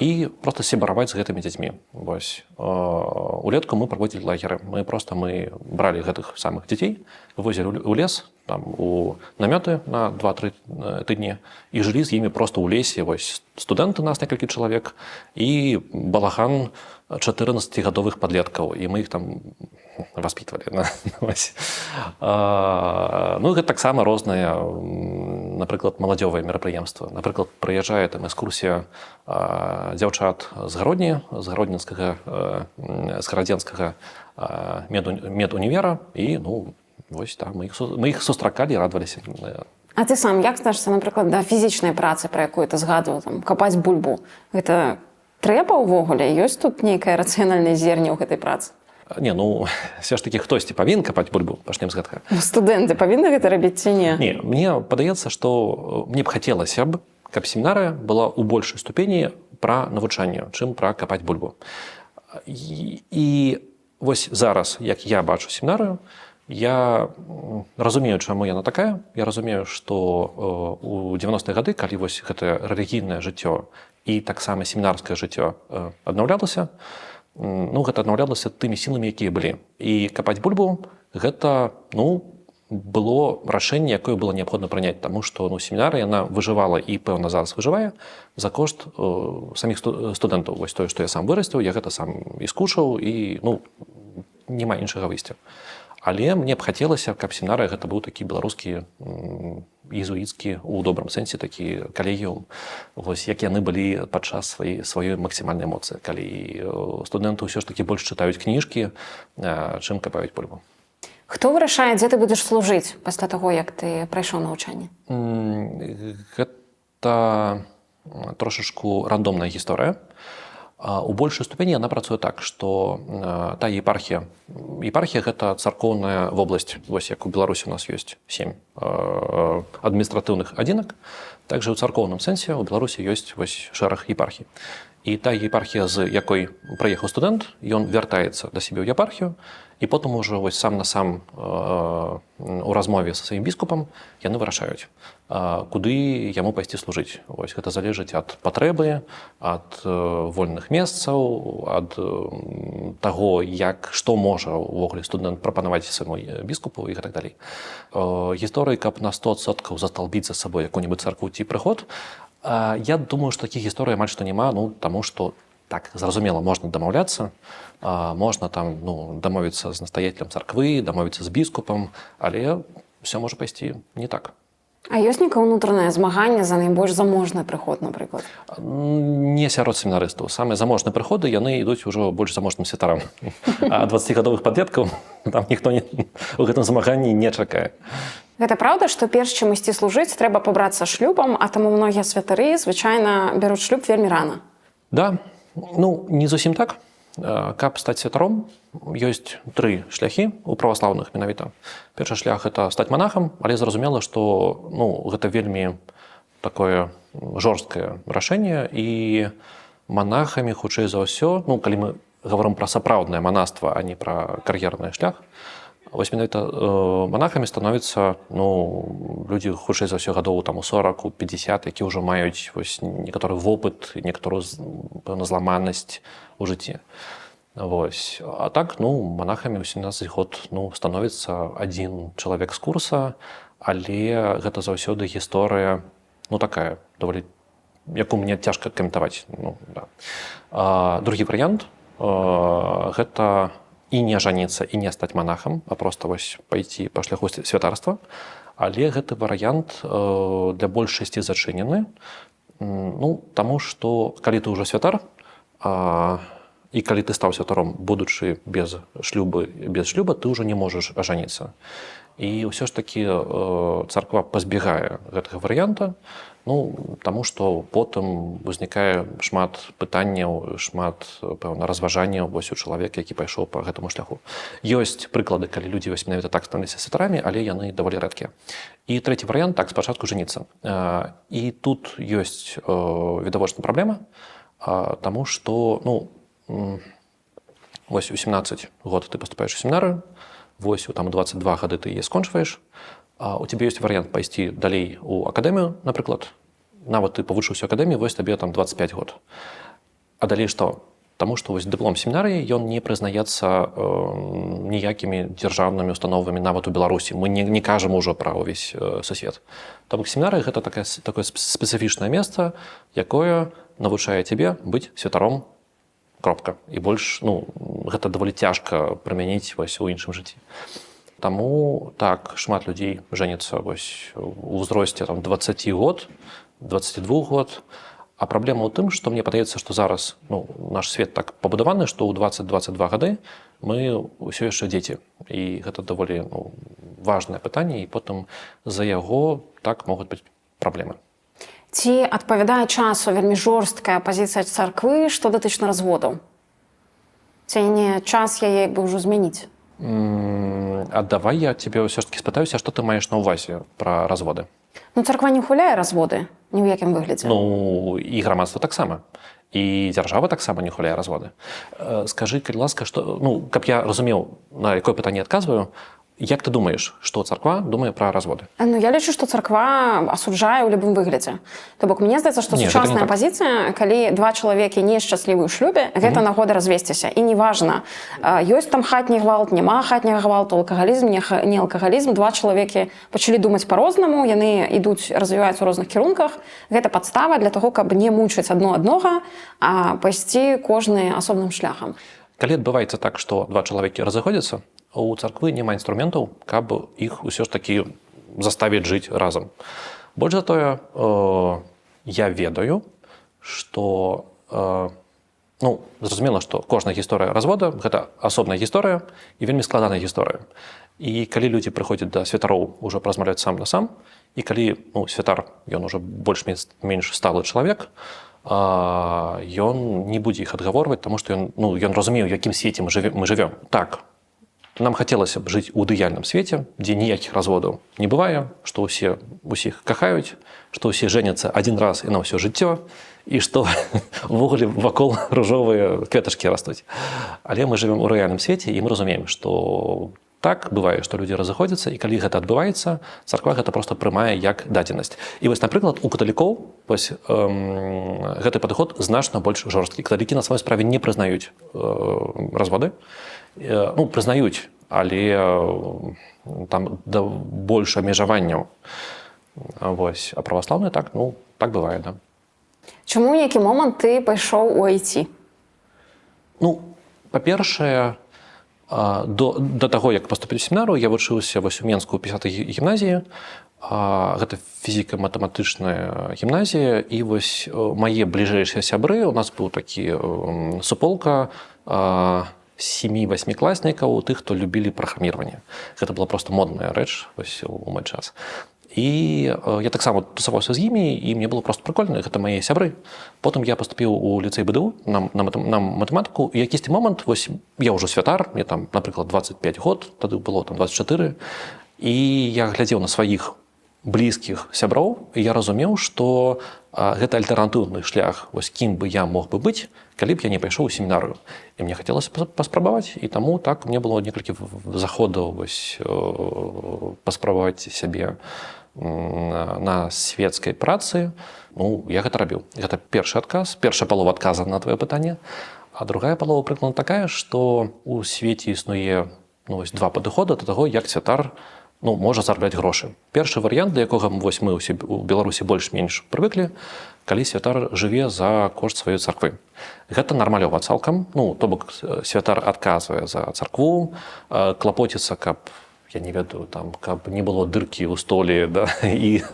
і проста сябраваць з гэтымі дзяцьмі. Вось. Улетку мы праводзілі лагеры. Мы бралі гэтых самых дзяцей, вывозілі ў лес, там, у намёты на 2-3 тыдні і жылі з імі проста ў лесе. Вось, студэнты нас некалькі чалавек і балаган 14-гадовых падлеткаў. І мы іх там воспитывали. Ну, гэта таксама розныя, напрыклад, маладзёвыя мерапрыемствы. Напрыклад, прыязджае там экскурсія дзяўчат з гарадзенскага медунівера, і, ну, вось так, мы іх сустракалі і радаваліся. А ты сам як ставішся, напрыклад, да фізічнай працы, пра якую ты згадваў, там, капаць бульбу? Гэта трэба ўвогуле? Ёсць тут нейкае рацыянальнае зерне ў гэтай працы? Не, ну, все ж таки хтосьці павінен капаць бульбу, пачнем з гэтага. Студэнты павінны гэта рабіць ці не? Не, мне падаецца, што мне б хацелася б, каб семінарыя была ў большай ступені пра навучанне, чым пра капаць бульбу. І вось зараз, як я бачу семінарыю, я разумею, чаму яна такая. Я разумею, што у 90-е гады, калі вось гэтае рэлігійнае жыццё і таксама семінарскае жыццё аднаўлялася, ну, гэта аднаўлялася тымі сіламі, якія былі. І капаць бульбу гэта, ну, было рашэнне, якое было неабходна прыняць, таму што, ну, семінарыя, яна выжывала і, пэўна, зараз выжывае за кошт саміх студэнтаў. Вось тое, што я сам вырасціў, я гэта сам і скушаў, і, ну, няма іншага выйсця. Але мне б хацелася, каб семінарыя гэта быў такі беларускі, езуіцкі, у добрым сэнсе, такі калегіум, вось, як яны былі падчас сваёй максімальнай эмоцыі, калі студэнты ўсё ж такі больш чытаюць кніжкі, чым капаюць бульбу. Хто вырашае, дзе ты будзеш служыць пасля таго, як ты прайшоў навучанне? Гэта трошачку рандомная гісторыя. У большай ступені яна працуе так, што тая епархія гэта царкоўная вобласць. Вось як у Беларусі у нас ёсць 7 адміністратыўных адзінак, так жа ў царкоўным сэнсе у Беларусі ёсць вось шэраг епархій. І тая епархія, з якой прыехаў студэнт, ён вяртаецца да сябе ў епархію, і потым ужо вось сам на сам у размове са сваім біскупам яны вырашаюць, куды яму пайсці служыць. Вось гэта залежыць ад патрэбы, ад вольных месцаў, ад таго, што можа ўвогуле студэнт прапанаваць свайму біскупу і гэтак далей. Гісторыі, каб на 100% засталбіць за сабой якую-небудзь царкву ці прыход, я думаю, што такіх гісторый амаль што няма, таму што так, зразумела, можна дамаўляцца, можна там дамовіцца з настаяцелем царквы, дамовіцца з біскупам, але ўсё можа пайсці не так. А ёсць нейкае ўнутранае змаганне за найбольш заможны прыход, напрыклад? Не сярод семінарыстаў. Самыя заможныя прыходы, яны ідуць ужо больш заможным святарам. А 20гадовых падлеткаў там ніхто ў гэтым змаганні не чакае. Гэта праўда, што перш чым ісці служыць, трэба пабрацца шлюбам, а таму многія святары звычайна бяруць шлюб вельмі рана? Да, не зусім так. Каб стаць святаром, ёсць 3 шляхі у праваслаўных менавіта. Першы шлях гэта стаць манахам, але зразумела, што гэта вельмі такое жорсткае рашэнне, і манахамі хутчэй за ўсё, калі мы гаворым пра сапраўднае манаства, а не пра кар'ерны шлях, вось менавіта манахамі становяцца людзі хутчэй за ўсё гадоў у 40, у 50, які ўжо маюць некаторы вопыт, некаторую зламанасць у жыцці. Вось. А так, манахамі ў 17 год становіцца адзін чалавек з курса, але гэта заўсёды гісторыя, такая, даволі, якую мне цяжка каментаваць. Другі варыянт гэта і не ажаніцца, і не стаць манахам, а проста пайсці па шляху святарства. Але гэты варыянт для большасці зачынены, таму што калі ты ўжо святар, і калі ты стаў святаром, будучы без шлюба, ты ўжо не можаш ажаніцца. І ўсё ж такі царква пазбегае гэтага варыянта, таму што потым узнікае шмат пытанняў, шмат, пэўна, разважанняў у чалавека, які пайшоў па гэтаму шляху. Ёсць прыклады, калі людзі менавіта так станаліся святарамі, але яны даволі рэдкія. І трэці варыянт, так, спачатку жаніцца. І тут ёсць відавочная праблема, таму што, вось у 17 год ты паступаеш у семінарыю, вось у 22 гады ты яе скончваеш, у цябе ёсць варыянт пайсці далей у акадэмію, напрыклад, нават ты павучыўся ў акадэміі, вось табе 25 год. А далей што? Таму што дыплом семінарыі, ён не прызнаецца ніякімі дзяржаўнымі установамі нават у Беларусі. Мы не кажам ужо пра ўвесь сусвет. Таму семінарыя гэта такое спецыфічнае месца, якое навучае цябе быць святаром, кропка. І больш, гэта даволі цяжка прымяніць у іншым жыцці. Таму так шмат людзей жэняцца у ўзросце 20 год, 22 год. А праблема ў тым, што мне падаецца, што зараз наш свет так пабудаваны, што ў 20-22 гады мы ўсё яшчэ дзеці. І гэта даволі важнае пытанне, і потым за яго так могуць быць праблемы. Ці адпавядае часу вельмі жорсткая пазіцыя царквы, што датычна разводаў? Ці не час яе бы ўжо змяніць? А давай я цябе ўсё ж такі спытаюся, што ты маеш на ўвазе пра разводы? Царква не ухваляе разводы ні ў якім выглядзе. І грамадства таксама. І дзяржава таксама не ухваляе разводы. Скажы, калі ласка, што, каб я разумеў, на якое пытанне адказваю, як ты думаеш, што царква думае пра разводы? Я лічу, што царква асуджае ў любым выглядзе. То бок, мне здаецца, што сучасная пазіцыя, калі 2 чалавекі нешчаслівы ў шлюбе, гэта нагода развесціся. І неважна, ёсць там хатні гвалт, няма хатняга гвалту, алкагалізм, не алкагалізм. 2 чалавекі пачалі думаць па-рознаму, яны ідуць, развіваюцца ў розных кірунках. Гэта падстава для таго, каб не мучыць аднога, а пайсці кожны асобным шляхам. Калі адбываецца так, што 2 чалавекі разыходзяцца, у царквы няма інструментаў, каб іх усё ж такі заставіць жыць разам. Больш за тое, я ведаю, што зразумела, што кожная гісторыя развода – гэта асобная гісторыя і вельмі складаная гісторыя. І калі людзі прыходзяць да святароў ужо размаўляць сам на сам, і калі святар, ён ужо больш-менш сталы чалавек, ён не будзе іх адгаворваць, таму што ён разумее, у якім свеце мы жывём. Так, нам хацелася б жыць у ідэальным свеце, дзе ніякіх разводаў не бывае, што ўсіх кахаюць, што ўсе жэняцца адзін раз і на ўсё жыццё, і што ўвогуле вакол ружовыя кветачкі растуць. Але мы жывем у рэальным свеце, і мы разумеем, што так бывае, што людзі разыходзяцца, і калі гэта адбываецца, царква гэта проста прымае як дадзенасць. І вось, напрыклад, у каталікоў гэты падыход значна больш жорсткі. Каталікі на сваёй справе не прызнаюць разводы, прызнаюць, але там больш абмежаванняў. А праваслаўныя так бывае, да. Чаму ў які момант ты пайшоў у IT? Па-першае, до таго, як паступіць у семінару, я вучыўся у Менску ў 50-й гімназіі. Гэта фізіка-матэматычная гімназія, і вось мае бліжэйшыя сябры, у нас быў такі суполка 7-8 класнікаў, тых, хто любілі праграміраванне. Гэта была проста модная рэч у мой час. І я таксама тусаваўся з імі, і мне было проста прикольна, гэта мае сябры. Потым я паступіў у ліцэй БДУ на матэматыку, і якісьці момант, вось я ўжо святар, мне там, напрыклад, 25 год, тады было там 24, і я глядзеў на сваіх блізкіх сяброў, і я разумеў, што гэта альтэрнатыўны шлях, вось кім бы я мог бы быць, калі б я не пайшоў у семінарыю. І мне хацелася паспрабаваць, і таму так мне было некалькі заходаў паспрабаваць сябе на светскай працы. Я гэта рабіў. Гэта першы адказ, першая палова адказа на твоё пытанне. А другая палова прыкладна такая, што ў свеце існуе два падыхода да таго, як святар можа зарабляць грошы. Першы варыянт, да якога мы у Беларусі больш-менш прывыклі, калі святар жыве за кошт сваёй царквы. Гэта нармалёва цалкам. То бок святар адказвае за царкву, клапоціцца, каб я не ведаю, каб не было дыркі ў столі, да, і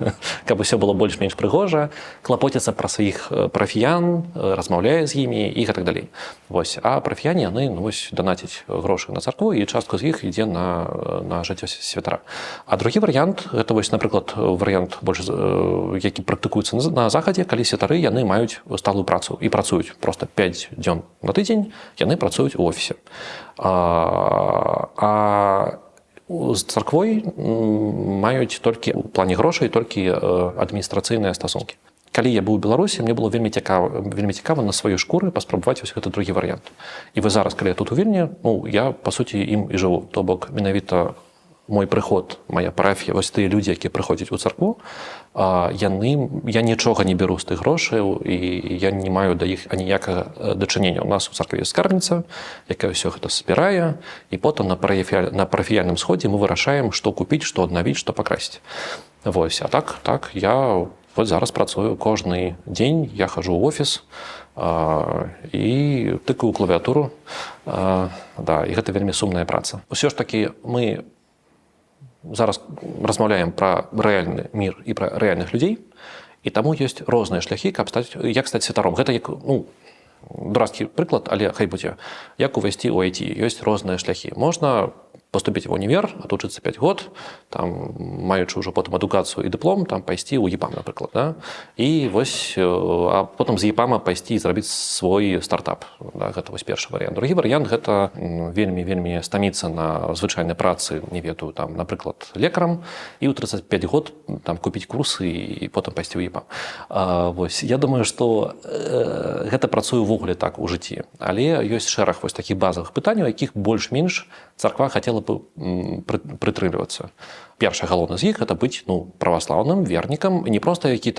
каб усё было больш-менш прыгожа, клапоціцца пра сваіх парафіян, размаўляе з імі і гэтак далей. А парафіяне, яны данацяць грошы на царкву, і частка з іх ідзе на жыццё святара. А другі варыянт, гэта, напрыклад, варыянт, які практыкуецца на захадзе, калі святары, яны маюць сталую працу і працуюць проста 5 дзён на тыдзень, яны працуюць у офісе. З царквой маюць толькі ў плане грошай толькі адміністрацыйныя стасункі. Калі я быў у Беларусі, мне было вельмі цікава на сваёй шкуры паспрабаваць гэты другі варыянт. І зараз, калі я тут у Вільні, я, па суці, ім і жыву. То бок, менавіта мой прыход, моя парафія, тыя людзі, якія прыходзяць у царкву, я нічога не беру з тых грошаў, і я не маю да іх аніякага дачынення. У нас у царкве ёсць скарбніца, якая ўсё гэта збірае, і потым на парафіяльным сходзе мы вырашаем, што купіць, што аднавіць, што пакрасіць. А так, я зараз працую кожны дзень, я хожу ў офіс і тыкаю клавіатуру. І гэта вельмі сумная праца. Усё ж такі мы зараз размаўляем пра рэальны мір і пра рэальных людзей, і таму ёсць розныя шляхі, як стаць святаром. Гэта як, дурацкі прыклад, але хай будзе, як увайсці ў IT. Ёсць розныя шляхі. Можна паступіць ва ўнівер, адучыцца 5 год, маючы ўжо потым адукацыю і дыплом, пайсці ў ЕПАМ, напрыклад. А потым з ЕПАМа пайсці і зрабіць свой стартап. Гэта першы варыянт. Другі варыянт – гэта вельмі стаміцца на звычайнай працы, не ведаю, напрыклад, лекарам, і ў 35 год купіць курсы і потым пайсці ў ЕПАМ. Я думаю, што гэта працуе ўвогуле так у жыцці. Але ёсць шэраг такіх базавых пытанняў, якіх больш-менш царква хацела бы прытрымлівацца. Першы галоўны з іх – гэта быць праваслаўным вернікам, не проста які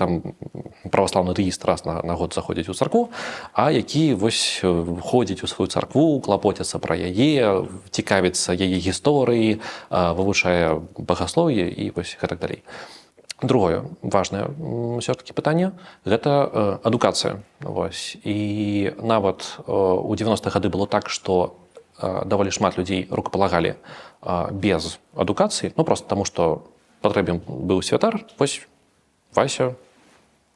праваслаўны тэіст раз на год заходзіць у царкву, а які ходзіць у сваю царкву, клапоціцца пра яе, цікавіцца яе гісторыяй, вывучае багаслоўе і гэтак далей. Другое важнае ўсё-такі пытанне – гэта адукацыя. І нават у 90-х гады было так, што даволі шмат людзей рукапалагалі без адукацыі, проста таму, што патрэбен быў святар, Вася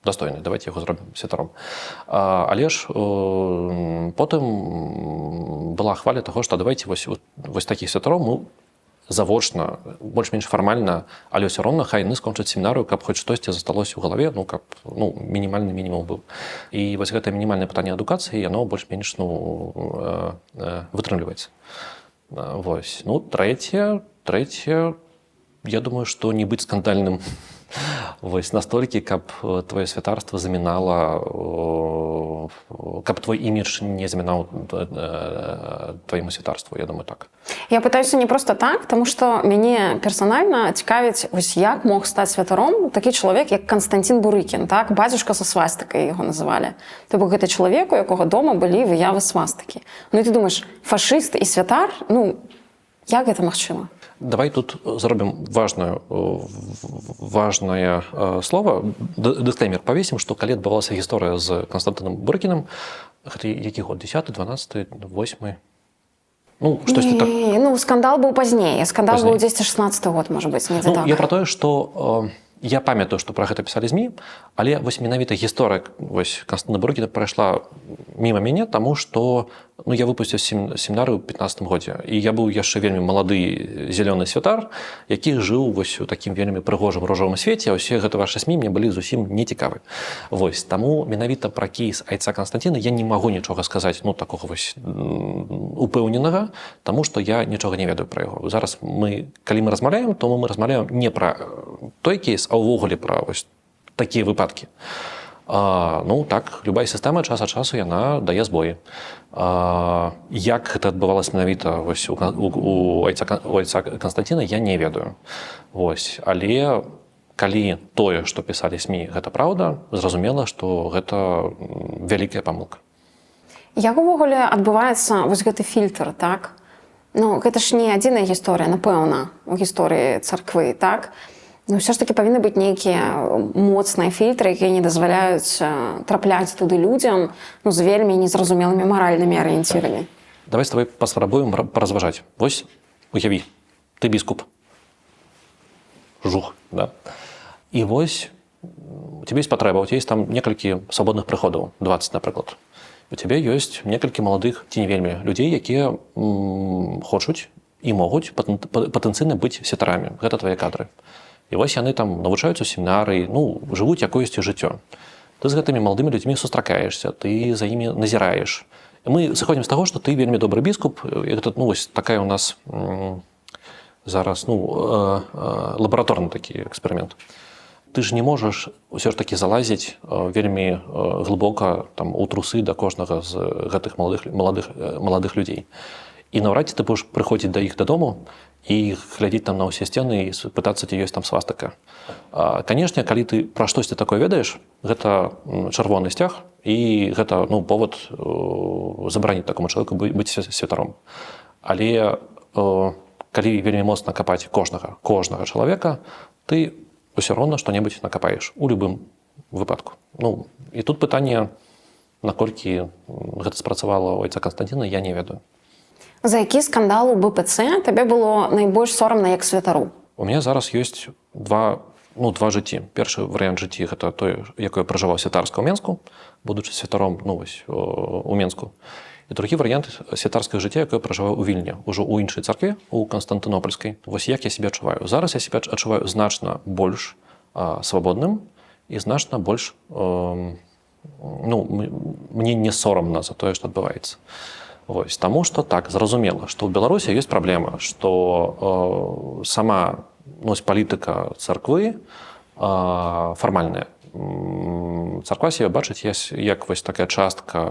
дастойны, давайте яго зробім святаром. Але ж потым была хваля таго, што давайте такіх святароў мы завочна, больш-менш фармальна, але ўсё роўна хай яны скончаць семінарыю, каб хоць штосьці засталося ў галаве, ну каб мінімальны мінімум быў. І вось гэтае мінімальнае пытанне адукацыі, яно больш-менш вытрымліваецца. Вось. Ну, трэцяе, я думаю, што не быць скандальным вось настолькі, каб твоё святарства замінала, каб твой імідж не замінаў твайму святарству, я думаю, так. Я пытаюся не проста так, тому што мяне персанальна цікавіць, ось як мог стаць святаром такі чалавек, як Канстантин Бурыкін, так? Бацюшка са свастыкай яго называлі. То бок гэта чалавек, у якога дома былі выявы свастыкі. Ну і ты думаеш, фашыст і святар, ну, як гэта магчыма? Давай тут зробім важнае слова, дысклеймер павесім, што калі адбывалася гісторыя з Канстантынам Бурыкінам, гэта які год, 10-й, 12-й, 8-й? Ну, штосьці так. Ну, скандал быў пазней. Скандал быў 10-16 год, можа быць, недзе так. Я пра тое, што я памятаю, што пра гэта пісалі ЗМІ, але вось менавіта гісторыя вось Канстантына Бурыкіна прайшла міма мяне, таму што я выпусціў семінарыю ў 15 годзе, і я быў яшчэ вельмі малады зялёны святар, які жыў вось у такім вельмі прыгожым ружовым свеце, а ўсе гэта вашы СМІ мне былі зусім не цікавы. Вось, таму менавіта пра кейс айца Канстантіна я не магу нічога сказаць, такога вось упэўненага, таму што я нічога не ведаю пра яго. Зараз калі мы размаўляем, то мы размаўляем не пра той кейс, а ўвогуле пра вось такія выпадкі. Так, любая сістэма час ад часу яна дае збоі. Як гэта адбывалася менавіта вось у айца Канстантіна, я не ведаю. Вось. Але калі тое, што пісалі СМІ, гэта праўда, зразумела, што гэта вялікая памылка. Як увогуле адбываецца вось гэты фільтр, так? Гэта ж не адзіная гісторыя, напэўна, у гісторыі царквы, так? Ўсё ж такі павінны быць нейкія моцныя фільтры, якія не дазваляюць трапляць туды людзям з вельмі незразумелымі маральнымі арыенцірамі. Давай з тобой паспрабуем паразважаць. Вось уяві, ты біскуп. Жух, да? І вось у тебе есть патрэба, у тебя есть там некалькі свабодных прыходаў, 20, напрыклад. У тебе ёсць некалькі маладых ці не вельмі людзей, якія хочуць і могуць патэнцыйна быць святарамі. Гэта твае кадры. І вось яны там навучаюцца ў семінарыі, жывуць якоюсьці жыццё. Ты з гэтымі маладымі людзьмі сустракаешся, ты за імі назіраеш. І мы сыходзім з таго, што ты вельмі добры біскуп, і гэта, вось такая ў нас зараз, лабараторны такі эксперымент. Ты ж не можаш усё ж такі залазіць вельмі глыбока там у трусы да кожнага з гэтых маладых людзей. І наўрад ці ты будзеш прыходзіць да іх дадому і глядзець там на ўсе сцены і пытацца, ці ёсць там свастыка. Канешне, калі ты пра штосьці такое ведаеш, гэта чырвоны сцяг, і гэта повод забараніць такому чалавеку быць святаром. Але калі вельмі моцна капаць кожнага чалавека, ты ўсё роўна што-небудзь накапаеш у любым выпадку. І тут пытанне, наколькі гэта спрацавала ў айца Канстантіна, я не ведаю. За які скандал у БПЦ табе было найбольш сорамна як святару? У мяне зараз ёсць два жыцці. Першы варыянт жыцці – гэта тое, якое пражываў святарска ў Менску, будучы святаром у Менску. І другі варыянт святарскага жыцця, якое пражываў у Вільні, ужо ў іншай царкве, у Канстантынопольскай. Вось як я сябе адчуваю. Зараз я сябе адчуваю значна больш свабодным і значна больш, мне не сорамна за тое, што адбываецца. Вось, таму што так, зразумела, што ў Беларусі ёсць праблема, што сама палітыка царквы фармальная. Царква сябе бачыць як вось такая частка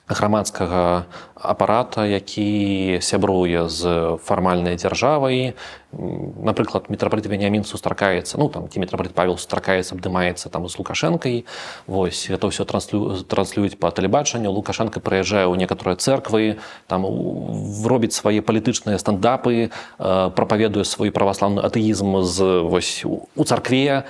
грамадскага апарата, які сябруе з фармальнай дзяржавай. Напрыклад, мітрапаліт Веніамін сустракаецца, ці мітрапаліт Павел сустракаецца, абдымаецца там з Лукашэнкай. Вось, гэта ўсё транслююць па тэлебачанню. Лукашэнка прыязджае ў некаторыя цэрквы, там робіць свае палітычныя стендапы, прапаведуе свой праваслаўны атэізм у царкве.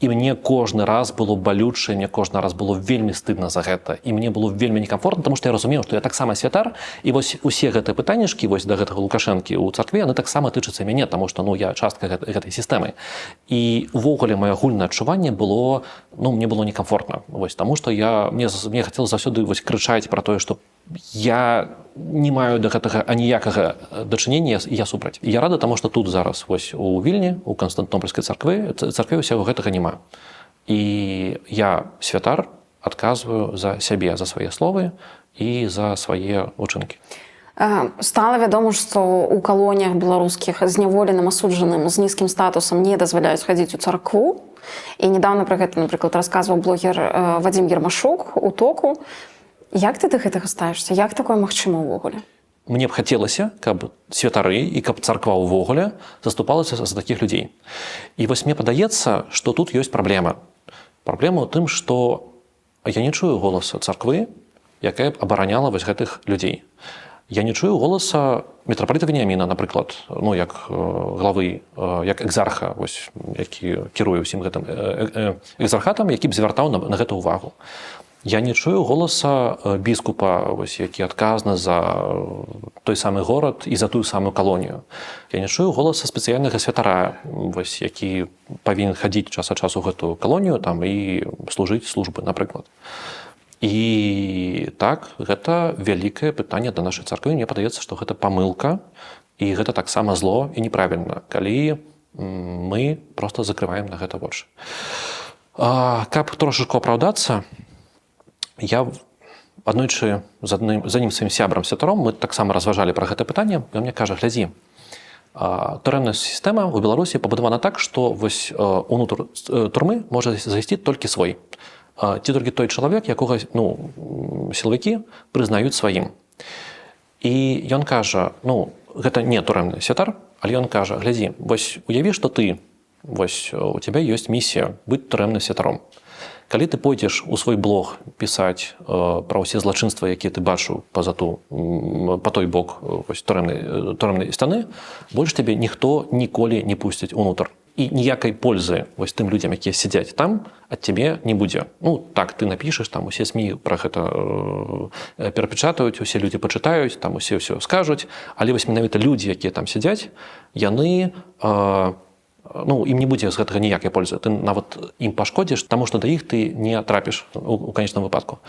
І мне кожны раз было балюча, мне кожны раз было вельмі стыдна за гэта. І мне было вельмі некамфортна, таму што я разумеў, што я таксама святар, і вось усе гэтыя пытаннішкі да гэтага Лукашэнкі ў царкве, яны таксама тычацца мяне, таму што я частка гэтай сістэмы. І ўвогуле маё агульнае адчуванне было, мне было некамфортна. Вось, таму што мне хацелася заўсёды крычаць пра тое, што я не маю да гэтага аніякага дачынення, я супраць. Я рада таму, што тут зараз вось у Вільні, у Канстантынопольскай царкве ўсяго гэтага няма. І я, святар, адказваю за сябе, за свае словы і за свае ўчынкі. Стала вядома, што ў калоніях беларускіх зняволеным асуджаным з нізкім статусам не дазваляюць хадзіць у царкву. І недавно пра гэта, напрыклад, расказваў блогер Вадзім Ермашук у Току. Як ты да гэтага ставішся? Як такое магчыма ўвогуле? Мне б хацелася, каб святары і каб царква ўвогуле заступалася за такіх людзей. І вось мне падаецца, што тут ёсць праблема. Праблема ў тым, што я не чую голаса царквы, якая б абараняла вось гэтых людзей. Я не чую голаса мітрапаліта Веніаміна, напрыклад, ну, як главы, як экзарха, вось, які кіруе ўсім гэтым экзархатам, які б звяртаў на гэта ўвагу. Я не чую голаса біскупа, вось, які адказны за той самы горад і за тую самую калонію. Я не чую голаса спецыяльнага святара, вось, які павінен хадзіць час ад часу гэтую калонію там, і служыць службы, напрыклад. І так, гэта вялікае пытанне да нашай царквы. Мне падаецца, што гэта памылка, і гэта таксама зло і неправільна, калі мы проста закрываем на гэта вочы. Каб трошачку апраўдацца, я аднойчы з аднім сваім сябрам святаром мы таксама разважалі пра гэта пытанне. Ён мне кажа: глядзі, турэмная сістэма ў Беларусі пабудавана так, што вось унутр турмы можа зайсці толькі свой. Ці толькі той чалавек, якога сілавікі прызнаюць сваім. І ён кажа, гэта не турэмны святар, але ён кажа: глядзі, вось уяві, што ты, вось у цябе ёсць місія быць турэмным святаром. Калі ты пойдзеш у свой блог пісаць пра ўсе злачынствы, якія ты бачыў па той бок турэмнай сцяны, больш табе ніхто ніколі не пусціць унутр. І ніякай пользы вось тым людзям, якія сядзяць там, ад цябе не будзе. Так, ты напішаш, там усе СМІ пра гэта перапечатаюць, усе людзі пачытаюць, там усе ўсё скажуць, але вось менавіта людзі, якія там сядзяць, яны ім не будзе з гэтага ніякай пользы. Ты нават ім пашкодзіш, таму што да іх ты не трапіш у канечным выпадку.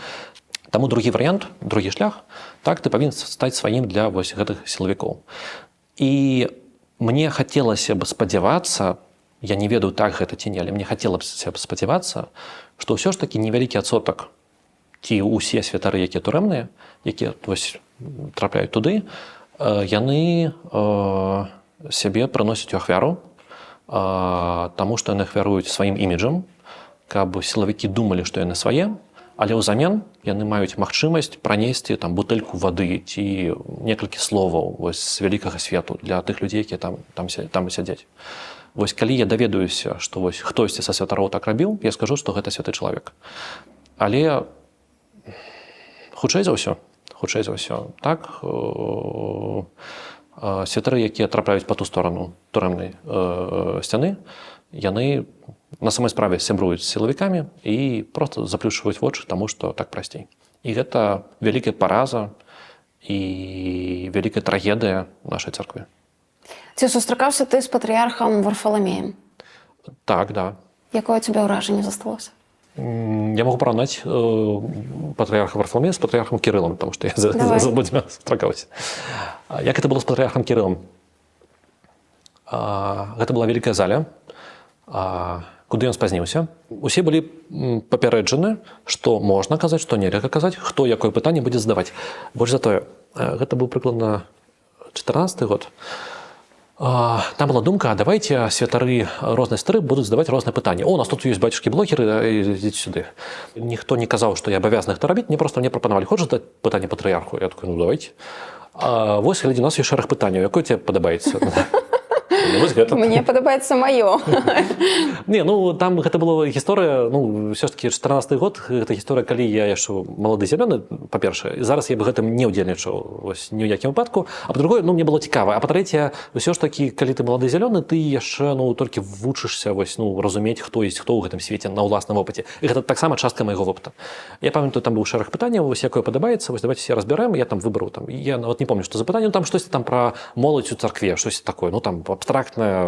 Таму другі варыянт, другі шлях, так, ты павінен стаць сваім для вось гэтых сілавікоў. І мне хацелася б спадзявацца, я не ведаю, так гэта ці не, але мне хацелася б спадзявацца, што ўсё ж такі невялікі адсотак, ці ўсе святары, якія турэмныя, якія вось трапляюць туды, яны сябе прыносяць у ахвяру, таму што яны ахвяруюць сваім іміджам, каб сілавікі думалі, што яны свае, але ўзамен яны маюць магчымасць пранесці там бутэльку вады ці некалькі словаў вось з вялікага свету для тых людзей, якія там сядзяць. Вось калі я даведаюся, што вось хтосьці са святароў так рабіў, я скажу, што гэта святы чалавек. Але хутчэй за ўсё, так, святары, якія трапляюць па ту сторону турэмнай сцяны, яны на самой справе сябруюць з сілавікамі і проста заплюшчваюць вочы, таму што так прасцей. І гэта вялікая параза і вялікая трагедыя нашай царквы. Ці сустракаўся ты з патрыярхам Варфаламеем? Так, да. Якое цябе ўражанне засталося? Я магу параўнаць патрыярха Варфаламея з патрыярхам Кірылам, таму што я з абодвума сустракаўся. Як гэта было з патрыярхам Кірылам? Гэта была вялікая заля, куды ён спазніўся. Усе былі папярэджаны, што можна казаць, што нельга казаць, хто якое пытанне будзе задаваць. Больш за тое, гэта быў прыкладна 14-й год. Там была думка: давайте святары рознай стары будуць задаваць розныя пытанні. У нас тут ёсць бацюшкі-блогеры, ідзіце сюды. Ніхто не казаў, што я абавязаны гэта рабіць, мне проста прапанавалі: хочаш задаць пытанне патрыярху? Я такой: давайте. Вось, глядзі, у нас ёсць шэраг пытанняў, якое тебе падабаецца? Мне падабаецца маё. Там гэта была гісторыя, ўсё ж такі 14-й год, гэта гісторыя, калі я яшчэ малады зялёны, па-першае, зараз я бы гэтым не ўдзельнічаў ні ў якім выпадку, а па-другое, мне было цікава, а па-трэцяе, ўсё ж такі, калі ты малады зялёны, ты яшчэ толькі вучышся разумець, хто ёсць хто ў гэтым свеце на ўласным вопыце. І гэта таксама частка майго вопыта. Я памятаю, там быў шэраг пытанняў, якое падабаецца, давайте все разбярэм, я там выбраў, я нават не помню, што за пытанне, там штосьці там пра моладзь у царкве, штосьці такое, там абстрактная,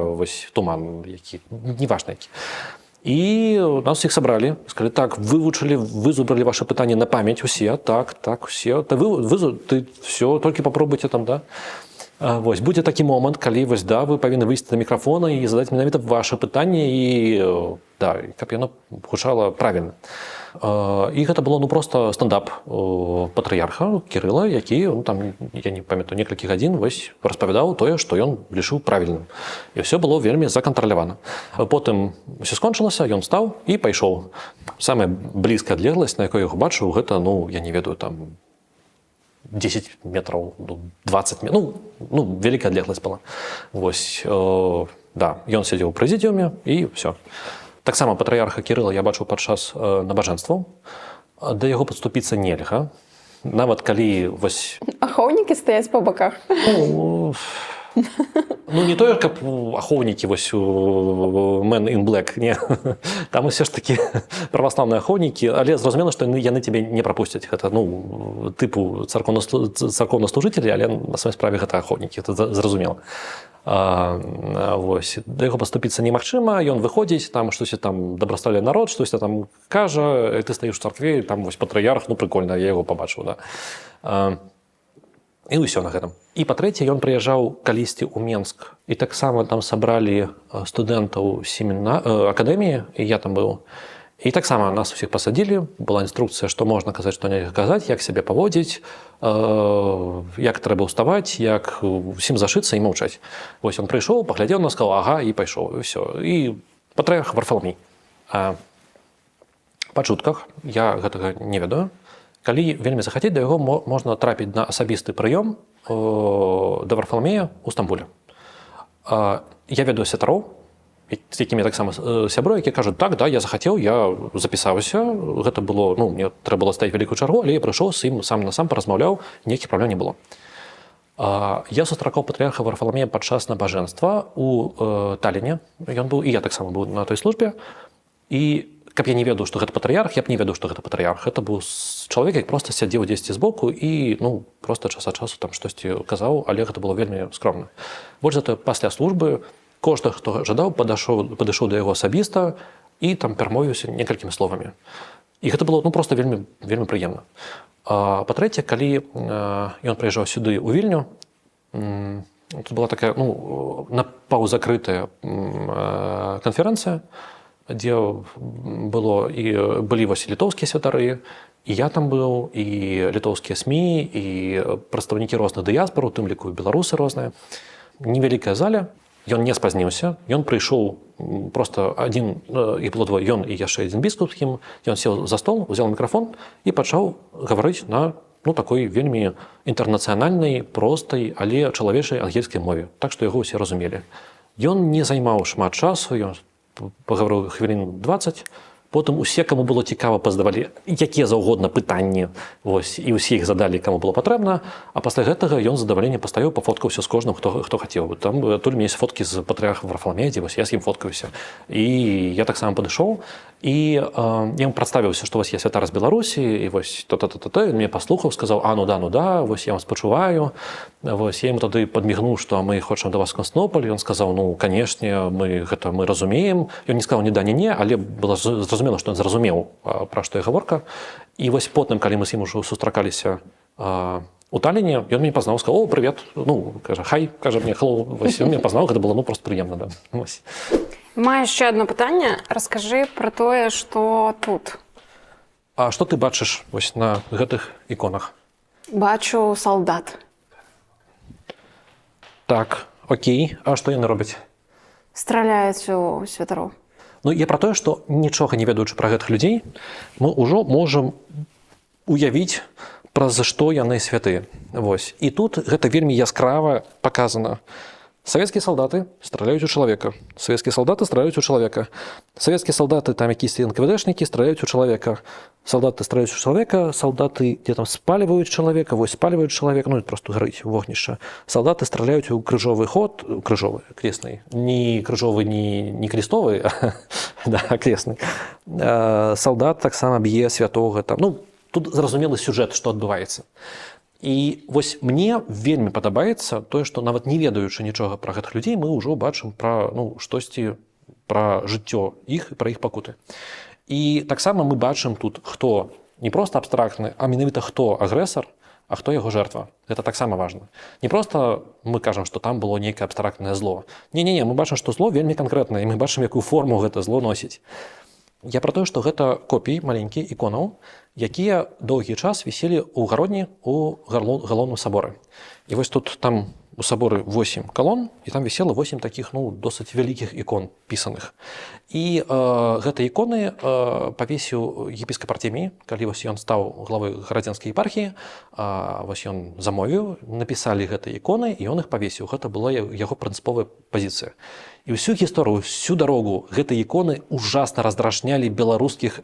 туман, які, неважна які. І нас всіх сабралі, сказали, так, вывучылі, вызубралі ваши пытанні на памяць усе, так, усе, ты все, толькі попробуйте там, да. Вось, будзе такі момант, калі вось, да, вы павінны выйсці на мікрафона і задаць менавіта ваши пытанні і, да, каб яно гучала правільна. І гэта было, ну, просто стендап патрыярха Кірыла, які, ну, там, я не памятаю, некалькі гадзін вось распавядаў тое, што ён лічыў правільным. І ўсё было вельмі законтралявана. Потым ўсё скончылася, ён стаў і пайшоў. Самая блізкая адлегласць, на якой яго бачыў, гэта, ну, я не ведаю, там, 10 метраў, 20 метраў, ну, вялікая адлегласць была. Вось, да, ён сядзеў у прэзідыуме і ўсё. Таксама патрыярха Кірыла я бачыў падчас набажэнстваў. Да яго падступіцца нельга. Нават калі вось... Ахоўнікі стаяць па баках. Ну, не тое, каб ахоўнікі вось у Men in Black, не. Там усё ж такі праваслаўныя ахоўнікі, але зразумела, што яны цябе не прапусцяць. Гэта, ну, тыпу царкоўнаслужыцелі, але на сваёй справе гэта ахоўнікі, гэта зразумела. Вось, да яго паступіцца немагчыма, ён выходзіць, там штосьці там дабрастаўляе народ, штосьці там кажа, ты стаіш у царкве, там вось патрыярх, ну, прыкольна, я яго пабачыў, да. І ўсё на гэтым. І па-трэцяе, ён прыязджаў калісьці ў Менск. І таксама там сабралі студэнтаў акадэміі, і я там быў. І таксама нас усіх пасадзілі, была інструкцыя, што можна казаць, што нельга казаць, як сябе паводзіць, як трэба ўставаць, як усім зашыцца і маўчаць. Вось ён прыйшоў, паглядзеў на, сказаў, ага, і пайшоў, і ўсё. І патрыярх Варфаламей. Па чутках, я гэтага не ведаю. Калі вельмі захацець, да яго можна трапіць на асабісты прыём да Варфаламея ў Стамбуле. Я ведаю святароў, з якімі таксама сябры, які кажуць, так, да, я захацеў, я запісаўся, гэта было, ну, мне трэба было стаць вялікую чаргу, але я прыйшоў з ім сам на сам паразмаўляў, ніякіх праблем не было. Я сустракаў патрыярха Варфаламея падчас набажэнства у Таліне, ён быў, і я таксама быў на той службе, і каб я не ведаў, што гэта патрыярх, я б не ведаў, што гэта патрыярх. Гэта быў чалавек, які проста сядзеў дзесьці збоку і, ну, проста час ад часу там штосьці казаў, але гэта было вельмі скромна. Больш за тое, пасля службы кожны, хто жадаў, падышоў да яго асабіста і там перамовіўся некалькімі словамі. І гэта было, ну, проста вельмі, вельмі прыемна. Па-трэцяе, калі ён прыязджаў сюды ў Вільню, тут была такая, ну, напаўзакрытая канферэнцыя, дзе былі вось літоўскія святары, і я там быў, і літоўскія СМІ, і прадстаўнікі розных дыяспор, у тым ліку беларусы розныя. Невялікая заля, ён не спазніўся, ён прыйшоў проста адзін, і было двое, ён і яшчэ адзін біскуп з ім, ён сеў за стол, узяў мікрафон і пачаў гаварыць на, ну, такой вельмі інтэрнацыянальнай, простай, але чалавечай ангельскай мове, так што яго ўсе разумелі. Ён не займаў шмат часу, ён пагаварыў хвілін 20, потым усе, каму было цікава, паздавалі якія заўгодна пытанні, вось, і ўсе іх задалі, каму было патрэбна, а пасля гэтага ён задаваленне пастаяў, пафоткаўся з кожным, хто хацеў. Там туль есть фоткі з патрыярхам Варфаламея, дзе вось я з ім фоткаюся. І я таксама падышоў, і я ему прадставіўся, што вось я святар з Беларусі, і вось то-то-то-то, ён мне паслухаў, сказаў, ну да, вось я вам спачуваю. Вось я ему тады падмігнуў, што мы хочам да вас в Константинополь, ён сказаў, ну, канешне, мы разумеем. Ён не сказаў ні да, ні не, але было зразумела, што ён зразумеў, пра што я гаворка. І вось потым, калі мы з ім ужо сустракаліся у Таліне, ён мяне пазнаў, сказаў, прывет, ну, кажа, хай, кажа мне, hello, вось, ён мяне пазнаў, гэта было, ну, проста прыемна, да, вось. Маю яшчэ одно пытанне, раскажы пра тое, што тут. А што ты бачыш вось на гэтых іконах? Бачу салдат. Так, окей, а што яны робяць? Страляюць у святароў. Ну, я пра тое, што нічога не ведаючы пра гэтых людзей, мы ўжо можам уявіць, праз што яны святыя. Вось. І тут гэта вельмі яскрава паказана. Савецкія салдаты страляюць у чалавека. Савецкія салдаты страляюць у чалавека. Савецкія салдаты, там якісь НКВДшнікі, страляюць у чалавека. Салдаты страляюць у чалавека, салдаты дзе там спальваюць чалавека, вось спальваюць чалавека, ну, просто гарыць вогнішча. Салдаты страляюць у крыжовы ход, крыжовы, кресны. Не крыжовы, не крестовы, да, кресны. Салдат таксама б'е святога там. Ну, тут зразумелы сюжэт, што адбываецца. І вось мне вельмі падабаецца тое, што нават не ведаючы нічога пра гэтых людзей, мы ўжо бачым пра, ну, штосьці пра жыццё іх і пра іх пакуты. І таксама мы бачым тут, хто не проста абстрактны, а менавіта хто агрэсар, а хто яго жертва. Гэта таксама важна. Не проста мы кажам, што там было нейкае абстрактнае зло. Не-не-не, мы бачым, што зло вельмі канкрэтнае, і мы бачым, якую форму гэта зло носіць. Я пра тое, што гэта копіі маленькія іконаў, якія доўгі час віселі ў гародні ў галоўным саборы. І вось тут там у саборы 8 калон, і там вісела 8 такіх досыць вялікіх ікон пісаных. І гэтыя іконы павесіў епіскап Артемій, калі вось ён стаў главой гарадзенскай епархіі, вось ён замовіў, напісалі гэтыя іконы, і ён іх павесіў. Гэта была яго прынцыповая пазіцыя. І ўсю гісторыю, всю дарогу гэтыя іконы ужасна раздражнялі беларускіх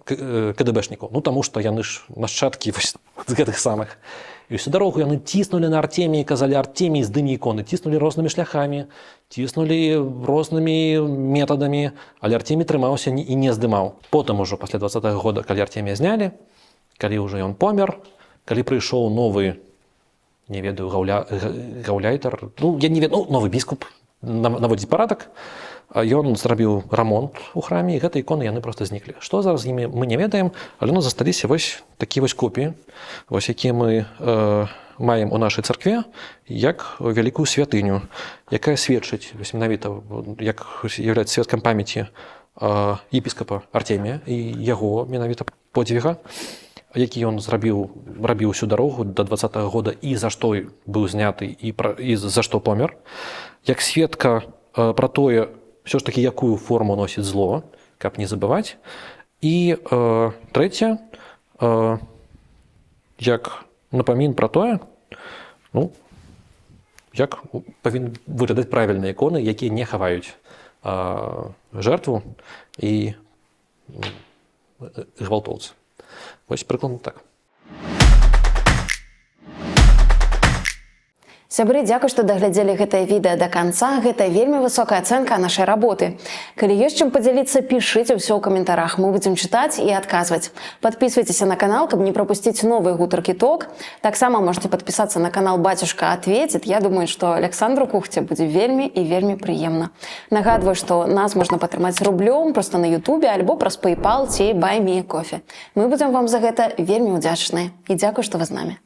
КДБшнікаў. Таму што яны ж нашчадкі з гэтых самых. І всю дарогу яны ціснулі на Артемій, казалі: Артемій, здымі іконы, ціснулі рознымі шляхамі, ціснулі рознымі метадамі, але Артемій трымаўся і не здымаў. Потым ужо пасля 20-го года, калі Артемія знялі, калі ўжо ён помер, калі прыйшоў новы, не ведаю, гаўляйтар, я не ведаю, новы біскуп наводзіць парадак, ён зрабіў рамонт у храме, і гэтыя іконы яны проста зніклі. Што зараз з імі, мы не ведаем, але у нас засталіся вось такія вось копіі, вось якія мы маем у нашай царкве, як вялікую святыню, якая сведчыць менавіта, як з'яўляецца сведкам памяці епіскапа Артемія і яго менавіта подзвіга, які ён рабіў усю дарогу да 20-го года, і за што быў зняты, і за што помер, як сведка пра тое, все ж таки, якую форму носіць зло, каб не забываць. І трэцяе, як напамін пра тое, як павінны выглядаць правільныя іконы, якія не хаваюць жертву і гвалтоўцы. Вось прыкладна так. Сябры, дзякуй, што даглядзелі гэтае відэа да канца. Гэта вельмі высокая ацэнка нашай работы. Калі ёсць чым падзяліцца, пішыце ўсё ў каментарах. Мы будзем чытаць і адказваць. Падпісвайцеся на канал, каб не прапусціць новыя гутаркі ток. Таксама можете падпісацца на канал «Бацюшка ответит». Я думаю, што Александру Кухце будзе вельмі і вельмі прыемна. Нагадваю, што нас можна падтрымаць рублём проста на Ютубе альбо праз PayPal ці Buy Me Coffee. Мы будзем вам за гэта вельмі ўдзячныя. І дзякуй, што вы з намі.